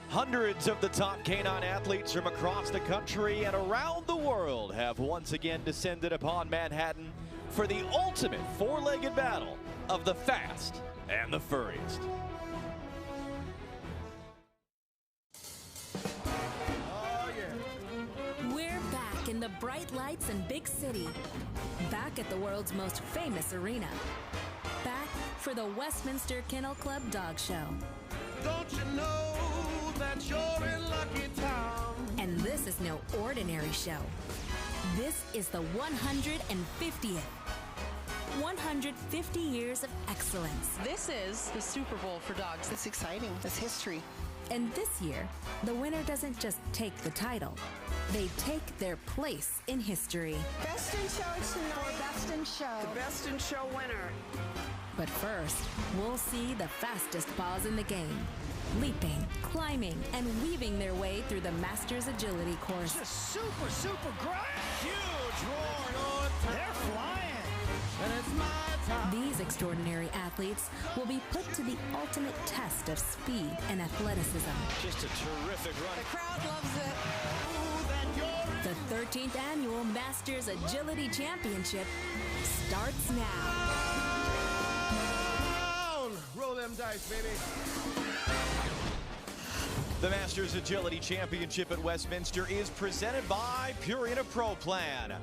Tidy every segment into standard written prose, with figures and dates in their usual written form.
Hundreds of the top canine athletes from across the country and around the world have once again descended upon Manhattan for the ultimate four-legged battle of the fast and the furriest. Oh, yeah. We're back in the bright lights and big city. Back at the world's most famous arena. Back for the Westminster Kennel Club Dog Show. Don't you know that you're in lucky town? And this is no ordinary show. This is the 150th. 150 years of excellence. This is the Super Bowl for dogs. It's exciting. It's history. And this year, the winner doesn't just take the title. They take their place in history. Best in show tonight. Best in show. The Best in Show winner. But first, we'll see the fastest paws in the game. Leaping, climbing, and weaving their way through the Masters Agility course. Just super great. Huge roar on. They're flying. And it's my time. These extraordinary athletes will be put to the ultimate test of speed and athleticism. Just a terrific run. The crowd loves it. The 13th Annual Masters Agility Championship starts now. Roll them dice, baby. The Masters Agility Championship at Westminster is presented by Purina Pro Plan.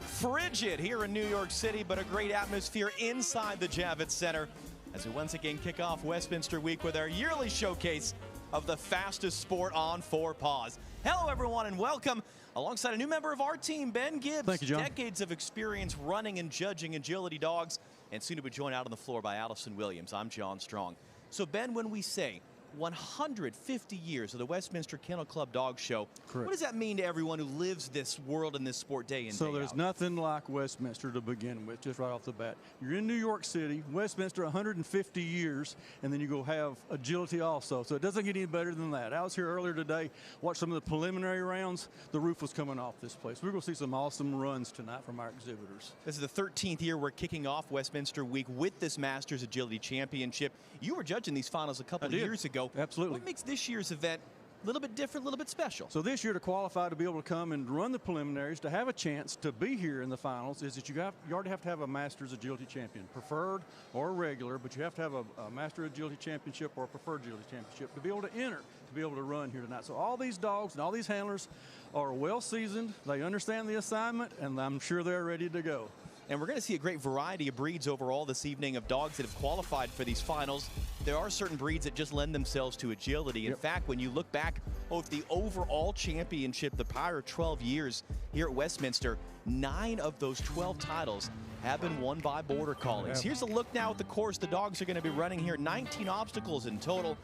Frigid here in New York City, but a great atmosphere inside the Javits Center as we once again kick off Westminster Week with our yearly showcase of the fastest sport on four paws. Hello, everyone, and welcome alongside a new member of our team, Ben Gibbs. Thank you, John. Decades of experience running and judging agility dogs, and soon to be joined out on the floor by Allison Williams. I'm John Strong. So, Ben, when we say 150 years of the Westminster Kennel Club Dog Show. Correct. What does that mean to everyone who lives this world and this sport day in, So day there's out? nothing like Westminster to begin with, just right off the bat. You're in New York City, Westminster 150 years, and then you go have agility also. So it doesn't get any better than that. I was here earlier today, watched some of the preliminary rounds. The roof was coming off this place. We're going to see some awesome runs tonight from our exhibitors. This is the 13th year we're kicking off Westminster Week with this Masters Agility Championship. You were judging these finals a couple of years ago. Absolutely. What makes this year's event a little bit different, a little bit special? So this year, to qualify to be able to come and run the preliminaries, to have a chance to be here in the finals, is that you already have to have a Masters Agility Champion, preferred or regular, but you have to have a Master Agility Championship or a Preferred Agility Championship to be able to enter, to be able to run here tonight. So all these dogs and all these handlers are well seasoned, they understand the assignment, and I'm sure they're ready to go. And we're going to see a great variety of breeds overall this evening of dogs that have qualified for these finals. There are certain breeds that just lend themselves to agility. In fact, when you look back over the overall championship, the prior 12 years here at Westminster, 9 of those 12 titles have been won by Border Collies. Here's a look now at the course the dogs are going to be running here. 19 obstacles in total,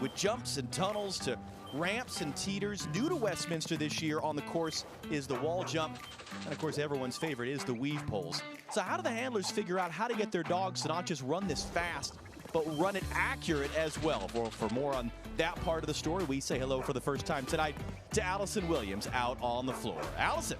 with jumps and tunnels to ramps and teeters. New to Westminster this year on the course is the wall jump. And of course, everyone's favorite is the weave poles. So how do the handlers figure out how to get their dogs to not just run this fast, but run it accurate as well? For more on that part of the story, we say hello for the first time tonight to Allison Williams out on the floor. Allison.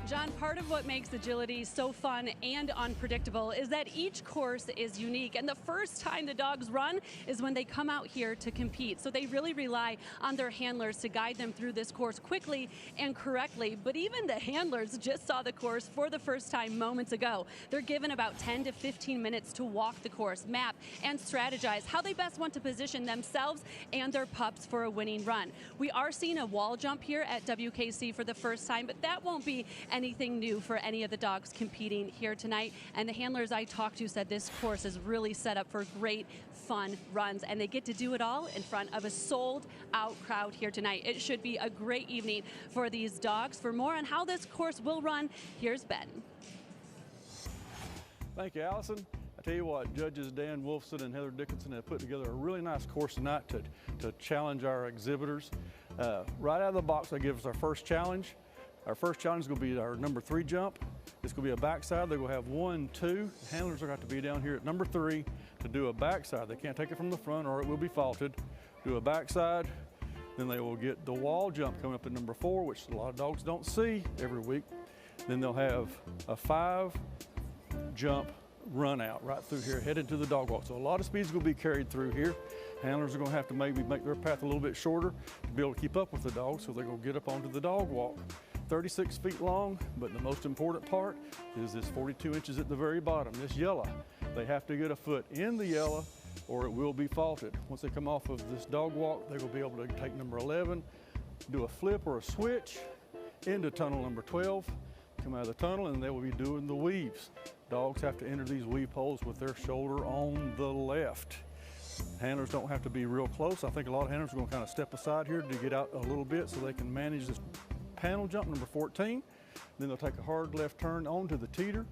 John, part of what makes agility so fun and unpredictable is that each course is unique, and the first time the dogs run is when they come out here to compete. So they really rely on their handlers to guide them through this course quickly and correctly. But even the handlers just saw the course for the first time moments ago. They're given about 10 to 15 minutes to walk the course, map, and strategize how they best want to position themselves and their pups for a winning run. We are seeing a wall jump here at WKC for the first time, but that won't be anything new for any of the dogs competing here tonight. And the handlers I talked to said this course is really set up for great, fun runs, and they get to do it all in front of a sold-out crowd here tonight. It should be a great evening for these dogs. For more on how this course will run, here's Ben. Thank you, Allison. I tell you what, judges Dan Wolfson and Heather Dickinson have put together a really nice course tonight to challenge our exhibitors. Right out of the box, they give us our first challenge. Our first challenge is going to be our number 3 jump. It's going to be a backside. They're going to have 1, 2. The handlers are going to have to be down here at number 3 to do a backside. They can't take it from the front or it will be faulted. Do a backside. Then they will get the wall jump coming up at number 4, which a lot of dogs don't see every week. Then they'll have a 5 jump run out right through here, headed to the dog walk. So a lot of speed is going to be carried through here. Handlers are going to have to maybe make their path a little bit shorter to be able to keep up with the dog, so they're going to get up onto the dog walk. 36 feet long, but the most important part is this 42 inches at the very bottom, this yellow. They have to get a foot in the yellow or it will be faulted. Once they come off of this dog walk, they will be able to take number 11, do a flip or a switch into tunnel number 12, come out of the tunnel, and they will be doing the weaves. Dogs have to enter these weave holes with their shoulder on the left. Handlers don't have to be real close. I think a lot of handlers are going to kind of step aside here to get out a little bit so they can manage this panel jump, number 14. Then they'll take a hard left turn onto the teeter.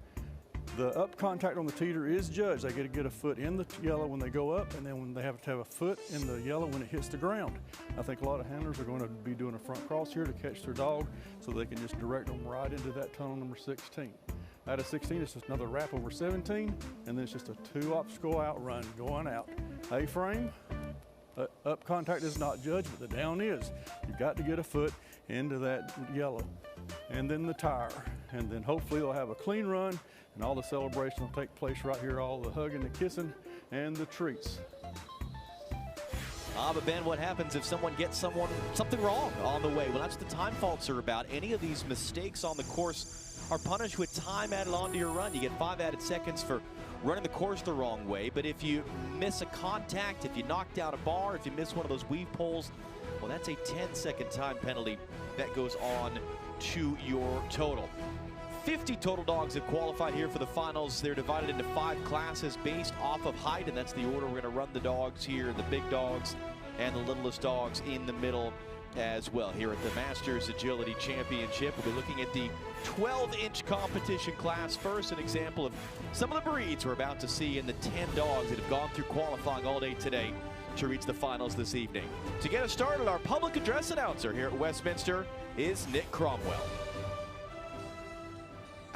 The up contact on the teeter is judged. They get to get a foot in the yellow when they go up, and then when they have to have a foot in the yellow when it hits the ground. I think a lot of handlers are going to be doing a front cross here to catch their dog so they can just direct them right into that tunnel number 16. Out of 16, it's just another wrap over 17, and then it's just a 2-obstacle outrun going out. A-frame, up contact is not judged, but the down is. You've got to get a foot into that yellow. And then the tire. And then hopefully they'll have a clean run, and all the celebration will take place right here, all the hugging, the kissing, and the treats. But Ben, what happens if someone gets something wrong on the way? Well, that's what the time faults are about. Any of these mistakes on the course are punished with time added onto your run. You get 5 added seconds for running the course the wrong way, but if you miss a contact, if you knock down a bar, if you miss one of those weave poles, well, that's a 10-second time penalty that goes on to your total. 50 total dogs have qualified here for the finals. They're divided into 5 classes based off of height, and that's the order we're going to run the dogs here, the big dogs and the littlest dogs in the middle as well. Here at the Masters Agility Championship, we'll be looking at the 12-inch competition class first, an example of some of the breeds we're about to see in the 10 dogs that have gone through qualifying all day today to reach the finals this evening. To get us started, our public address announcer here at Westminster is Nick Cromwell.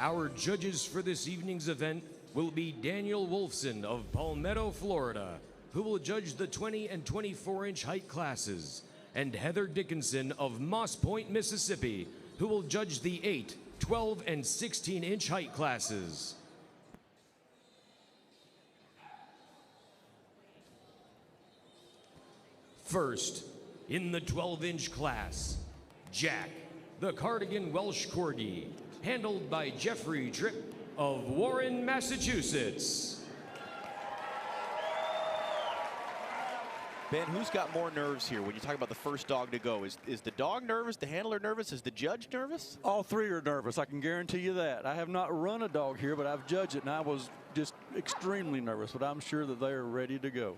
Our judges for this evening's event will be Daniel Wolfson of Palmetto, Florida, who will judge the 20 and 24-inch height classes, and Heather Dickinson of Moss Point, Mississippi, who will judge the 8, 12, and 16-inch height classes. First, in the 12-inch class, Jack, the Cardigan Welsh Corgi, handled by Jeffrey Tripp of Warren, Massachusetts. Ben, who's got more nerves here when you talk about the first dog to go? Is the dog nervous, the handler nervous, is the judge nervous? All three are nervous, I can guarantee you that. I have not run a dog here, but I've judged it, and I was just extremely nervous, but I'm sure that they are ready to go.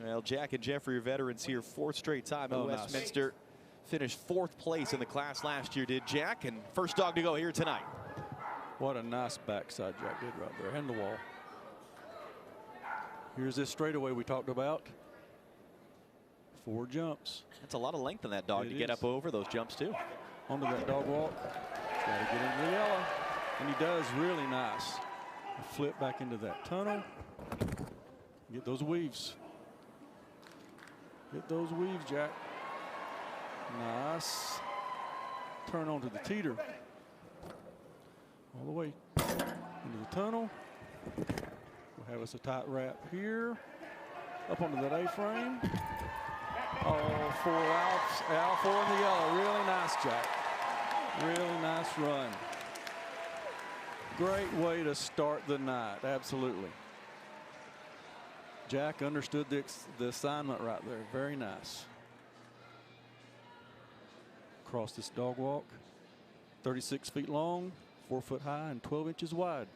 Well, Jack and Jeffrey are veterans here, 4th straight time at Westminster. Nice. Finished 4th place in the class last year, did Jack, and first dog to go here tonight. What a nice backside Jack did right there, and the wall. Here's this straightaway we talked about. 4 jumps. That's a lot of length on that dog to get up over those jumps too. Onto that dog walk. Got to get into the yellow. And he does really nice. Flip back into that tunnel. Get those weaves. Get those weaves, Jack. Nice. Turn onto the teeter. All the way into the tunnel. We'll have us a tight wrap here. Up onto that A-frame. All 4 out 4 in the yellow. Really nice, Jack. Really nice run. Great way to start the night, absolutely. Jack understood the assignment right there. Very nice. Across this dog walk. 36 feet long, 4 foot high, and 12 inches wide.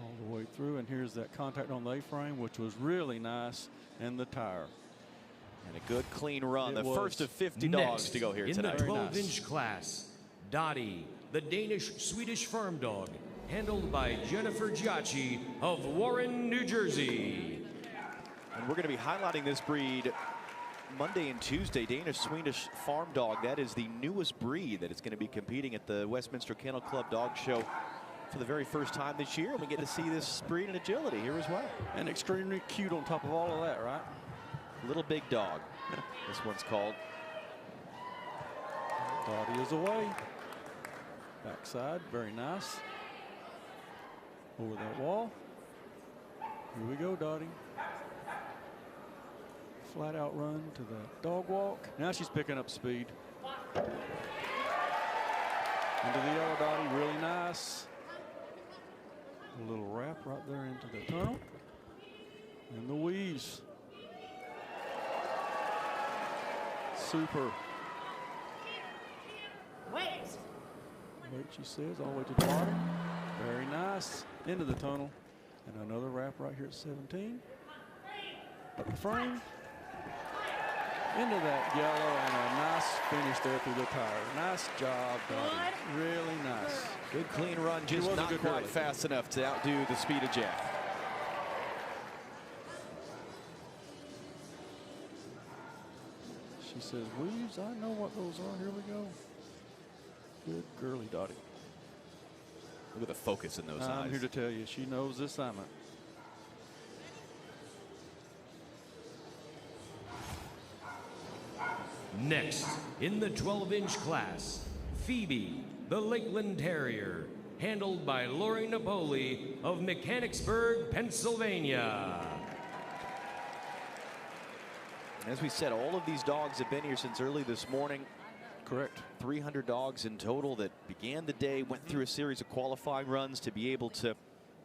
All the way through, and here's that contact on the A-frame, which was really nice, and the tire. And a good clean run, the first of 50 dogs to go here tonight. In the 12-inch class, Dottie, the Danish-Swedish Farmdog, handled by Jennifer Giacchi of Warren, New Jersey. And we're going to be highlighting this breed Monday and Tuesday. Danish-Swedish Farmdog, that is the newest breed that is going to be competing at the Westminster Kennel Club Dog Show for the very first time this year. We get to see this breed in agility here as well. And extremely cute on top of all of that, right? Little big dog, this one's called. Dottie is away. Backside, very nice. Over that wall. Here we go, Dottie. Flat out run to the dog walk. Now she's picking up speed. Into the yellow, Dottie, really nice. A little wrap right there into the tunnel. And the weaves. Super. Wait, she says, all the way to the bottom. Very nice. Into the tunnel. And another wrap right here at 17. Up the frame. Into that yellow, and a nice finish there through the tire. Nice job, Dottie. Really nice. Good clean run, just not quite fast enough to outdo the speed of Jack. She says, weaves, I know what those are. Here we go. Good girly, Dottie. Look at the focus in those eyes. I'm here to tell you, she knows the assignment. Next, in the 12-inch class, Phoebe, the Lakeland Terrier, handled by Lori Napoli of Mechanicsburg, Pennsylvania. As we said, all of these dogs have been here since early this morning. Correct. 300 dogs in total that began the day, went through a series of qualifying runs to be able to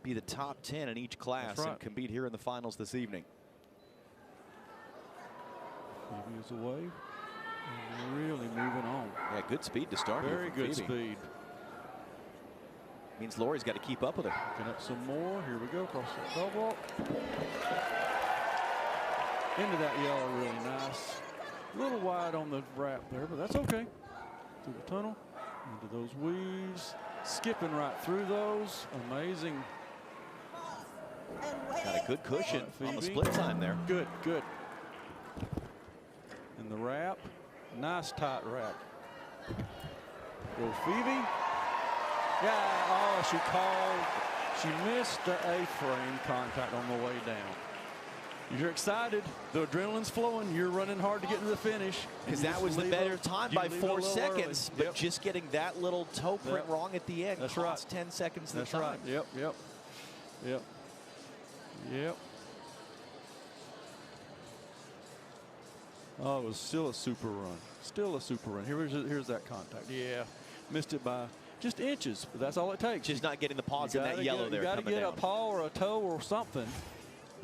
be the top 10 in each class and compete here in the finals this evening. Phoebe is away. And really moving on. Yeah, good speed to start. Very good speed. Means Lori's got to keep up with her. Picking up some more. Here we go. Across the dog walk. Into that yellow, really nice. A little wide on the wrap there, but that's okay. Through the tunnel, into those weaves. Skipping right through those. Amazing. Got a good cushion on the split time there. Good, good. And the wrap. Nice tight wrap. Go Phoebe. Yeah, oh, she missed the A-frame contact on the way down. You're excited. The adrenaline's flowing. You're running hard to get to the finish. Because that was the better time by 4 seconds. But just getting that little toe print wrong at the end cost 10 seconds of time. That's right. Yep. Oh, it was still a super run. Still a super run. Here's that contact. Yeah, missed it by just inches, but that's all it takes. Just not getting the paws in that yellow there. You got to get a paw or a toe or something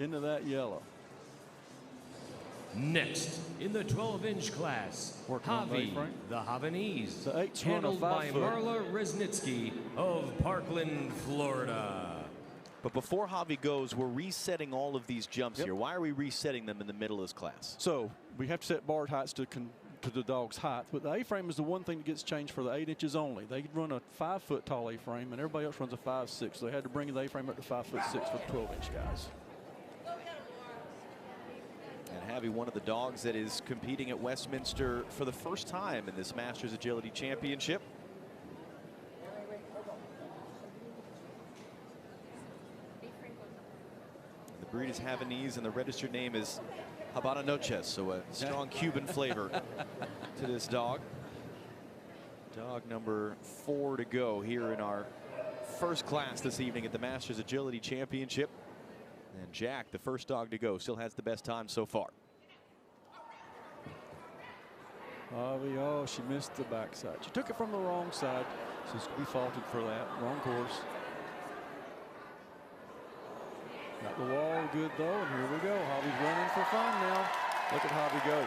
into that yellow. Next, in the 12-inch class, Havi the Havanese, handled by Marla Resnitsky of Parkland, Florida. But before Havi goes, we're resetting all of these jumps here. Why are we resetting them in the middle of this class? So we have to set barred heights to the dog's height, but the A-frame is the one thing that gets changed for the 8 inches only. They run a 5-foot tall A-frame, and everybody else runs a 5'6". So they had to bring the A-frame up to 5'6" for the 12-inch guys. And Havi, one of the dogs that is competing at Westminster for the first time in this Masters Agility Championship. The breed is Havanese, and the registered name is Habana Noches, so a strong Cuban flavor to this dog. Dog number 4 to go here in our first class this evening at the Masters Agility Championship. And Jack, the first dog to go, still has the best time so far. Havi, oh, she missed the backside. She took it from the wrong side, so she's going to be faulted for that. Wrong course. Got the wall good, though, and here we go. Havi's running for fun now. Look at Havi go.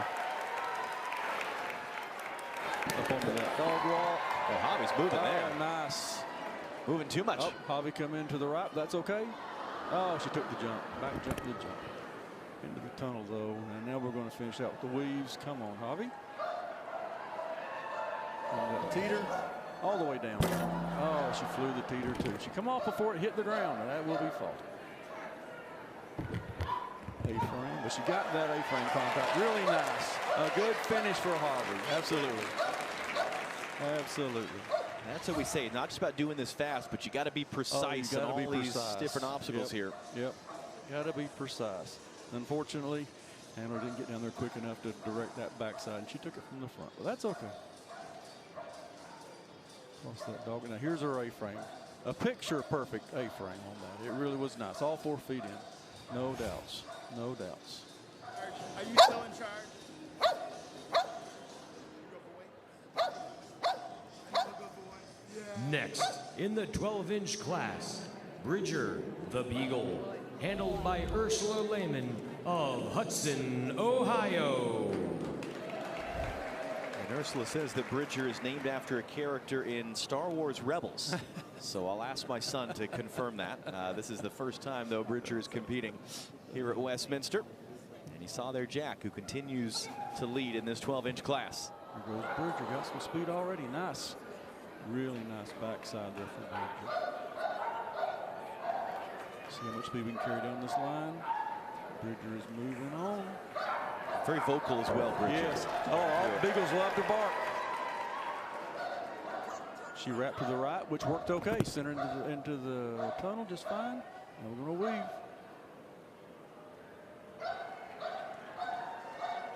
Up onto that dog walk. Oh, Havi's moving there. Nice. Moving too much. Oh, Havi come into the right. That's okay. Oh, she took the jump. Back jump, the jump. Into the tunnel, though. And now we're going to finish out with the weaves. Come on, Havi. And that teeter all the way down. Oh, she flew the teeter, too. She come off before it hit the ground, and that will be faulted. A-frame, but she got that A-frame contact. Really nice. A good finish for Havi. Absolutely. Absolutely. That's what we say. Not just about doing this fast, but you got to be precise on all these different obstacles here. Yep. Got to be precise. Unfortunately, Handler didn't get down there quick enough to direct that backside, and she took it from the front. But that's okay. Lost that dog. Now here's her A-frame. A picture-perfect A-frame on that. It really was nice. All 4 feet in. No doubts. No doubts. Are you still in charge? Next, in the 12-inch class, Bridger the Beagle, handled by Ursula Lehman of Hudson, Ohio. And Ursula says that Bridger is named after a character in Star Wars Rebels. So I'll ask my son to confirm that. This is the first time, though, Bridger is competing here at Westminster. And he saw there Jack, who continues to lead in this 12-inch class. There goes Bridger, got some speed already. Nice. Really nice backside there for Bridger. See how much speed we can carry down this line. Bridger is moving on. Very vocal as well, Bridger. Yes. Oh, all the Beagles love to bark. She wrapped to the right, which worked okay. Center into the tunnel just fine. Now we're going to weave.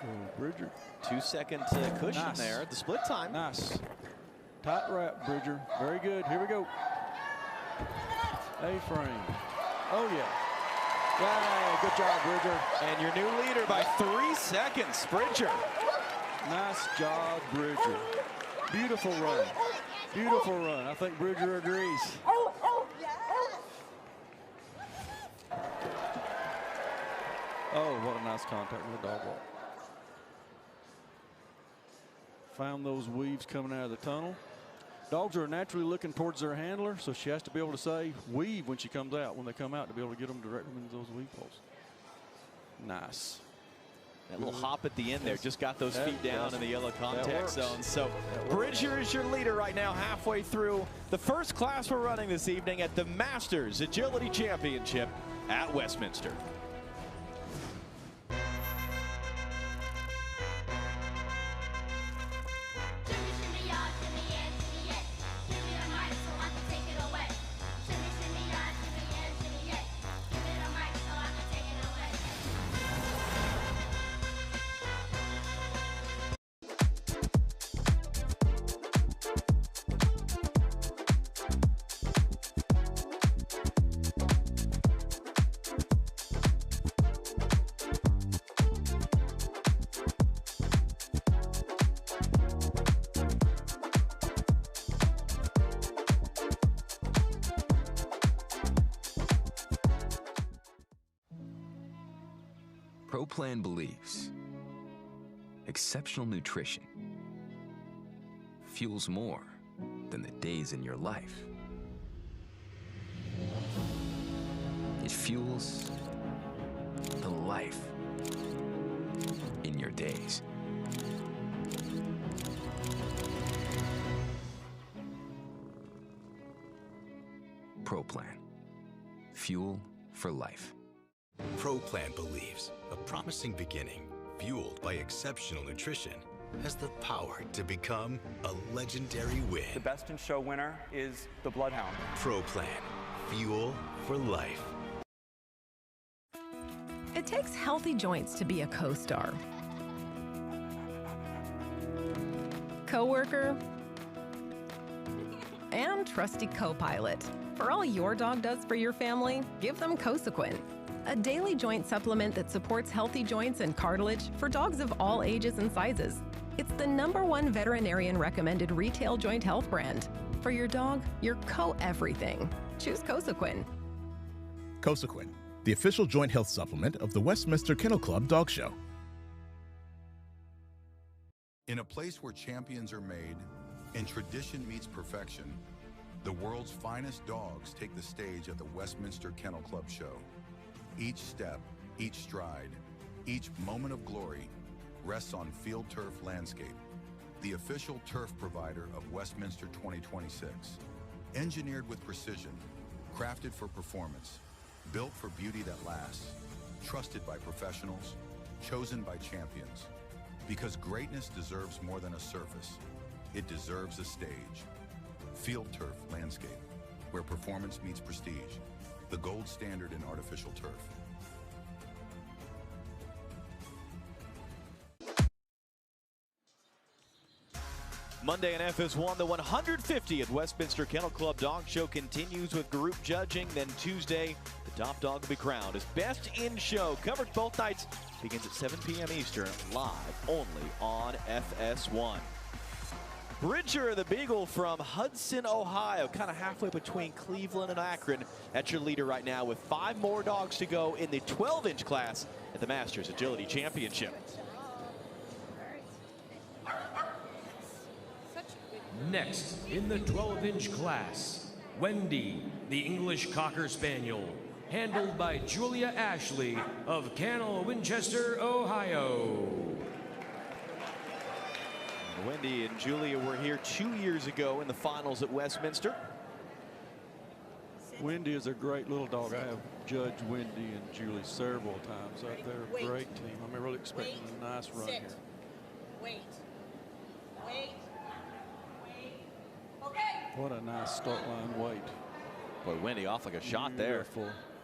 Oh, Bridger. 2-second cushion Nice. there at the split time. Nice. Tight wrap, Bridger. Very good. Here we go. A-frame. Oh, yeah. Yay, good job, Bridger. And your new leader by 3 seconds, Bridger. Nice job, Bridger. Beautiful run. Beautiful run. I think Bridger agrees. Oh, what a nice contact with the dog walk. Found those weaves coming out of the tunnel. Dogs are naturally looking towards their handler, so she has to be able to say weave when she comes out, when they come out, to be able to get them directly into those weave poles. Nice. That little hop at the end there just got those feet down in the yellow contact works. zone. So Bridger is your leader right now, halfway through the first class we're running this evening at the Masters Agility Championship at Westminster. ProPlan believes exceptional nutrition fuels more than the days in your life. It fuels the life in your days. ProPlan. Fuel for life. ProPlan believes a promising beginning, fueled by exceptional nutrition, has the power to become a legendary win. The Best in Show winner is the Bloodhound. ProPlan. Fuel for life. It takes healthy joints to be a co-star. Co-worker and trusty co-pilot. For all your dog does for your family, give them Cosequin, a daily joint supplement that supports healthy joints and cartilage for dogs of all ages and sizes. It's the #1 veterinarian recommended retail joint health brand. For your dog, your co-everything. Choose Cosequin. Cosequin, the official joint health supplement of the Westminster Kennel Club Dog Show. In a place where champions are made and tradition meets perfection, the world's finest dogs take the stage at the Westminster Kennel Club Show. Each step, each stride, each moment of glory rests on Field Turf Landscape, the official turf provider of Westminster 2026. Engineered with precision, crafted for performance, built for beauty that lasts, trusted by professionals, chosen by champions. Because greatness deserves more than a surface, it deserves a stage. Field Turf Landscape, where performance meets prestige, the gold standard in artificial turf. Monday in FS1, the 150th Westminster Kennel Club Dog Show continues with group judging. Then Tuesday, the The top dog will be crowned as best in show. Coverage both nights begins at 7 p.m. Eastern, live only on FS1. Bridger the Beagle from Hudson, Ohio, kind of halfway between Cleveland and Akron. That's your leader right now with 5 more dogs to go in the 12-inch class at the Masters Agility Championship. Next, in the 12-inch class, Wendy, the English Cocker Spaniel, handled by Julia Ashley of Kennel, Winchester, Ohio. Wendy and Julia were here 2 years ago in the finals at Westminster. Wendy is a great little dog. I have judged Wendy and Julie several times. They're a great team. I'm really expecting a nice run here. Wait. What a nice start line wait. Boy, Wendy off like a shot there.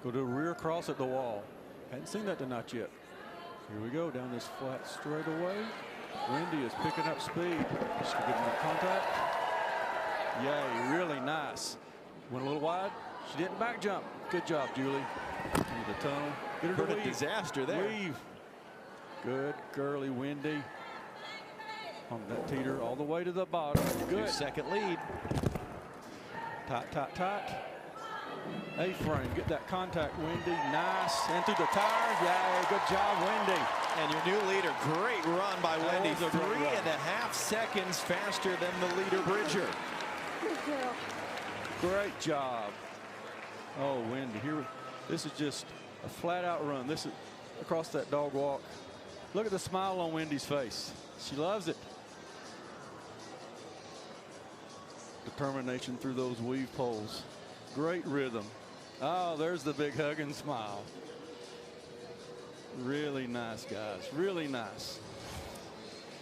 Go to a rear cross at the wall. Hadn't seen that tonight yet. Here we go down this flat straightaway. Wendy is picking up speed. Just getting that contact. Yay, really nice. Went a little wide. She didn't back jump. Good job, Julie. Into the tunnel. Get her to weave. Disaster there. Weave. Good girly Wendy. On that teeter all the way to the bottom. Good. Your second lead. Tight. A-frame, get that contact, Wendy. Nice, and through the tire. Yay, good job, Wendy. And your new leader, great run by Wendy. 3.5 seconds faster than the leader, Bridger. Great job. Oh, Wendy, here, this is just a flat-out run. This is across that dog walk. Look at the smile on Wendy's face. She loves it. Determination through those weave poles. Great rhythm. Oh, there's the big hug and smile. Really nice, guys. Really nice.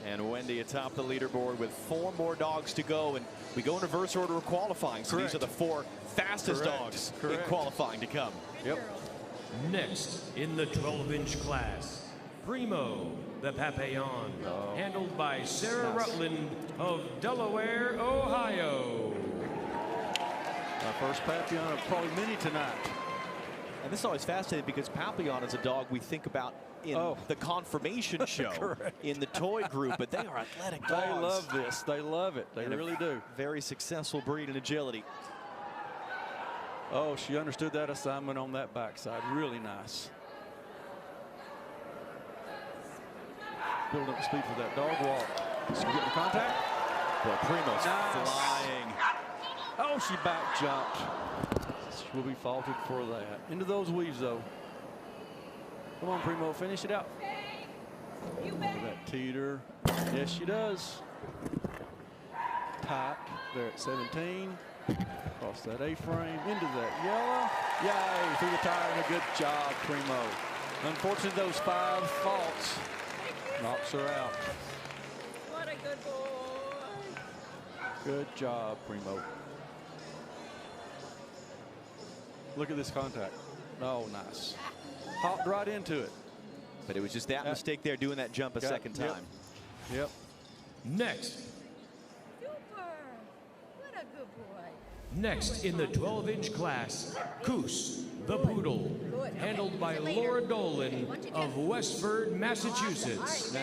And Wendy atop the leaderboard with 4 more dogs to go. And we go in reverse order of qualifying. So these are the 4 fastest dogs in qualifying to come. Yep. Next, in the 12-inch class, Primo the Papillon, handled by Sarah Rutland of Delaware, Ohio. Our first Papillon of probably many tonight. And this is always fascinating because Papillon is a dog we think about in the confirmation show in the toy group, but they are athletic dogs. They love this. They love it. They really do. Very successful breed in agility. Oh, she understood that assignment on that backside. Really nice. Building up speed for that dog walk. She's getting the contact. Boy, Primo's flying. Oh, she back jumped. She will be faulted for that. Into those weaves, though. Come on, Primo, finish it out. Look at that teeter. Yes, she does. Tight there at 17. Across that A-frame, into that yellow. Yay, through the tire, and a good job, Primo. Unfortunately, those 5 faults knocks her out. What a good boy. Good job, Primo. Look at this contact. Oh, nice. Hopped right into it. But it was just that mistake there, doing that jump a second time. Yep. Next. Super. What a good boy. Next, in the 12-inch class, Coos the Poodle, handled by Laura Dolan of Westford, Massachusetts.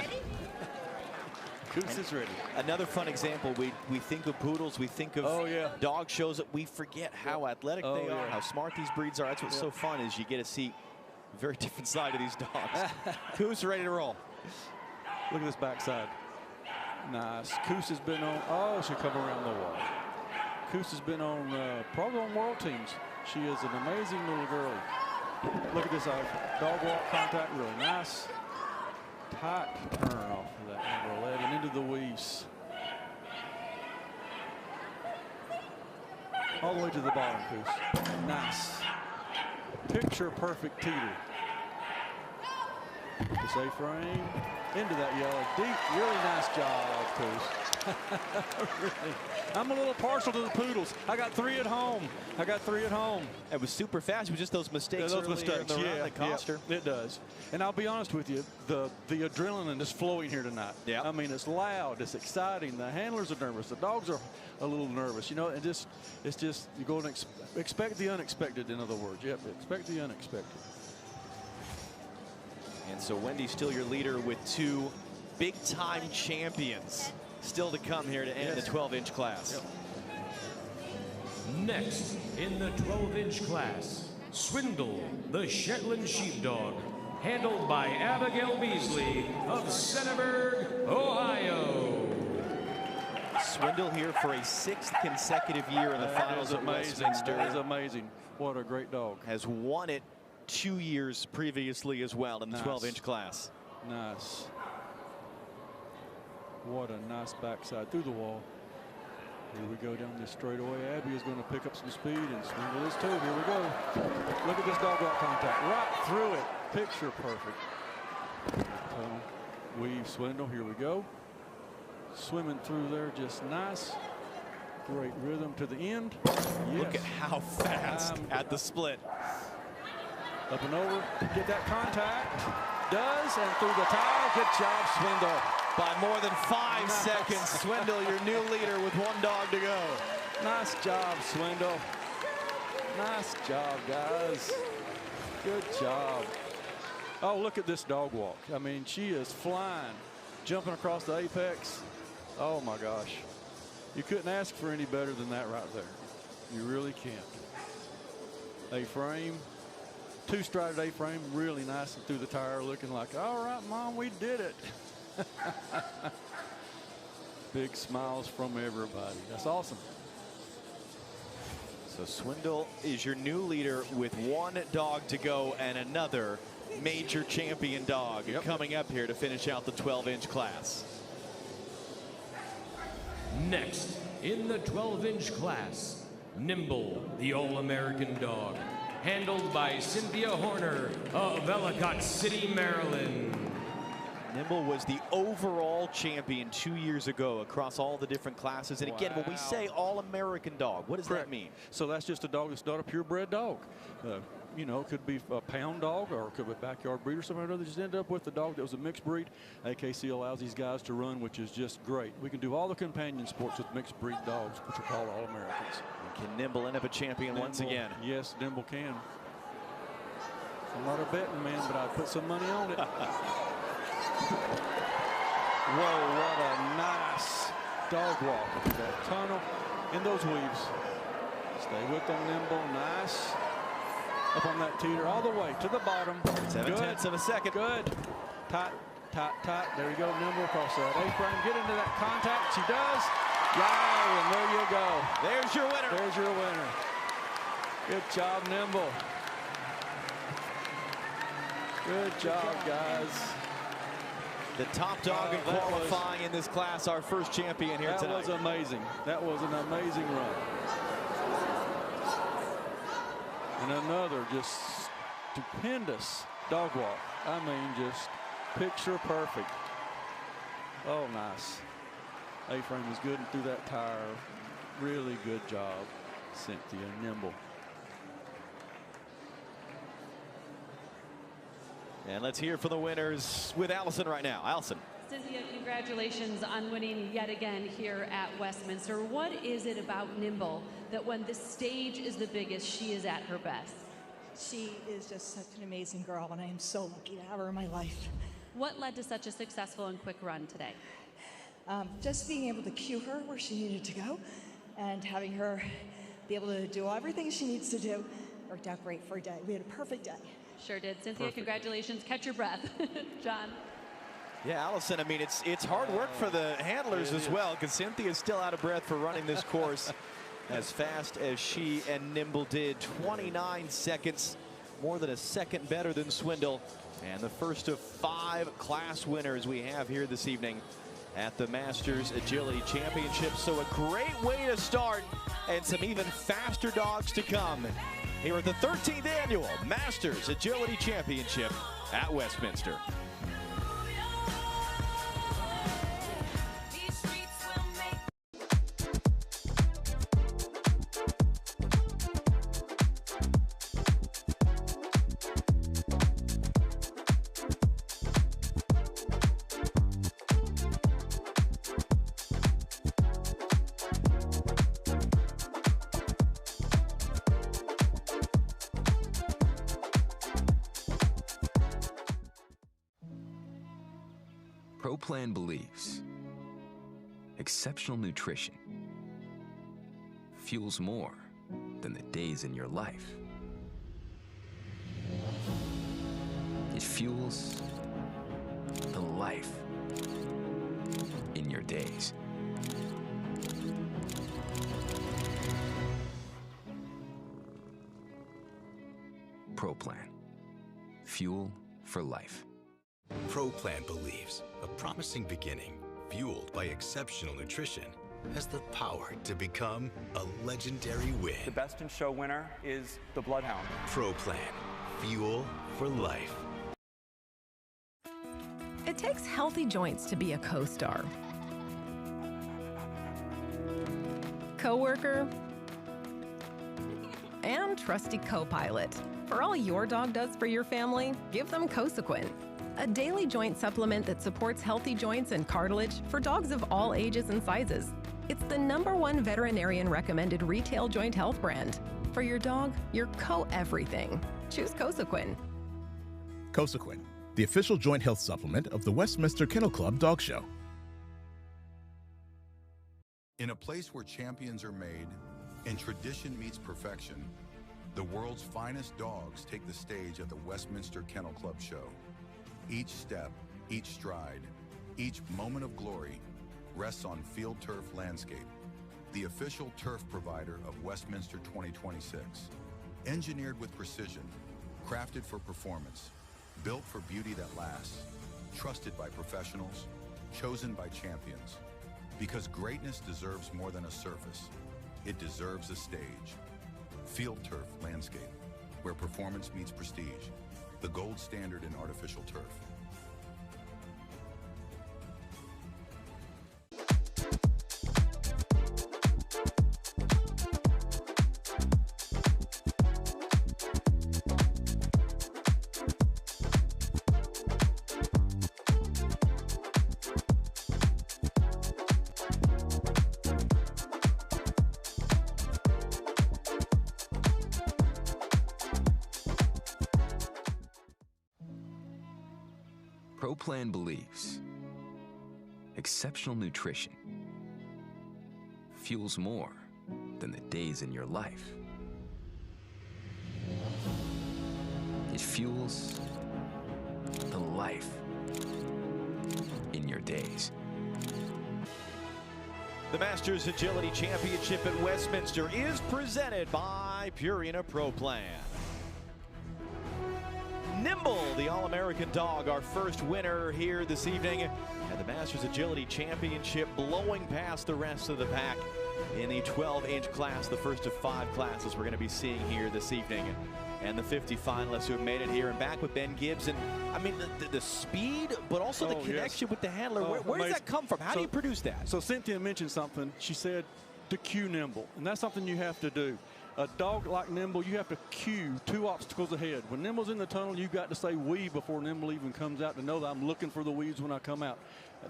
Coos is ready. Another fun example, we think of poodles, we think of dog shows that we forget how athletic they are, how smart these breeds are. That's what's so fun is you get to see a very different side of these dogs. Coos ready to roll. Look at this backside. Nice. Coos has been on, oh, she'll come around the wall. Coos has been on, probably on world teams. She is an amazing little girl. Look at this dog walk contact, really nice. Tight turn off of that number 11 into the weaves. All the way to the bottom, Coos. Nice. Picture perfect teeter. This A-frame. Into that yellow. Deep, really nice job, Coos. Really. I'm a little partial to the Poodles. I got 3 at home. It was super fast. It was just those mistakes. Yeah, those mistakes. That cost her. It does. And I'll be honest with you, the adrenaline is flowing here tonight. Yeah. I mean, it's loud. It's exciting. The handlers are nervous. The dogs are a little nervous. You know, and it's just you go and expect the unexpected. In other words, yep, expect the unexpected. And so Wendy's still your leader with 2 big-time champions still to come here to end the 12-inch class. Yep. Next, in the 12-inch class, Swindle the Shetland Sheepdog, handled by Abigail Beasley of Centerburg, Ohio. Swindle here for a 6th consecutive year in the finals at Westminster. That is amazing. What a great dog. Has won it 2 years previously as well in the 12-inch class. Nice. What a nice backside through the wall. Here we go down this straightaway. Abby is going to pick up some speed, and Swindle is too. Here we go. Look at this dog walk contact. Right through it. Picture perfect. Weave Swindle. Here we go. Swimming through there just nice. Great rhythm to the end. Yes. Look at how fast at the split. Up and over. Get that contact. Does, and through the tile. Good job, Swindle. By more than 5 seconds, Swindle, your new leader with 1 dog to go. Nice job, Swindle. Nice job, guys. Good job. Oh, look at this dog walk. I mean, she is flying, jumping across the apex. Oh, my gosh. You couldn't ask for any better than that right there. You really can't. A-frame. 2-strided A-frame, really nice and through the tire, looking like, all right, Mom, we did it. Big smiles from everybody. That's awesome. So Swindle is your new leader with 1 dog to go and another major champion dog coming up here to finish out the 12-inch class. Next, in the 12-inch class, Nimble the All-American dog, handled by Cynthia Horner of Ellicott City, Maryland. Nimble was the overall champion 2 years ago across all the different classes. And again, when we say All-American dog, what does that mean? So that's just a dog that's not a purebred dog. You know, it could be a pound dog or it could be a backyard breed or something or other. Just end up with a dog that was a mixed breed. AKC allows these guys to run, which is just great. We can do all the companion sports with mixed breed dogs, which are called All-Americans. Can Nimble end up a champion once again? Yes, Nimble can. I'm not a betting man, but I'd put some money on it. Whoa, what a nice dog walk. That tunnel in those weaves. Stay with them, Nimble. Nice. Up on that teeter all the way to the bottom. 7/10 of a second. Good. Tight, tight, tight. There you go, Nimble across that A-frame. Get into that contact. She does. Yeah, and there you go. There's your winner. There's your winner. Good job, Nimble. Good job, guys. The top dog in qualifying in this class, our first champion here tonight. That was amazing. That was an amazing run. And another just stupendous dog walk. I mean, just picture perfect. Oh, nice. A-frame is good and through that tire. Really good job, Cynthia. Nimble. And let's hear from the winners with Allison right now. Allison. Cynthia, congratulations on winning yet again here at Westminster. What is it about Nimble that when the stage is the biggest, she is at her best? She is just such an amazing girl, and I am so lucky to have her in my life. What led to such a successful and quick run today? Just being able to cue her where she needed to go and having her be able to do everything she needs to do worked out great for a day. We had a perfect day. Sure did. Cynthia, congratulations. Catch your breath. John. Yeah, Allison, I mean, it's hard work for the handlers as well, because Cynthia's still out of breath for running this course as fast as she and Nimble did. 29 seconds, more than a second better than Swindle. And the first of 5 class winners we have here this evening at the Masters Agility Championship. So a great way to start, and some even faster dogs to come here at the 13th Annual Masters Agility Championship at Westminster. Pro Plan believes exceptional nutrition fuels more than the days in your life. It fuels the life in your days. Pro Plan. Fuel for life. Pro Plan believes a promising beginning, fueled by exceptional nutrition, has the power to become a legendary win. The Best in Show winner is the Bloodhound. Pro Plan. Fuel for life. It takes healthy joints to be a co-star. Co-worker and trusty co-pilot. For all your dog does for your family, give them Cosequin, a daily joint supplement that supports healthy joints and cartilage for dogs of all ages and sizes. It's the #1 veterinarian recommended retail joint health brand. For your dog, your co-everything. Choose Cosequin. Cosequin, the official joint health supplement of the Westminster Kennel Club Dog Show. In a place where champions are made and tradition meets perfection, the world's finest dogs take the stage at the Westminster Kennel Club Show. Each step, each stride, each moment of glory rests on Field Turf Landscape, the official turf provider of Westminster 2026. Engineered with precision, crafted for performance, built for beauty that lasts, trusted by professionals, chosen by champions. Because greatness deserves more than a surface, it deserves a stage. Field Turf Landscape, where performance meets prestige, the gold standard in artificial turf. Pro Plan believes exceptional nutrition fuels more than the days in your life. It fuels the life in your days. The Masters Agility Championship at Westminster is presented by Purina Pro Plan. Nimble, the All-American dog, our first winner here this evening at the Masters Agility Championship, blowing past the rest of the pack in the 12-inch class, the first of 5 classes we're going to be seeing here this evening. And the 50 finalists who have made it here, and back with Ben Gibbs. And I mean, the speed, but also the connection with the handler. Where does that come from? How do you produce that? So Cynthia mentioned something. She said to cue Nimble, and that's something you have to do. A dog like Nimble, you have to cue 2 obstacles ahead. When Nimble's in the tunnel, you've got to say weave before Nimble even comes out to know that I'm looking for the weaves when I come out.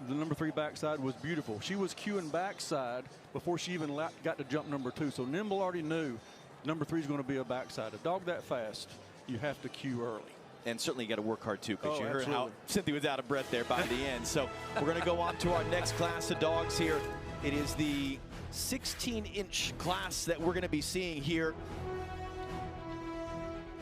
The number 3 backside was beautiful. She was cueing backside before she even got to jump number 2. So Nimble already knew number 3 is going to be a backside. A dog that fast, you have to cue early. And certainly you got to work hard too, because you heard how Cynthia was out of breath there by the end. So we're going to go on to our next class of dogs here. It is the 16-inch class that we're going to be seeing here.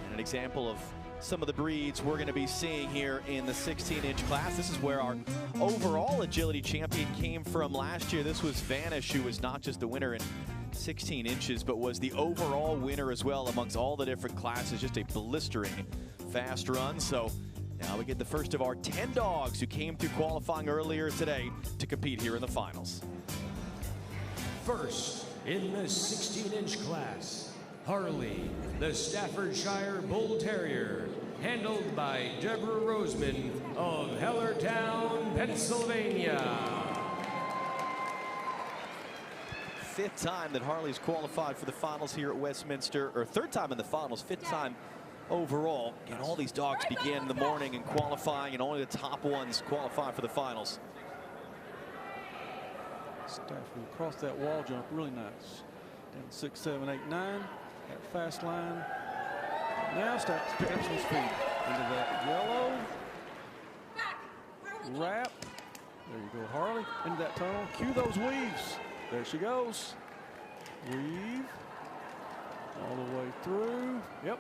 And an example of some of the breeds we're going to be seeing here in the 16-inch class. This is where our overall agility champion came from last year. This was Vanish, who was not just the winner in 16 inches, but was the overall winner as well amongst all the different classes. Just a blistering fast run. So now we get the first of our 10 dogs who came through qualifying earlier today to compete here in the finals. First, in the 16-inch class, Harley, the Staffordshire Bull Terrier, handled by Deborah Roseman of Hellertown, Pennsylvania. 5th time that Harley's qualified for the finals here at Westminster, or 3rd time in the finals, 5th time overall. And all these dogs began in the morning and qualifying, and only the top ones qualify for the finals. Stafford across that wall jump, really nice. Down 6, 7, 8, 9. That fast line. Now starts picking up some speed into that yellow wrap. There you go, Harley. Into that tunnel. Cue those weaves. There she goes. Weave. All the way through. Yep.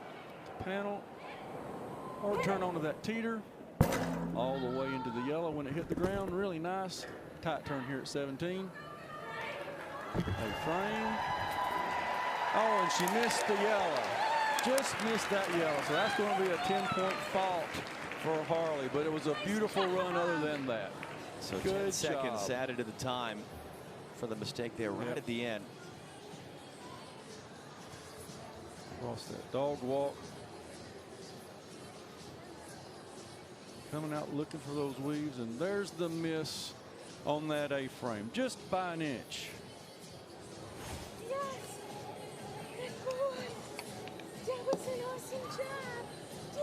Panel. Or turn onto that teeter. All the way into the yellow when it hit the ground. Really nice. Tight turn here at 17. A frame. Oh, and she missed the yellow. Just missed that yellow. So that's going to be a 10-point fault for Harley. But it was a beautiful run other than that. So good 10 seconds job. added to the time for the mistake there right at the end. Across that dog walk. Coming out looking for those weaves, and there's the miss on that A-frame, just by an inch. Yes! Good boy! That was an awesome job! Do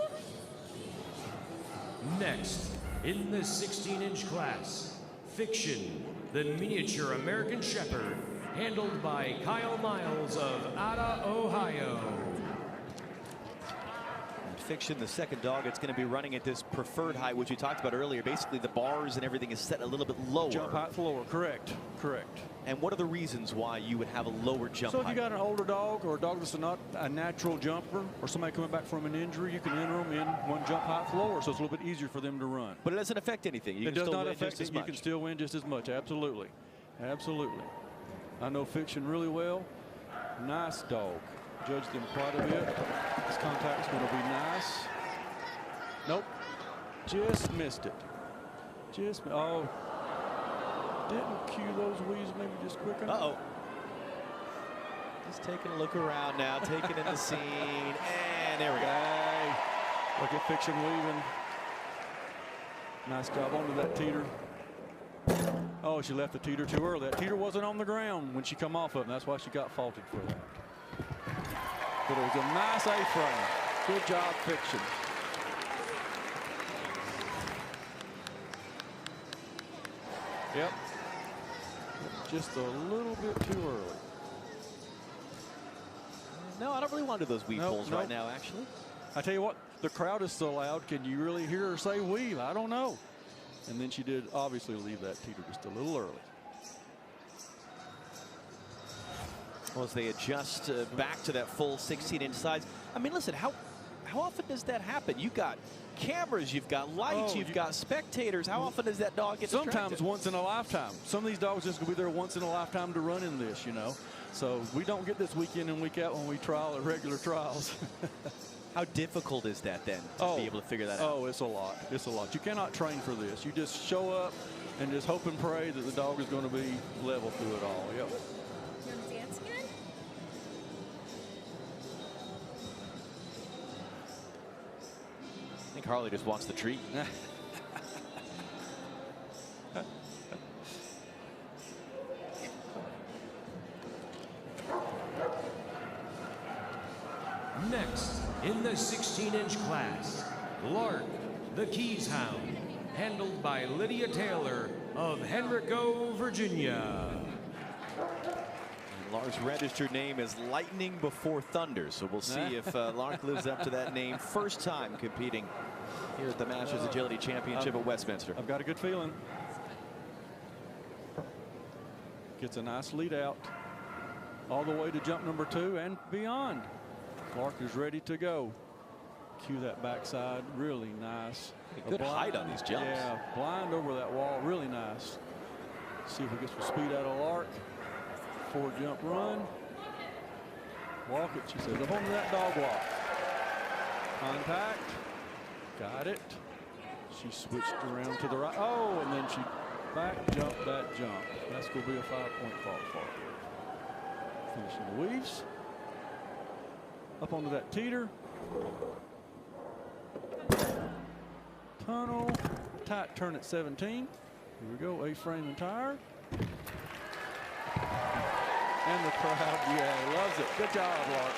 it! Next, in the 16-inch class, Fiction, the miniature American Shepherd, handled by Kyle Miles of Ada, Ohio. Fiction, the second dog, it's going to be running at this preferred height, which we talked about earlier. Basically, the bars and everything is set a little bit lower. Jump height lower, correct, correct. And what are the reasons why you would have a lower jump height? So if you got an older dog or a dog that's not a natural jumper or somebody coming back from an injury, you can enter them in one jump height lower, so it's a little bit easier for them to run. But it doesn't affect anything. You it can does still not win affect just it. as You much. can still win just as much, absolutely. Absolutely. I know Fiction really well. Nice dog. Judged him quite a bit. This contact's going to be nice. Nope. Just missed it. Just, oh. Didn't cue those weaves maybe just quick enough. Uh-oh. Just taking a look around now, taking in the scene, and there we go. Hey, look at Fiction weaving. Nice job onto that teeter. Oh, she left the teeter too early. That teeter wasn't on the ground when she come off of it, and that's why she got faulted for that. But it was a nice A-frame. Good job, Fiction. Yep. Just a little bit too early. No, I don't really want to do those weave pulls right now, actually. I tell you what, the crowd is so loud. Can you really hear her say weave? I don't know. And then she did obviously leave that teeter just a little early. Well, as they adjust back to that full 16-inch size. I mean, listen, how often does that happen? You've got cameras, you've got lights, you've got spectators. How often does that dog get distracted? Sometimes once in a lifetime. Some of these dogs just going to be there once in a lifetime to run in this, you know. So we don't get this week in and week out when we trial at regular trials. How difficult is that then to be able to figure that out? Oh, it's a lot. It's a lot. You cannot train for this. You just show up and just hope and pray that the dog is going to be level through it all. Yep. You want to dance again? I think Harley just wants the treat. Next, in the 16-inch class, Lark, the Keyshound, handled by Lydia Taylor of Henrico, Virginia. And Lark's registered name is Lightning Before Thunder, so we'll see if Lark lives up to that name. First time competing here at the Masters Agility Championship at Westminster. I've got a good feeling. Gets a nice lead out all the way to jump number 2 and beyond. Lark is ready to go. Cue that backside, really nice. Good height on these jumps. Yeah, blind over that wall, really nice. See if we get some speed out of Lark. 4-jump run. Walk it, she says, up onto that dog walk. Contact, got it. She switched around to the right. Oh, and then she back jumped that jump. That's gonna be a 5-point fault for her. Finishing the weaves. Up onto that teeter. Tunnel. Tight turn at 17. Here we go. A-frame and tire. And the crowd, yeah, loves it. Good job, Lark.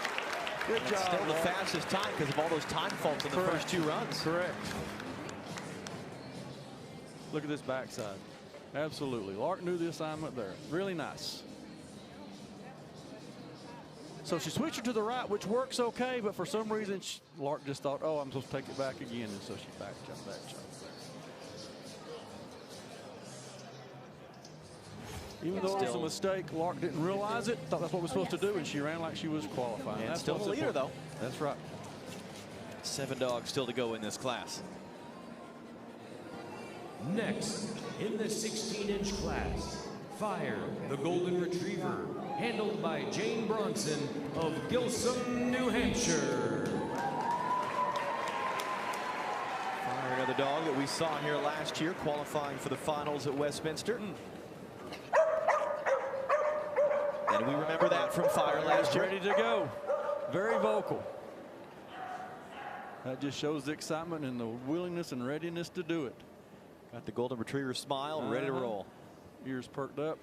Good job. Still the Lark. fastest time because of all those time faults in the first 2 runs. Correct. Look at this backside. Absolutely. Lark knew the assignment there. Really nice. So she switched her to the right, which works okay, but for some reason, Lark just thought, oh, I'm supposed to take it back again, and so she back jumped that jump Even though it was a mistake, Lark didn't realize it, thought that's what we're supposed to do, and she ran like she was qualifying. And that's still the leader, though. That's right. 7 dogs still to go in this class. Next, in the 16-inch class, Fire the Golden Retriever, handled by Jane Bronson of Gilsum, New Hampshire. Fire, another dog that we saw here last year, qualifying for the finals at Westminster. And we remember that from Fire last year. Ready to go. Very vocal. That just shows the excitement and the willingness and readiness to do it. Got the Golden Retriever smile, ready to roll. Ears perked up.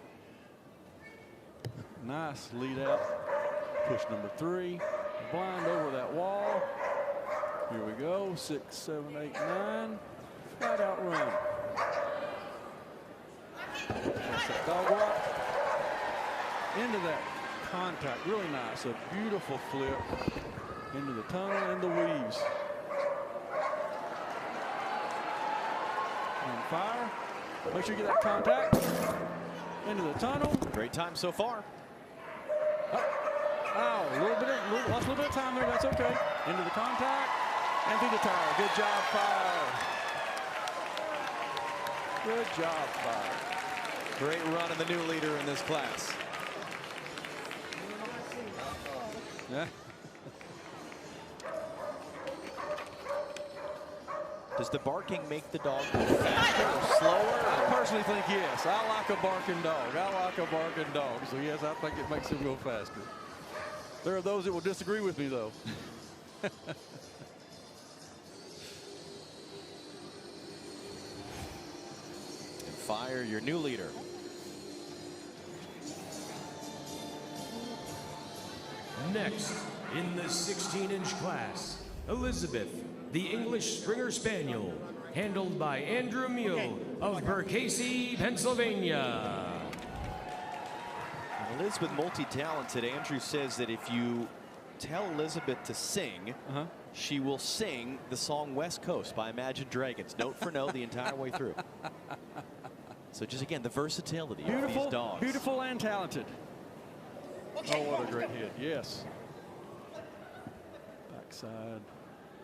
Nice lead out. Push number 3. Blind over that wall. Here we go. 6, 7, 8, 9. Flat out run. That's that dog walk. Into that contact. Really nice. A beautiful flip into the tunnel and the weaves. And Fire. Make sure you get that contact. Into the tunnel. Great time so far. Lost a little bit of time there. That's okay. Into the contact. And through the tire. Good job, Fire. Good job, Fire. Great run of the new leader in this class. Yeah. Does the barking make the dog go faster or slower? I personally think yes. I like a barking dog. So yes, I think it makes him go faster. There are those that will disagree with me, though. Fire, your new leader. Next, in the 16-inch class, Elizabeth, the English Springer Spaniel, handled by Andrew Mule of Percasey, Pennsylvania. And Elizabeth, multi-talented. Andrew says that if you tell Elizabeth to sing, she will sing the song West Coast by Imagine Dragons, note for note, the entire way through. So just again, the versatility of these dogs. Beautiful and talented. Oh, what a great hit. Yes. Backside.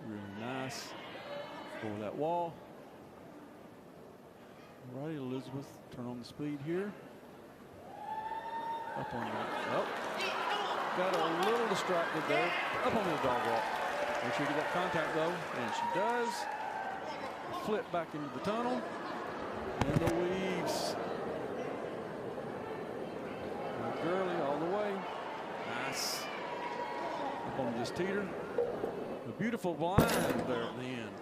Really nice. Over that wall. All right, Elizabeth, turn on the speed here. Up on that. Oh. Got a little distracted there. Up on the dog walk. Make sure you get that contact, though. And she does. Flip back into the tunnel. And the weaves. Girly all the way. Nice. Up on this teeter. A beautiful blind there at the end.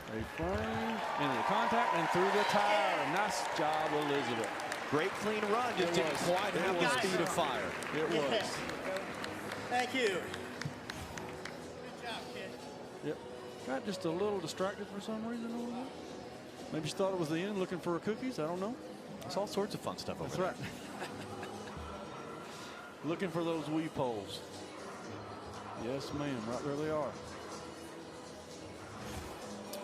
A frame into the contact and through the tire. Nice job, Elizabeth. Great clean run. Just didn't quite have the speed of Fire. It was. Thank you. Yep. Got just a little distracted for some reason over there. Maybe she thought it was the end looking for her cookies. I don't know. There's all sorts of fun stuff over there. That's right. Looking for those weave poles. Yes, ma'am. Right there they are.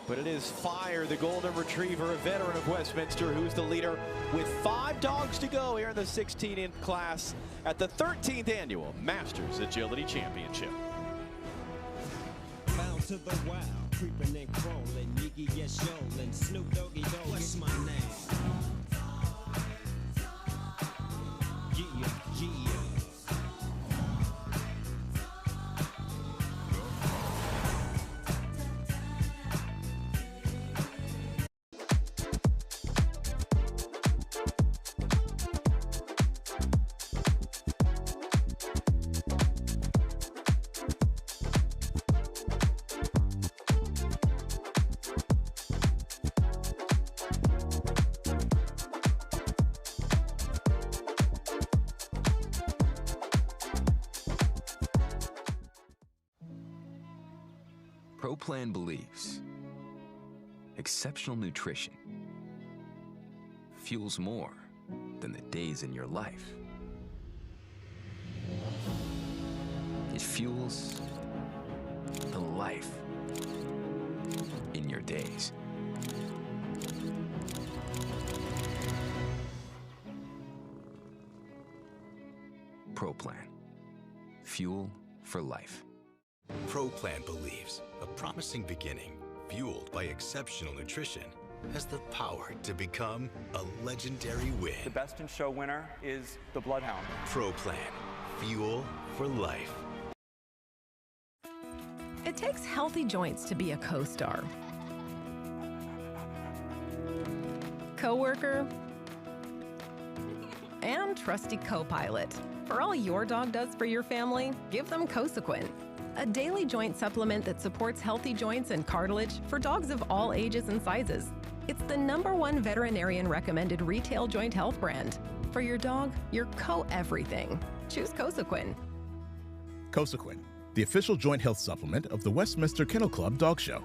But it is Fire, the Golden Retriever, a veteran of Westminster, who's the leader with 5 dogs to go here in the 16-inch class at the 13th Annual Masters Agility Championship. Bound to the wild, creeping and crawling, Yiggy get showing, Snoop Doggy Dogg, what's my name? Yeah, yeah. ProPlan believes exceptional nutrition fuels more than the days in your life. It fuels the life in your days. Pro Plan. Fuel for life. Pro Plan believes a promising beginning, fueled by exceptional nutrition, has the power to become a legendary win. The best in show winner is the Bloodhound. Pro Plan. Fuel for life. It takes healthy joints to be a co-star. Co-worker and trusty co-pilot. For all your dog does for your family, give them Cosequin, a daily joint supplement that supports healthy joints and cartilage for dogs of all ages and sizes. It's the #1 veterinarian recommended retail joint health brand. For your dog, your co-everything. Choose Cosequin. Cosequin, the official joint health supplement of the Westminster Kennel Club Dog Show.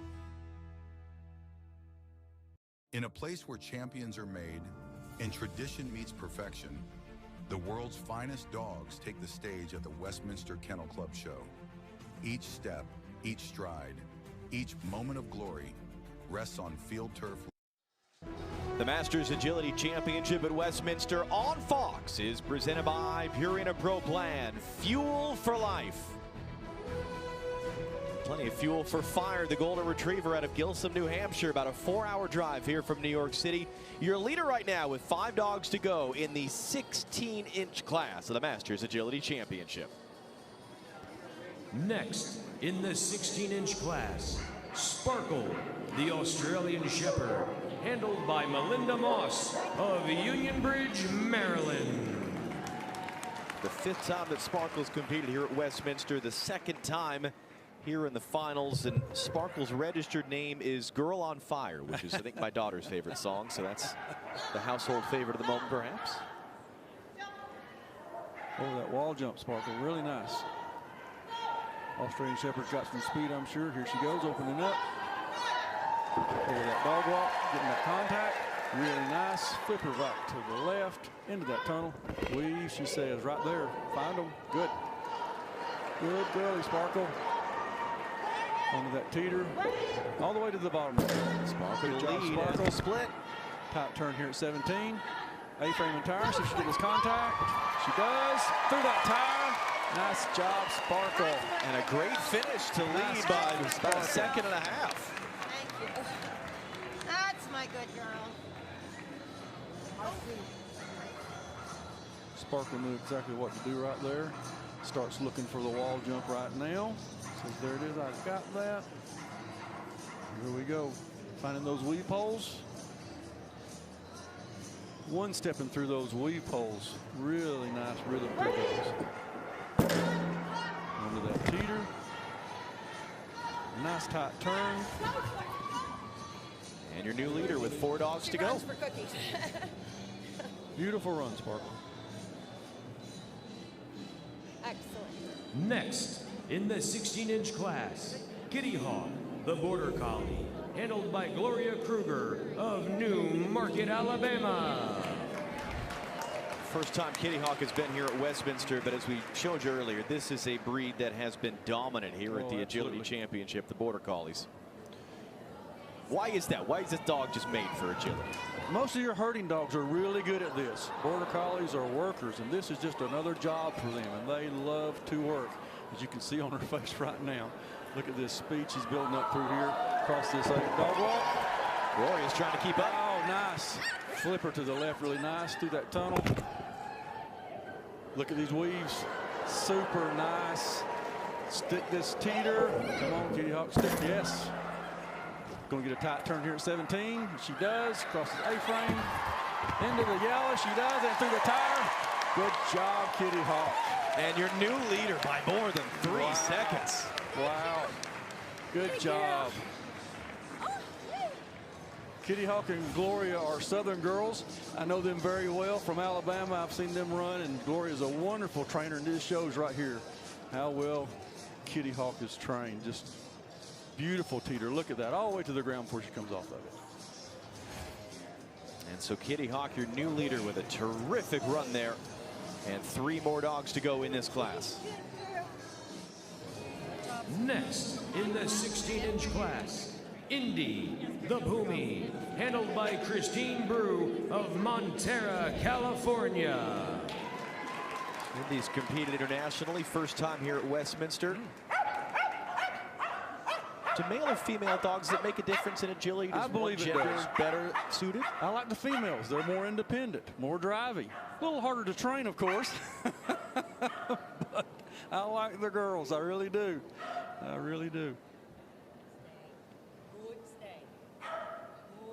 In a place where champions are made and tradition meets perfection, the world's finest dogs take the stage at the Westminster Kennel Club Show. Each step, each stride, each moment of glory rests on field turf. The Masters Agility Championship at Westminster on Fox is presented by Purina Pro Plan. Fuel for life. Plenty of fuel for Fire, the Golden Retriever out of Gilsum, New Hampshire. About a 4-hour drive here from New York City. Your leader right now with 5 dogs to go in the 16-inch class of the Masters Agility Championship. Next, in the 16-inch class, Sparkle, the Australian Shepherd, handled by Melinda Moss of Union Bridge, Maryland. The 5th time that Sparkle's competed here at Westminster, the 2nd time here in the finals, and Sparkle's registered name is Girl on Fire, which is, I think, my daughter's favorite song, so that's the household favorite of the moment, perhaps. Oh, that wall jump, Sparkle, really nice. Australian Shepherd's got some speed, I'm sure. Here she goes, opening up. Over that dog walk, getting that contact. Really nice. Flip her back to the left, into that tunnel. Weave, she says, right there. Find them. Good. Good girlie, Sparkle. Onto that teeter. All the way to the bottom. Sparkle Good job, lead Sparkle. as the split. Tight turn here at 17. A-frame and tire, see if she gets contact. She does. Through that tire. Nice job, Sparkle. And a great finish to lead by about a 1.5 seconds. Thank you. That's my good girl. Sparkle knew exactly what to do right there. Starts looking for the wall jump right now. Says, there it is, I got that. Here we go. Finding those weave poles. One stepping through those weave poles. Really nice rhythm through those. Under that teeter. Nice tight turn. And your new leader with 4 dogs to go. For cookies. Beautiful run, Sparkle. Excellent. Next, in the 16-inch class, Kittyhawk, the Border Collie, handled by Gloria Kruger of New Market, Alabama. First time Kittyhawk has been here at Westminster, but as we showed you earlier, this is a breed that has been dominant here at the Agility Championship, the Border Collies. Why is that? Why is this dog just made for agility? Most of your herding dogs are really good at this. Border Collies are workers, and this is just another job for them, and they love to work. As you can see on her face right now. Look at this speed she's building up through here. Across this dog walk. Gloria's trying to keep up. Oh, nice. Flipper to the left, really nice through that tunnel. Look at these weaves. Super nice. Stick this teeter. Come on, Kittyhawk, stick. Yes. Going to get a tight turn here at 17. She does. Crosses A-frame. Into the yellow. She does. And through the tire. Good job, Kittyhawk. And your new leader by more than 3 seconds. Wow. Good job. Kittyhawk and Gloria are Southern girls. I know them very well from Alabama. I've seen them run, and Gloria's a wonderful trainer, and this shows right here how well Kittyhawk is trained. Just beautiful teeter. Look at that, all the way to the ground before she comes off of it. And so Kittyhawk, your new leader, with a terrific run there. And 3 more dogs to go in this class. Next, in the 16-inch class, Indy the Boomy, handled by Christine Brew of Montera, California. Indy's competed internationally, first time here at Westminster. Do male or female dogs that make a difference in agility? I believe it does. Better suited? I like the females. They're more independent, more drivey. A little harder to train, of course. But I like the girls. I really do. I really do.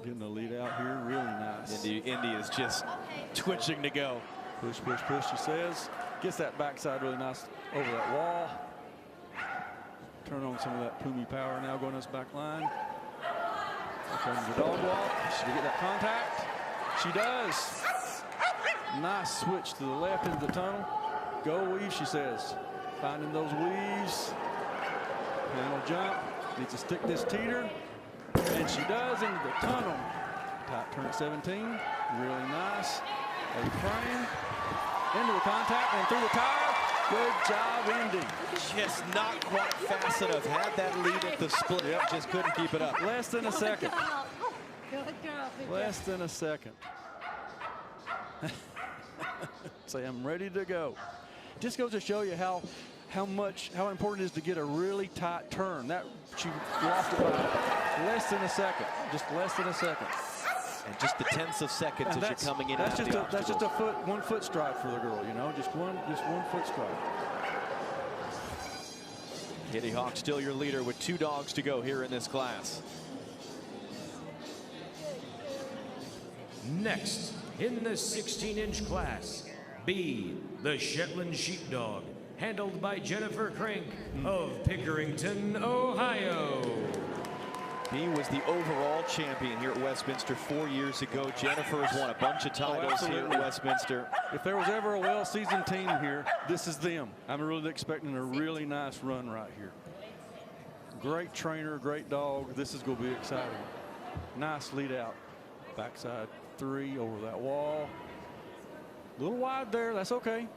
Getting the lead out here, really nice. Indy is just twitching to go. Push, push, push, she says. Gets that backside really nice over that wall. Turn on some of that Pumi power now going this back line. Here comes the dog walk. Should we get that contact? She does. Nice switch to the left into the tunnel. Go weave, she says. Finding those weaves. Panel jump. Needs to stick this teeter. And she does into the tunnel. Tight turn at 17. Really nice. A frame. Into the contact and through the tire. Good job, Indy. Just not quite fast enough. Had that lead at the split. Yep. Just couldn't keep it up. Less than a second. Good girl. Less than a second. Say, I'm ready to go. Just goes to show you how important it is to get a really tight turn. That she lost it by less than a second. Just less than a second. And just the tenths of seconds as you're coming in. That's just a 1 foot stride for the girl, you know, just one foot stride. Kittyhawk still your leader with 2 dogs to go here in this class. Next, in the 16-inch class, B, the Shetland Sheepdog, handled by Jennifer Crank of Pickerington, Ohio. B was the overall champion here at Westminster 4 years ago. Jennifer has won a bunch of titles here at Westminster. If there was ever a well-seasoned team here, this is them. I'm really expecting a really nice run right here. Great trainer, great dog. This is going to be exciting. Nice lead out. Backside 3 over that wall. A little wide there. That's okay.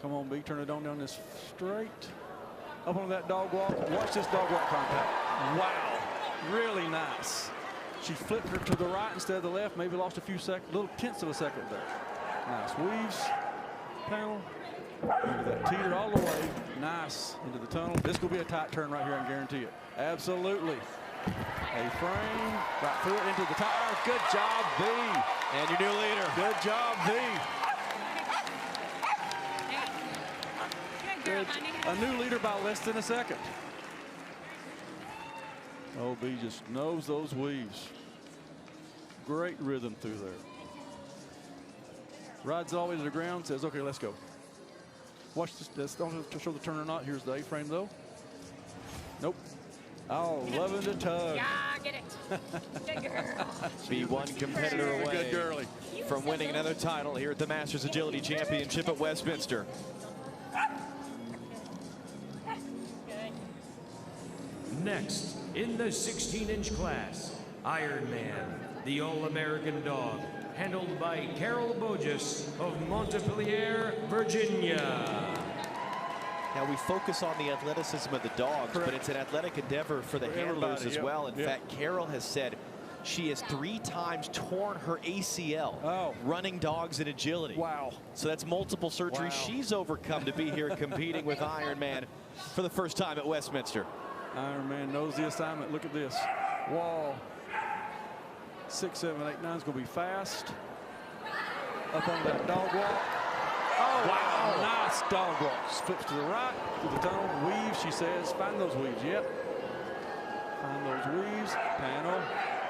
Come on, B. Turn it on down this straight. Up on that dog walk. Watch this dog walk contact. Wow. Really nice. She flipped her to the right instead of the left. Maybe lost a few seconds, little tenths of a second there. Nice weaves. Panel. Into that teeter all the way. Nice. Into the tunnel. This will be a tight turn right here, I guarantee it. Absolutely. A frame. Right through it into the tire. Good job, B. And your new leader. Good job, B. Good. A new leader by less than a second. Oh, B just knows those weaves. Great rhythm through there. Rides all the way to the ground, says, okay, let's go. Watch this. Don't have to show the turn or not. Here's the A-frame, though. Nope. Oh, loving to tug. Yeah, get it. Good girl. Be one competitor away Good girlie. from winning another title here at the Masters Agility Championship at Westminster. Next, in the 16-inch class, Iron Man, the All-American dog, handled by Carol Bogus of Montpelier, Virginia. Now we focus on the athleticism of the dogs, but it's an athletic endeavor for the handlers as well. In fact, Carol has said she has 3 times torn her ACL running dogs in agility. Wow. So that's multiple surgeries she's overcome to be here competing with Iron Man for the first time at Westminster. Iron Man knows the assignment. Look at this. Wall. 6, 7, 8, 9 is going to be fast. Up on that dog walk. Oh, wow. Nice dog walk. Flips to the right, to the tunnel. Weave, she says. Find those weaves. Yep. Find those weaves. Panel.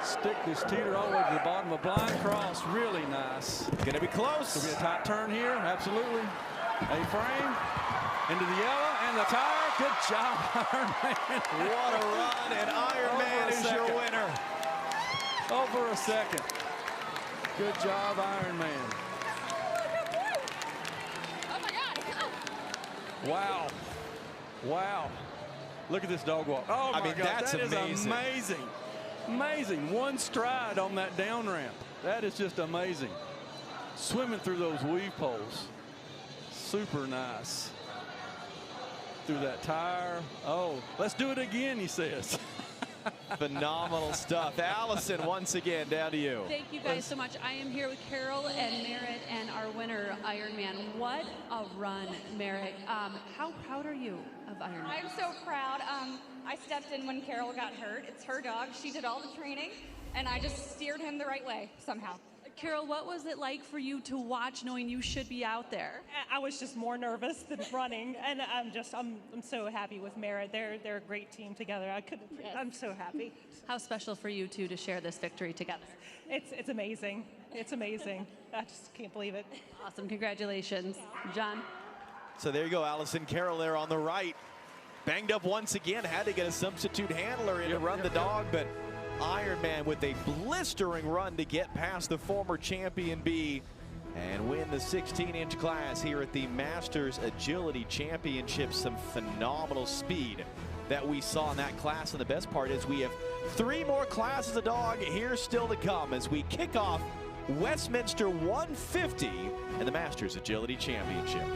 Stick this teeter all the way to the bottom of blind cross. Really nice. Going to be close. Going to be a tight turn here. Absolutely. A-frame. Into the yellow and the tire. Good job, Iron Man. What a run, and Iron Man is your winner. Over a second. Good job, Iron Man. Oh my God. Wow. Wow. Look at this dog walk. Oh my God, that's that is amazing. Amazing. One stride on that down ramp. That is just amazing. Swimming through those weave poles. Super nice. Through that tire. Oh, let's do it again, he says. Phenomenal stuff. Allison, once again, down to you. Thank you guys so much. I am here with Carol and Merritt and our winner, Ironman. What a run, Merritt. How proud are you of Ironman? I'm so proud. I stepped in when Carol got hurt. It's her dog. She did all the training, and I just steered him the right way somehow. Carol, what was it like for you to watch knowing you should be out there? I was just more nervous than running, and I'm so happy with Merritt. They're a great team together. I'm so happy. How special for you two to share this victory together? It's amazing. It's amazing. I just can't believe it. Awesome. Congratulations. John? So there you go, Allison Carroll there on the right. Banged up once again, had to get a substitute handler in to run the dog, but Ironman with a blistering run to get past the former champion B and win the 16-inch class here at the Masters Agility Championship. Some phenomenal speed that we saw in that class, and the best part is we have 3 more classes of dog here still to come as we kick off Westminster 150 and the Masters Agility Championship.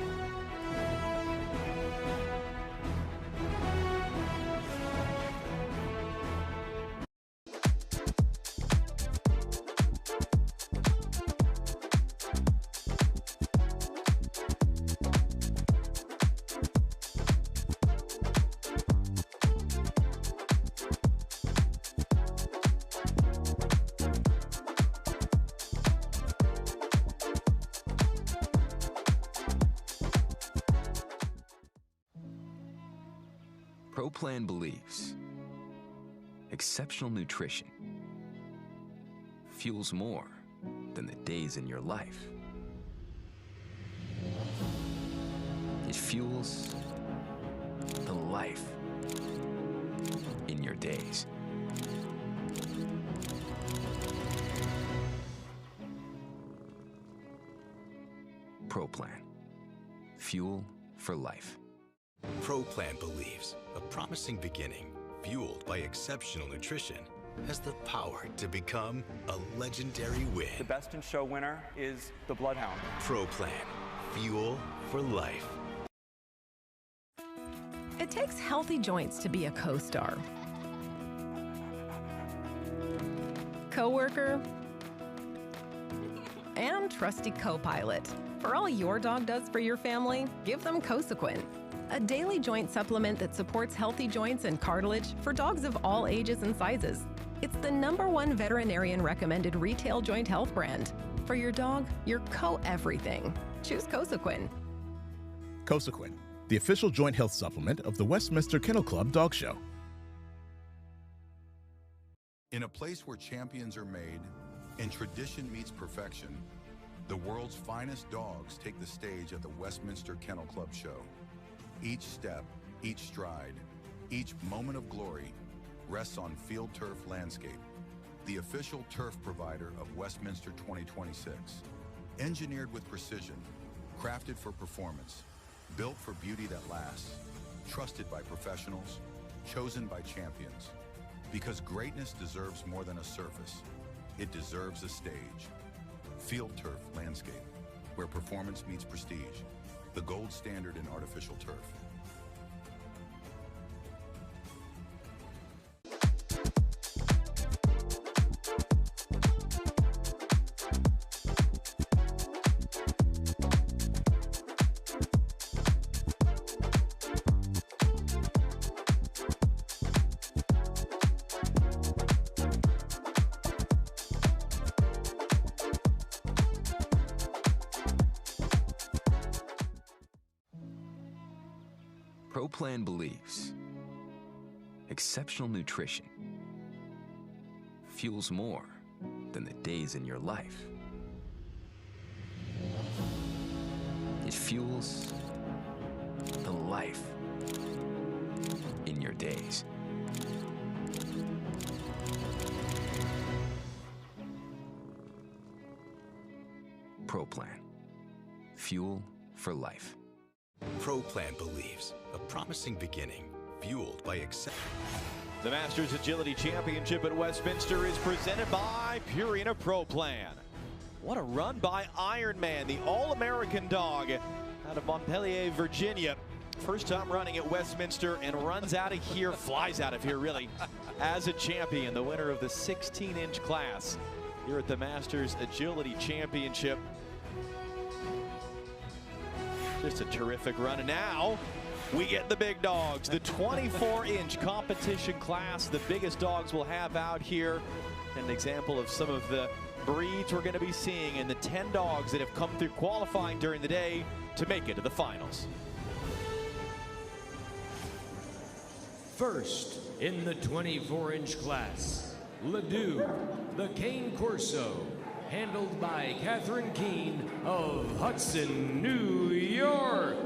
ProPlan believes exceptional nutrition fuels more than the days in your life. It fuels the life in your days. ProPlan. Fuel for life. ProPlan believes a promising beginning, fueled by exceptional nutrition, has the power to become a legendary win. The Best in Show winner is the Bloodhound. ProPlan. Fuel for life. It takes healthy joints to be a co-star. Co-worker and trusty co-pilot. For all your dog does for your family, give them Cosequin, a daily joint supplement that supports healthy joints and cartilage for dogs of all ages and sizes. It's the #1 veterinarian recommended retail joint health brand. For your dog, your co-everything. Choose Cosequin. Cosequin, the official joint health supplement of the Westminster Kennel Club Dog Show. In a place where champions are made and tradition meets perfection, the world's finest dogs take the stage at the Westminster Kennel Club Show. Each step, each stride, each moment of glory rests on Field Turf Landscape, the official turf provider of Westminster 2026. Engineered with precision, crafted for performance, built for beauty that lasts, trusted by professionals, chosen by champions. Because greatness deserves more than a surface, it deserves a stage. Field Turf Landscape, where performance meets prestige, the gold standard in artificial turf. ProPlan believes exceptional nutrition fuels more than the days in your life. It fuels the life in your days. ProPlan. Fuel for life. ProPlan believes a promising beginning, fueled by The Masters Agility Championship at Westminster is presented by Purina ProPlan. What a run by Ironman, the All-American dog out of Montpelier, Virginia. First time running at Westminster and runs out of here, flies out of here really, as a champion, the winner of the 16-inch class here at the Masters Agility Championship. Just a terrific run. And now we get the big dogs, the 24-inch competition class, the biggest dogs we'll have out here. An example of some of the breeds we're going to be seeing and the 10 dogs that have come through qualifying during the day to make it to the finals. First, in the 24-inch class, Ledoux, the Cane Corso, handled by Catherine Keene of Hudson, New York.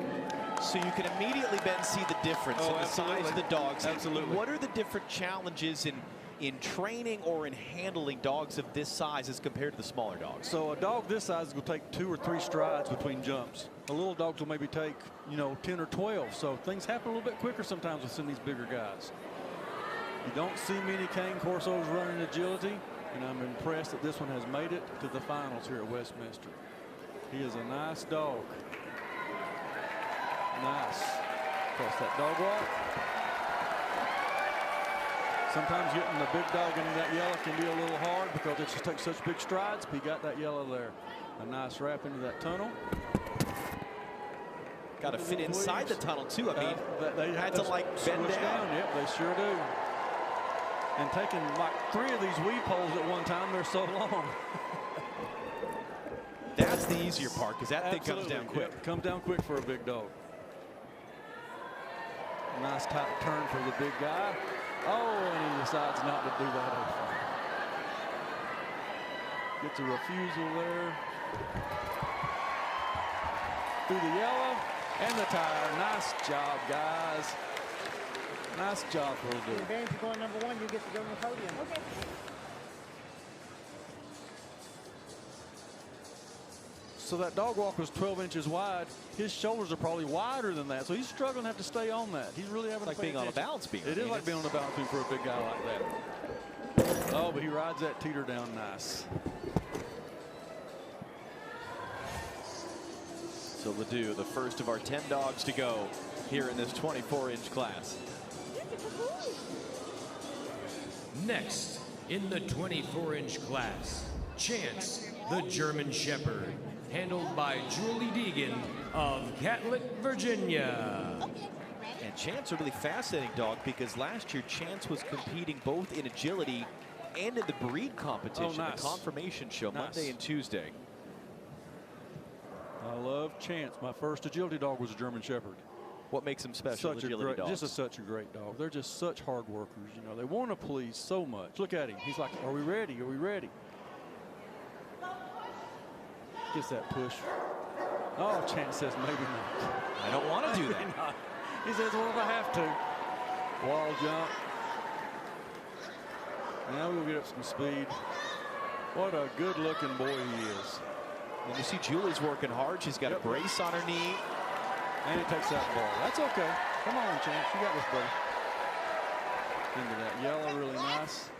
So you can immediately, Ben, see the difference in the size of the dogs. Absolutely. What are the different challenges in training or in handling dogs of this size as compared to the smaller dogs? So a dog this size will take 2 or 3 strides between jumps. The little dogs will maybe take, 10 or 12. So things happen a little bit quicker sometimes with some of these bigger guys. You don't see many Cane Corsos running agility, and I'm impressed that this one has made it to the finals here at Westminster. He is a nice dog. Nice. Across that dog walk. Sometimes getting the big dog into that yellow can be a little hard because it just takes such big strides, but he got that yellow there. A nice wrap into that tunnel. Got to fit inside the tunnel too. I mean, they had to like bend down. Yep, they sure do. And taking like 3 of these weave poles at one time, they're so long. That's the easier part because that thing comes down quick. Yep, comes down quick for a big dog. Nice tight turn for the big guy. Oh, and he decides not to do that. Gets a refusal there. Through the yellow and the tire. Nice job, guys. Nice job for the dude. If you're going number 1, you get to go on the podium. Okay. So that dog walk was 12 inches wide. His shoulders are probably wider than that, so he's struggling to have to stay on that. He's really having like to pay being on a attention. balance beam. It is like being on a balance beam for a big guy like that. Oh, but he rides that teeter down nice. So Ledoux, the first of our 10 dogs to go here in this 24-inch class. Next, in the 24-inch class, Chance, the German Shepherd, handled by Julie Deegan of Catlett, Virginia. And Chance, a really fascinating dog because last year Chance was competing both in agility and in the breed competition, nice. The confirmation show, Nice. Monday and Tuesday. I love Chance. My first agility dog was a German Shepherd. What makes them special? Such a great, such a great dog. They're just such hard workers. They want to please so much. Look at him. He's like, "Are we ready? Are we ready?" Gets that push. Oh, Chance says maybe not. I don't want to do that. Not. He says, "Well, if I have to." Wall jump. Now we'll get up some speed. What a good-looking boy he is. And you see Julie's working hard. She's got a brace on her knee. And he takes that ball. That's okay. Come on, Chance. You got this, buddy. Into that yellow, really nice.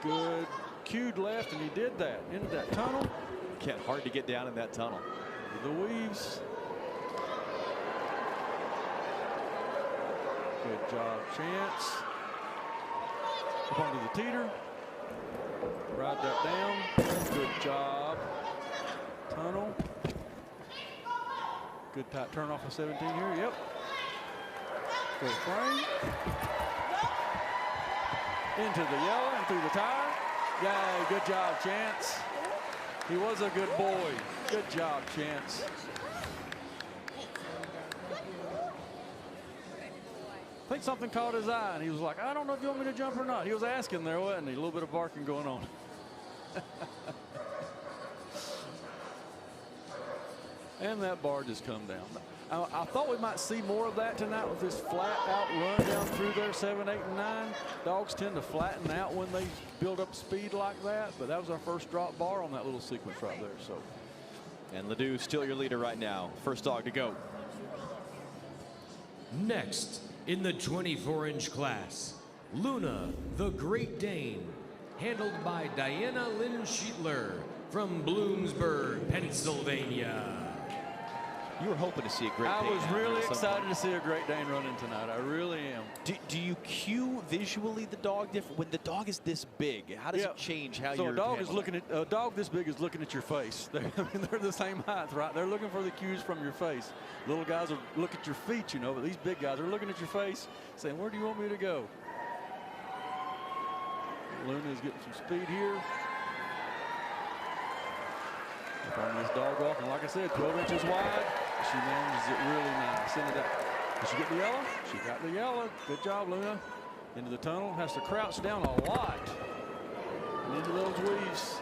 Good. Cued left, and he did that. Into that tunnel. Can't hard to get down in that tunnel. The weaves. Good job, Chance. Up onto the teeter. Ride that down. Good job. Tunnel. Good tight turn off of 17 here. Yep. Good frame. Into the yellow and through the tire. Yay, good job, Chance. He was a good boy. Good job, Chance. I think something caught his eye, and he was like, "I don't know if you want me to jump or not." He was asking there, wasn't he? A little bit of barking going on. And that bar just come down. I thought we might see more of that tonight with this flat out run down through there, 7, 8, and 9. Dogs tend to flatten out when they build up speed like that, but that was our first drop bar on that little sequence right there. So, and Ledoux still your leader right now. First dog to go. Next, in the 24-inch class, Luna, the Great Dane, handled by Diana Lynn Schietler from Bloomsburg, Pennsylvania. You were hoping to see a Great Dane. I was really excited to see a Great Dane running tonight. I really am. Do you cue visually the dog different when the dog is this big? How does it change how you're? So a dog this big is looking at your face. They're the same height, right? They're looking for the cues from your face. Little guys will look at your feet, you know, but these big guys are looking at your face, saying, "Where do you want me to go?" Luna is getting some speed here. On this dog walk, and like I said, 12 inches wide. She manages it really nice. Into that. Did she get the yellow? She got the yellow. Good job, Luna. Into the tunnel. Has to crouch down a lot. And into those weaves.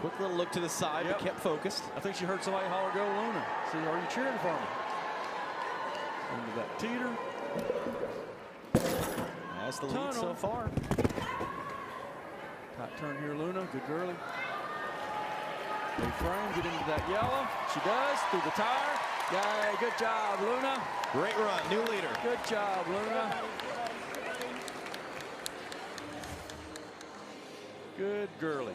Quick little look to the side, but kept focused. I think she heard somebody holler, "Go, Luna." See, are you cheering for me? Into that teeter. That's the lead so far. Tight turn here, Luna. Good girlie. Frame, get into that yellow. She does, through the tire. Yay, good job, Luna. Great run, new leader. Good job, Luna. Good girlie.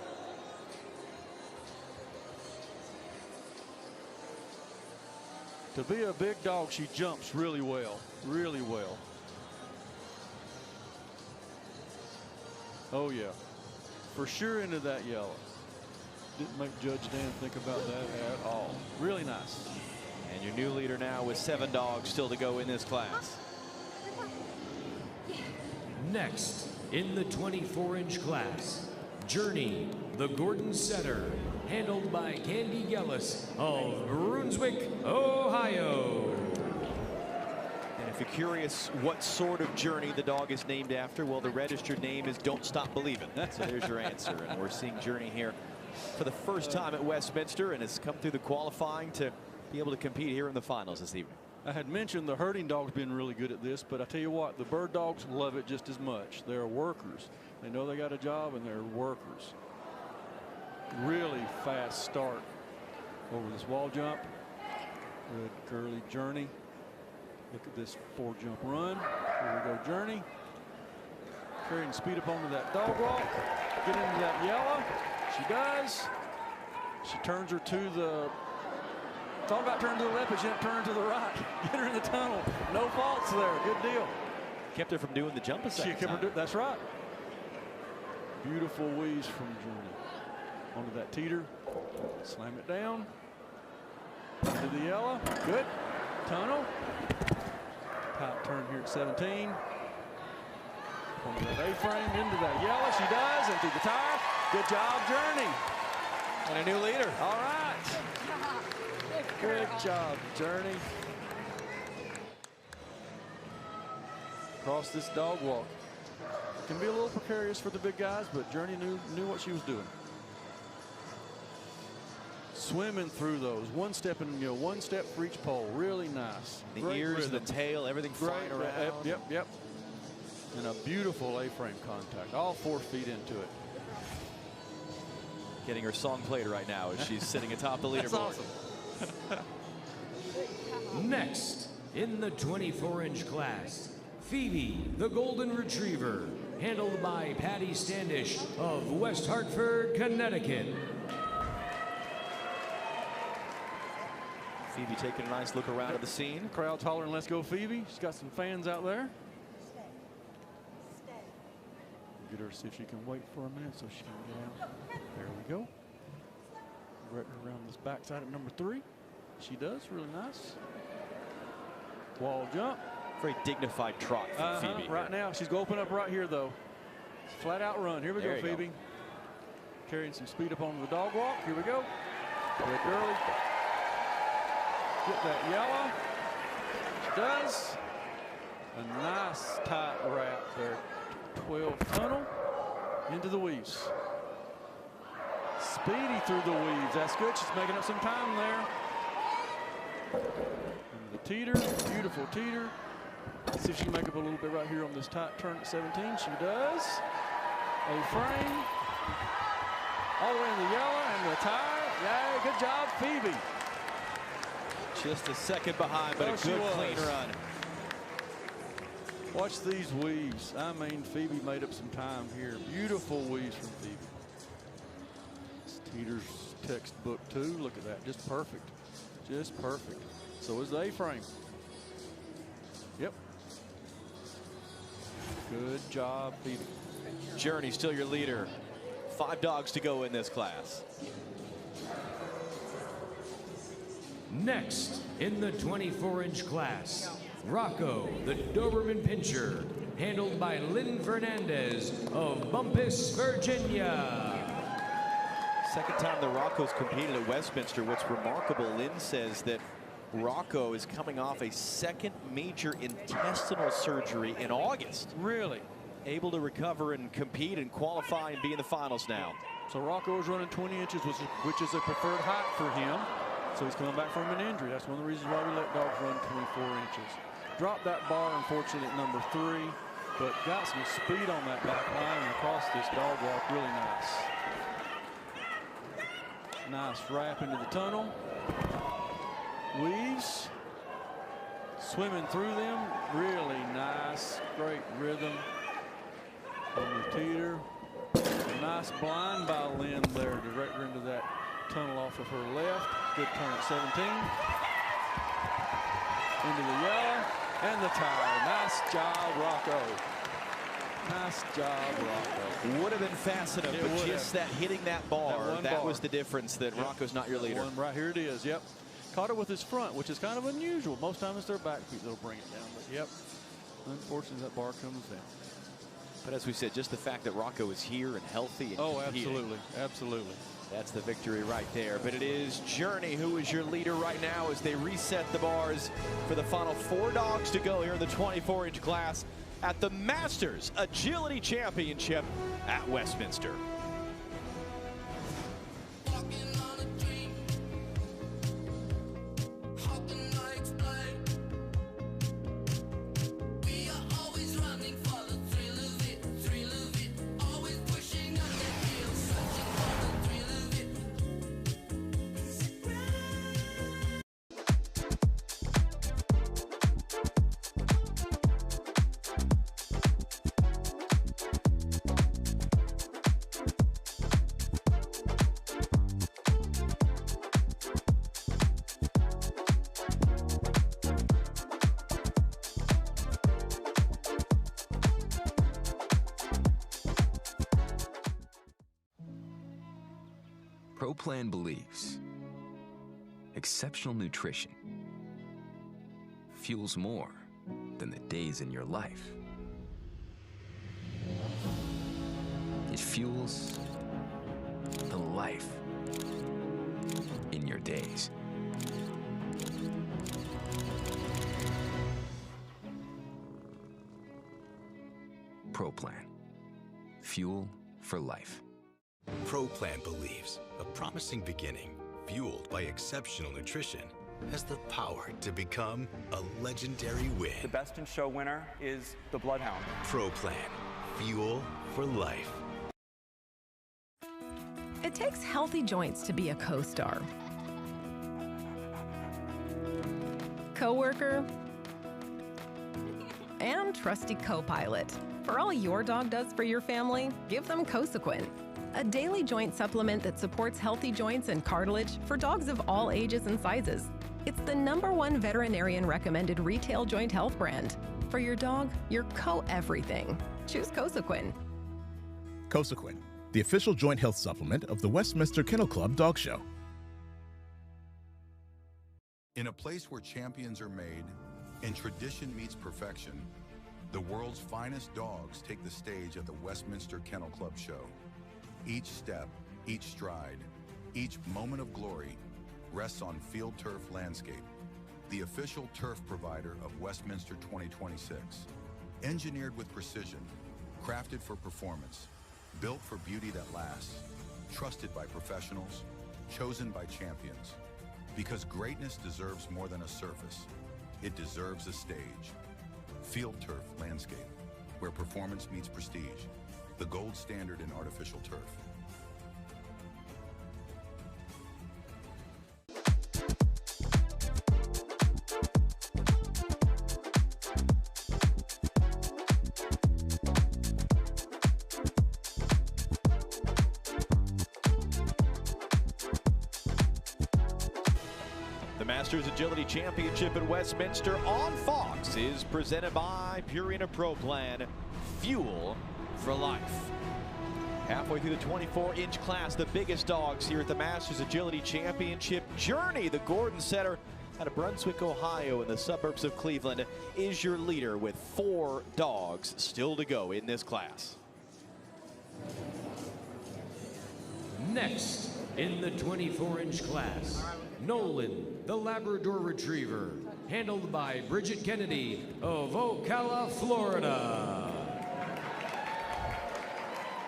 To be a big dog, she jumps really well, really well. Oh yeah, for sure into that yellow. Didn't make Judge Dan think about that at all. Really nice. And your new leader now with 7 dogs still to go in this class. Next, in the 24-inch class, Journey, the Gordon Setter, handled by Candy Gellis of Brunswick, Ohio. And if you're curious what sort of Journey the dog is named after, well, the registered name is Don't Stop Believin'. So there's your answer. And we're seeing Journey here for the first time at Westminster, and has come through the qualifying to be able to compete here in the finals this evening. I had mentioned the herding dogs being really good at this, but I tell you what, the bird dogs love it just as much. They're workers. They know they got a job, and they're workers. Really fast start over this wall jump. Good girly Journey. Look at this 4-jump run. Here we go, Journey. Carrying speed up onto that dog walk. Get into that yellow. She does. She turns her to the. Thought about turning to the left, but she didn't turn to the right. Get her in the tunnel. No faults there. Good deal. Kept her from doing the jump a second time. That's right. Beautiful weaves from Journey. Onto that teeter. Slam it down. Into the yellow. Good. Tunnel. Tight turn here at 17. Onto that A-frame. Into that yellow. She does. And through the tire. Good job, Journey. And a new leader. All right. Good job, Journey. Across this dog walk. Can be a little precarious for the big guys, but Journey knew what she was doing. Swimming through those. One step for each pole. Really nice. The Great ears, rhythm. the tail, everything flying around. Yep. And a beautiful A-frame contact. All 4 feet into it. Getting her song played right now as she's sitting atop the leaderboard. That's awesome. Next, in the 24-inch class, Phoebe, the Golden Retriever, handled by Patty Standish of West Hartford, Connecticut. Phoebe taking a nice look around at the scene. Crowd's hollering, "Let's go, Phoebe." She's got some fans out there. Get her to see if she can wait for a minute so she can get out. There we go. Right around this backside at number 3. She does, really nice. Wall jump. Very dignified trot from Phoebe. Right now, she's going to open up right here, though. Flat out run. Here we go, Phoebe. Carrying some speed up onto the dog walk. Here we go. Good girly. Get that yellow. She does. A nice tight wrap there. 12 tunnel into the weaves. Speedy through the weaves. That's good. She's making up some time there. Into the teeter. Beautiful teeter. Let's see if she can make up a little bit right here on this tight turn at 17. She does. A-frame. All the way in the yellow and the tire. Yay, good job, Phoebe. Just a second behind, but a good clean run. Watch these weaves. I mean, Phoebe made up some time here. Beautiful weaves from Phoebe. This teeter's textbook too. Look at that, just perfect. Just perfect. So is the A-frame. Yep. Good job, Phoebe. Journey still your leader. 5 dogs to go in this class. Next, in the 24-inch class, Rocco the Doberman Pinscher, handled by Lynn Fernandez of Bumpus, Virginia. Second time the Rocco's competed at Westminster. What's remarkable, Lynn says that Rocco is coming off a second major intestinal surgery in August. Really? Able to recover and compete and qualify and be in the finals now. So Rocco is running 20 inches, which is a preferred height for him. So he's coming back from an injury. That's one of the reasons why we let dogs run 24 inches. Dropped that bar, unfortunately, at number 3, but got some speed on that back line and across this dog walk. Really nice. Nice wrap into the tunnel. Weaves. Swimming through them. Really nice. Great rhythm. On the teeter. A nice blind by Lynn there, direct her into that tunnel off of her left. Good turn at 17. Into the yellow and the tire. Nice job, Rocco. Nice job, Rocco. Would have been fast enough, but just that hitting that bar, that was the difference that Rocco's not your leader. Right here it is, yep. Caught it with his front, which is kind of unusual. Most times it's their back feet that'll bring it down, but yep. Unfortunately, that bar comes down. But as we said, just the fact that Rocco is here and healthy and competing, absolutely, absolutely. That's the victory right there. But it is Journey who is your leader right now as they reset the bars for the final 4 dogs to go here in the 24-inch class at the Masters Agility Championship at Westminster. ProPlan believes exceptional nutrition fuels more than the days in your life. It fuels the life in your days. ProPlan. Fuel for life. ProPlan believes a promising beginning, fueled by exceptional nutrition, has the power to become a legendary win. The best in show winner is the Bloodhound. ProPlan. Fuel for life. It takes healthy joints to be a co-star. Co-worker and trusty co-pilot. For all your dog does for your family, give them Cosequin, a daily joint supplement that supports healthy joints and cartilage for dogs of all ages and sizes. It's the #1 veterinarian recommended retail joint health brand. For your dog, your co-everything. Choose Cosequin. Cosequin, the official joint health supplement of the Westminster Kennel Club Dog Show. In a place where champions are made and tradition meets perfection, the world's finest dogs take the stage at the Westminster Kennel Club Show. Each step, each stride, each moment of glory rests on Field Turf Landscape, the official turf provider of Westminster 2026. Engineered with precision, crafted for performance, built for beauty that lasts, trusted by professionals, chosen by champions. Because greatness deserves more than a surface, it deserves a stage. Field Turf Landscape, where performance meets prestige, the gold standard in artificial turf. The The Masters Agility Championship at Westminster on Fox is presented by Purina Pro Plan, Fuel for Life. Halfway through the 24-inch class, the biggest dogs here at the Masters Agility Championship. Journey, the Gordon setter out of Brunswick, Ohio, in the suburbs of Cleveland, is your leader with 4 dogs still to go in this class. Next, in the 24-inch class, Nolan, the Labrador Retriever, handled by Bridget Kennedy of Ocala, Florida.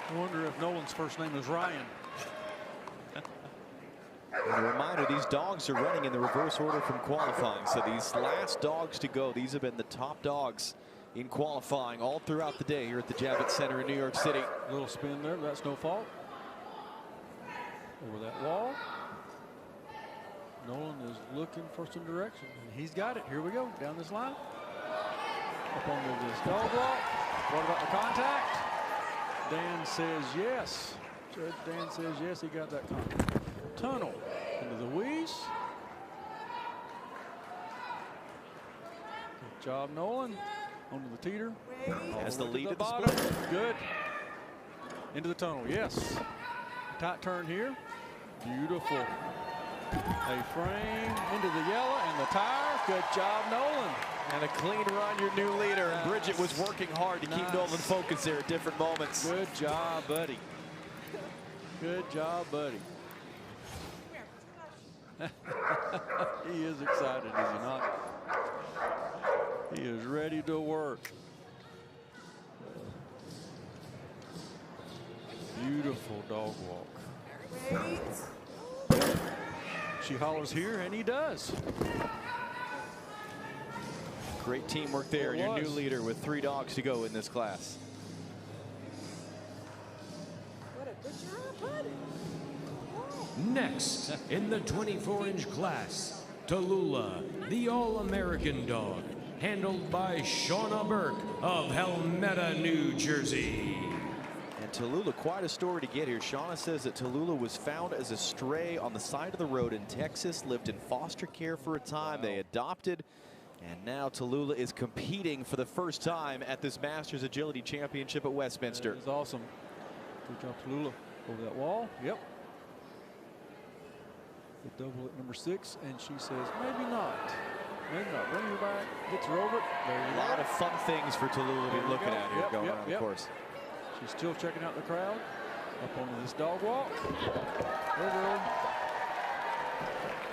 I wonder if Nolan's first name is Ryan. And a reminder, these dogs are running in the reverse order from qualifying. So these last dogs to go, these have been the top dogs in qualifying all throughout the day here at the Javits Center in New York City. A little spin there, that's no fault. Over that wall. Nolan is looking for some direction, and he's got it. Here we go, down this line. Up onto this dog walk. What about the contact? Dan says yes. Judge Dan says yes, he got that contact. Tunnel into the wheeze. Good job, Nolan. Onto the teeter. Has the lead to at the the bottom. split. Good. Into the tunnel, yes. Tight turn here. Beautiful. A frame into the yellow and the tire. Good job, Nolan. And a clean run, your new leader. And Bridget was working hard to keep Nolan focused there at different moments. Good job, buddy. Good job, buddy. He is excited, is he not? He is ready to work. Beautiful dog walk. She hollers here, and he does. Great teamwork there, and your new leader with 3 dogs to go in this class. What a good job, buddy. Next, in the 24-inch class, Tula, the All-American dog, handled by Shauna Burke of Helmetta, New Jersey. And Tallulah, quite a story to get here. Shauna says that Tallulah was found as a stray on the side of the road in Texas, lived in foster care for a time. They adopted, and now Tallulah is competing for the first time at this Masters Agility Championship at Westminster. That is awesome. Good job, Tallulah. Over that wall. Yep. The double at number 6, and she says, maybe not. Maybe not. Bring her back. Gets her over it. A lot of fun things for Tallulah to be looking at here going on the course. She's still checking out the crowd. Up onto this dog walk. Over.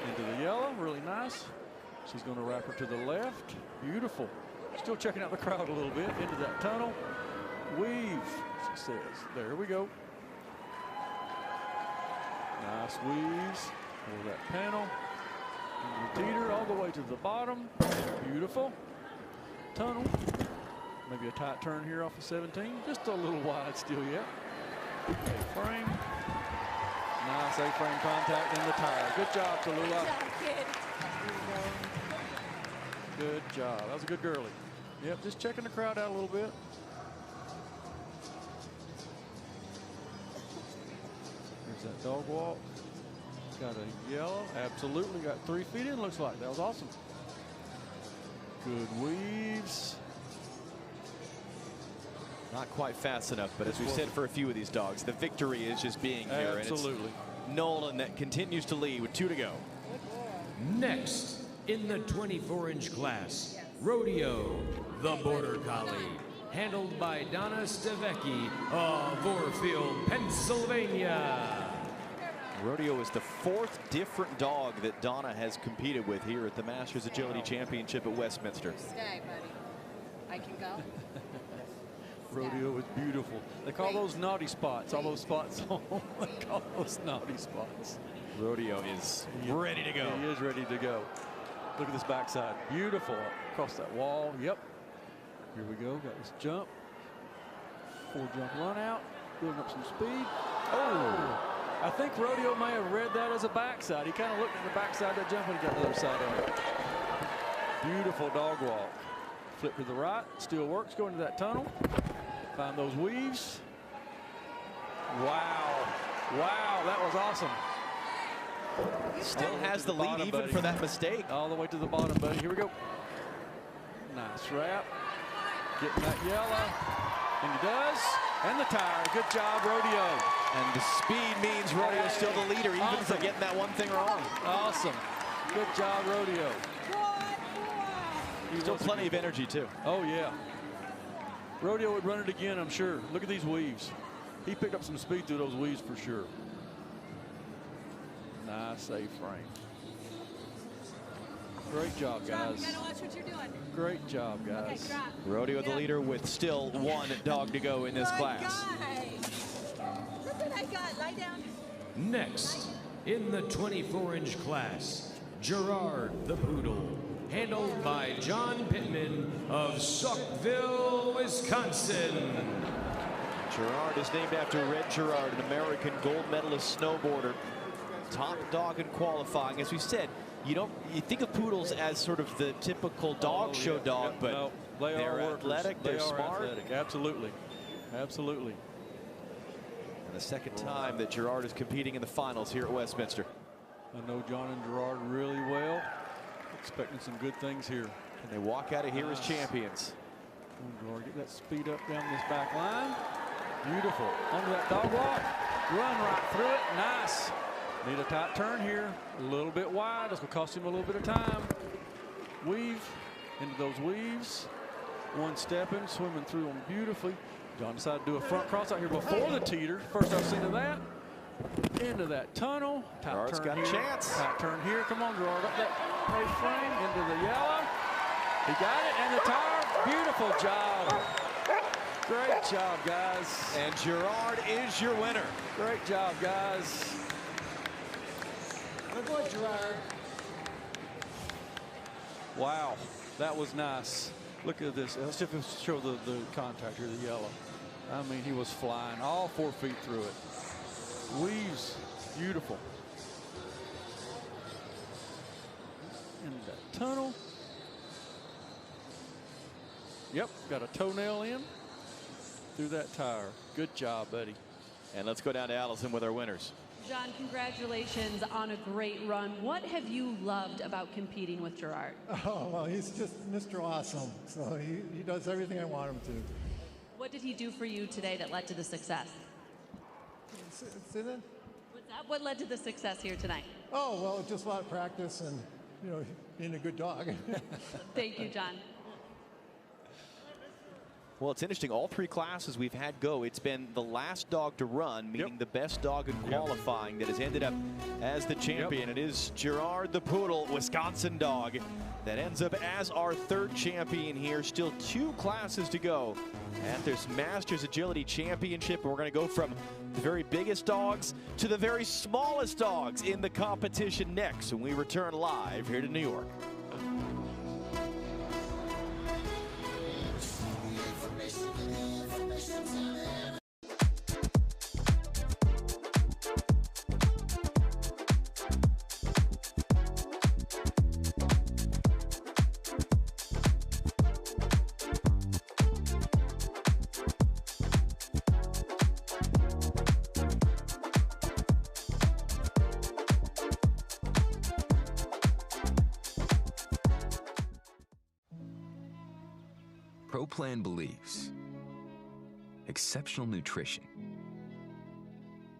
Into the yellow. Really nice. She's going to wrap her to the left. Beautiful. Still checking out the crowd a little bit. Into that tunnel. Weave, she says. There we go. Nice weaves. Over that panel. Into the teeter all the way to the bottom. Beautiful. Tunnel. Maybe a tight turn here off of 17. Just a little wide still yet. A-frame. Nice A-frame contact in the tire. Good job, Tallulah. Good job. That was a good girlie. Yep, just checking the crowd out a little bit. There's that dog walk. Got a yellow. Absolutely. Got 3 feet in, looks like. That was awesome. Good weaves. Not quite fast enough, but as we said for a few of these dogs, the victory is just being here. Absolutely. And it's Nolan that continues to lead with 2 to go. Next, in the 24-inch class, Rodeo, the Border Collie, handled by Donna Stavecki of Warfield, Pennsylvania. Rodeo is the 4th different dog that Donna has competed with here at the Masters Agility Championship at Westminster. Stay, buddy. I can go. Rodeo is beautiful. They call those naughty spots. All those spots, they call those naughty spots. Rodeo is ready to go. He is ready to go. Look at this backside. Beautiful. Across that wall. Yep. Here we go. Got this jump. 4-jump run out. Building up some speed. Oh! I think Rodeo may have read that as a backside. He kind of looked at the backside of that jump and he got the other side of it. Beautiful dog walk. Flip to the right. Still works. Go into that tunnel. Find those weaves. Wow. Wow, that was awesome. Still has the lead even for that mistake. All the way to the bottom, buddy. Here we go. Nice wrap. Getting that yellow. And he does. And the tire. Good job, Rodeo. And the speed means Rodeo's still the leader, even for getting that one thing wrong. Awesome. Good job, Rodeo. Still plenty of energy, too. Oh, yeah. Rodeo would run it again, I'm sure. Look at these weaves. He picked up some speed through those weaves for sure. Nice save frame. Great job, guys. You gotta watch what you're doing. Great job, guys. Okay, Rodeo the leader with still one dog to go in this class. Look what I got. Lie down. Next, in the 24-inch class, Gerard the Poodle, handled by John Pittman of Saukville, Wisconsin. Gerard is named after Red Gerard, an American gold medalist snowboarder. Top dog in qualifying. As we said, you think of poodles as sort of the typical dog show dog, but no, they're athletic, they're smart. Athletic. Absolutely. Absolutely. And the second time that Gerard is competing in the finals here at Westminster. I know John and Gerard really well. Expecting some good things here. And they walk out of here as champions. Gerard, get that speed up down this back line. Beautiful. Under that dog walk. Run right through it. Nice. Need a tight turn here. A little bit wide. That's going to cost him a little bit of time. Weave into those weaves. One stepping, swimming through them beautifully. John decided to do a front cross out here before the teeter. First I've seen of that. Into that tunnel. Tight Gerard's turn got here. a chance. Tight turn here. Come on, Gerard. Up that pay frame. Into the yellow. He got it. And the tire. Beautiful job. Great job, guys. And Gerard is your winner. Great job, guys. Good boy, Gerard. Wow, that was nice. Look at this. Let's just show the contact here, the yellow. I mean, he was flying all 4 feet through it. Weaves, beautiful. Into that tunnel. Yep, got a toenail in through that tire. Good job, buddy. And let's go down to Allison with our winners. John, congratulations on a great run. What have you loved about competing with Gerard? Oh, well, he's just Mr. Awesome. So he does everything I want him to. What did he do for you today that led to the success? Say that? What's that? What led to the success here tonight? Oh, well, just a lot of practice and, you know, being a good dog. Thank you, John. Well, it's interesting. All 3 classes we've had go, it's been the last dog to run, meaning the best dog in qualifying that has ended up as the champion. It is Gerard the Poodle, Wisconsin dog, that ends up as our 3rd champion here. Still 2 classes to go at this Masters Agility Championship. And we're going to go from the very biggest dogs to the very smallest dogs in the competition next when we return live here to New York. ProPlan believes exceptional nutrition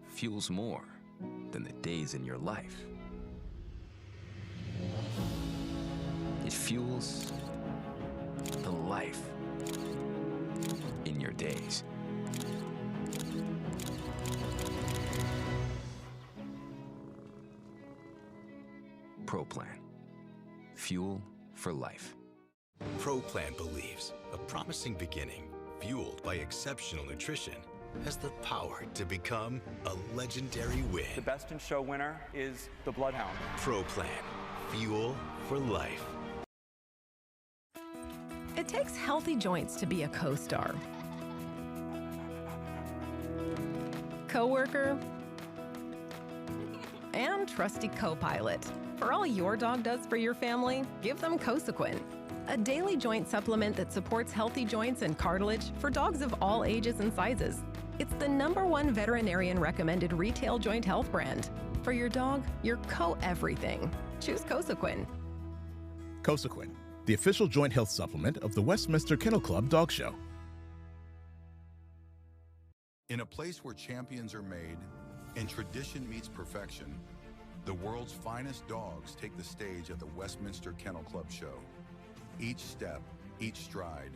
fuels more than the days in your life. It fuels the life in your days. ProPlan. Fuel for life. ProPlan believes a promising beginning, fueled by exceptional nutrition, has the power to become a legendary win. The best in show winner is the Bloodhound. ProPlan. Fuel for life. It takes healthy joints to be a co-star. Coworker and trusty co-pilot. For all your dog does for your family, give them Cosequin, a daily joint supplement that supports healthy joints and cartilage for dogs of all ages and sizes. It's the #1 veterinarian recommended retail joint health brand. For your dog, your co-everything. Choose Cosequin. Cosequin, the official joint health supplement of the Westminster Kennel Club Dog Show. In a place where champions are made and tradition meets perfection, the world's finest dogs take the stage at the Westminster Kennel Club Show. Each step, each stride,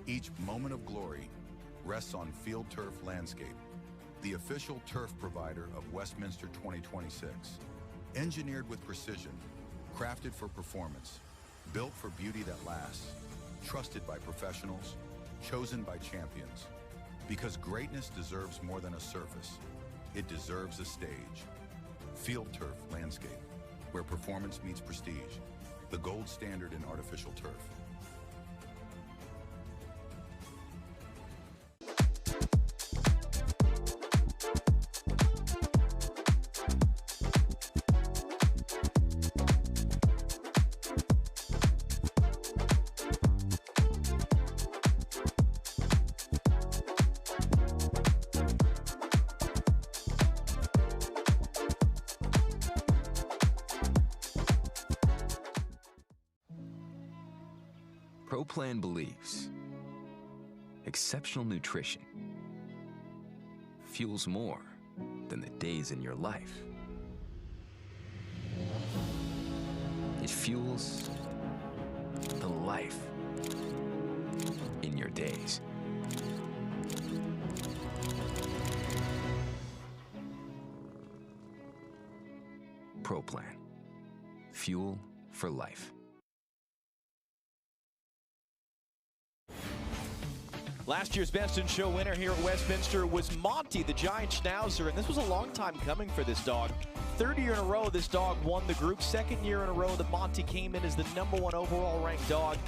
each moment of glory rests on Field Turf Landscape, the official turf provider of Westminster 2026. Engineered with precision, crafted for performance, built for beauty that lasts, trusted by professionals, chosen by champions. Because greatness deserves more than a surface, it deserves a stage. Field Turf Landscape, where performance meets prestige, the gold standard in artificial turf. ProPlan believes exceptional nutrition fuels more than the days in your life. It fuels the life in your days. ProPlan. Fuel for life. Last year's Best in Show winner here at Westminster was Monty, the giant schnauzer, and this was a long time coming for this dog. Third year in a row, this dog won the group. Second year in a row that Monty came in as the #1 overall ranked dog.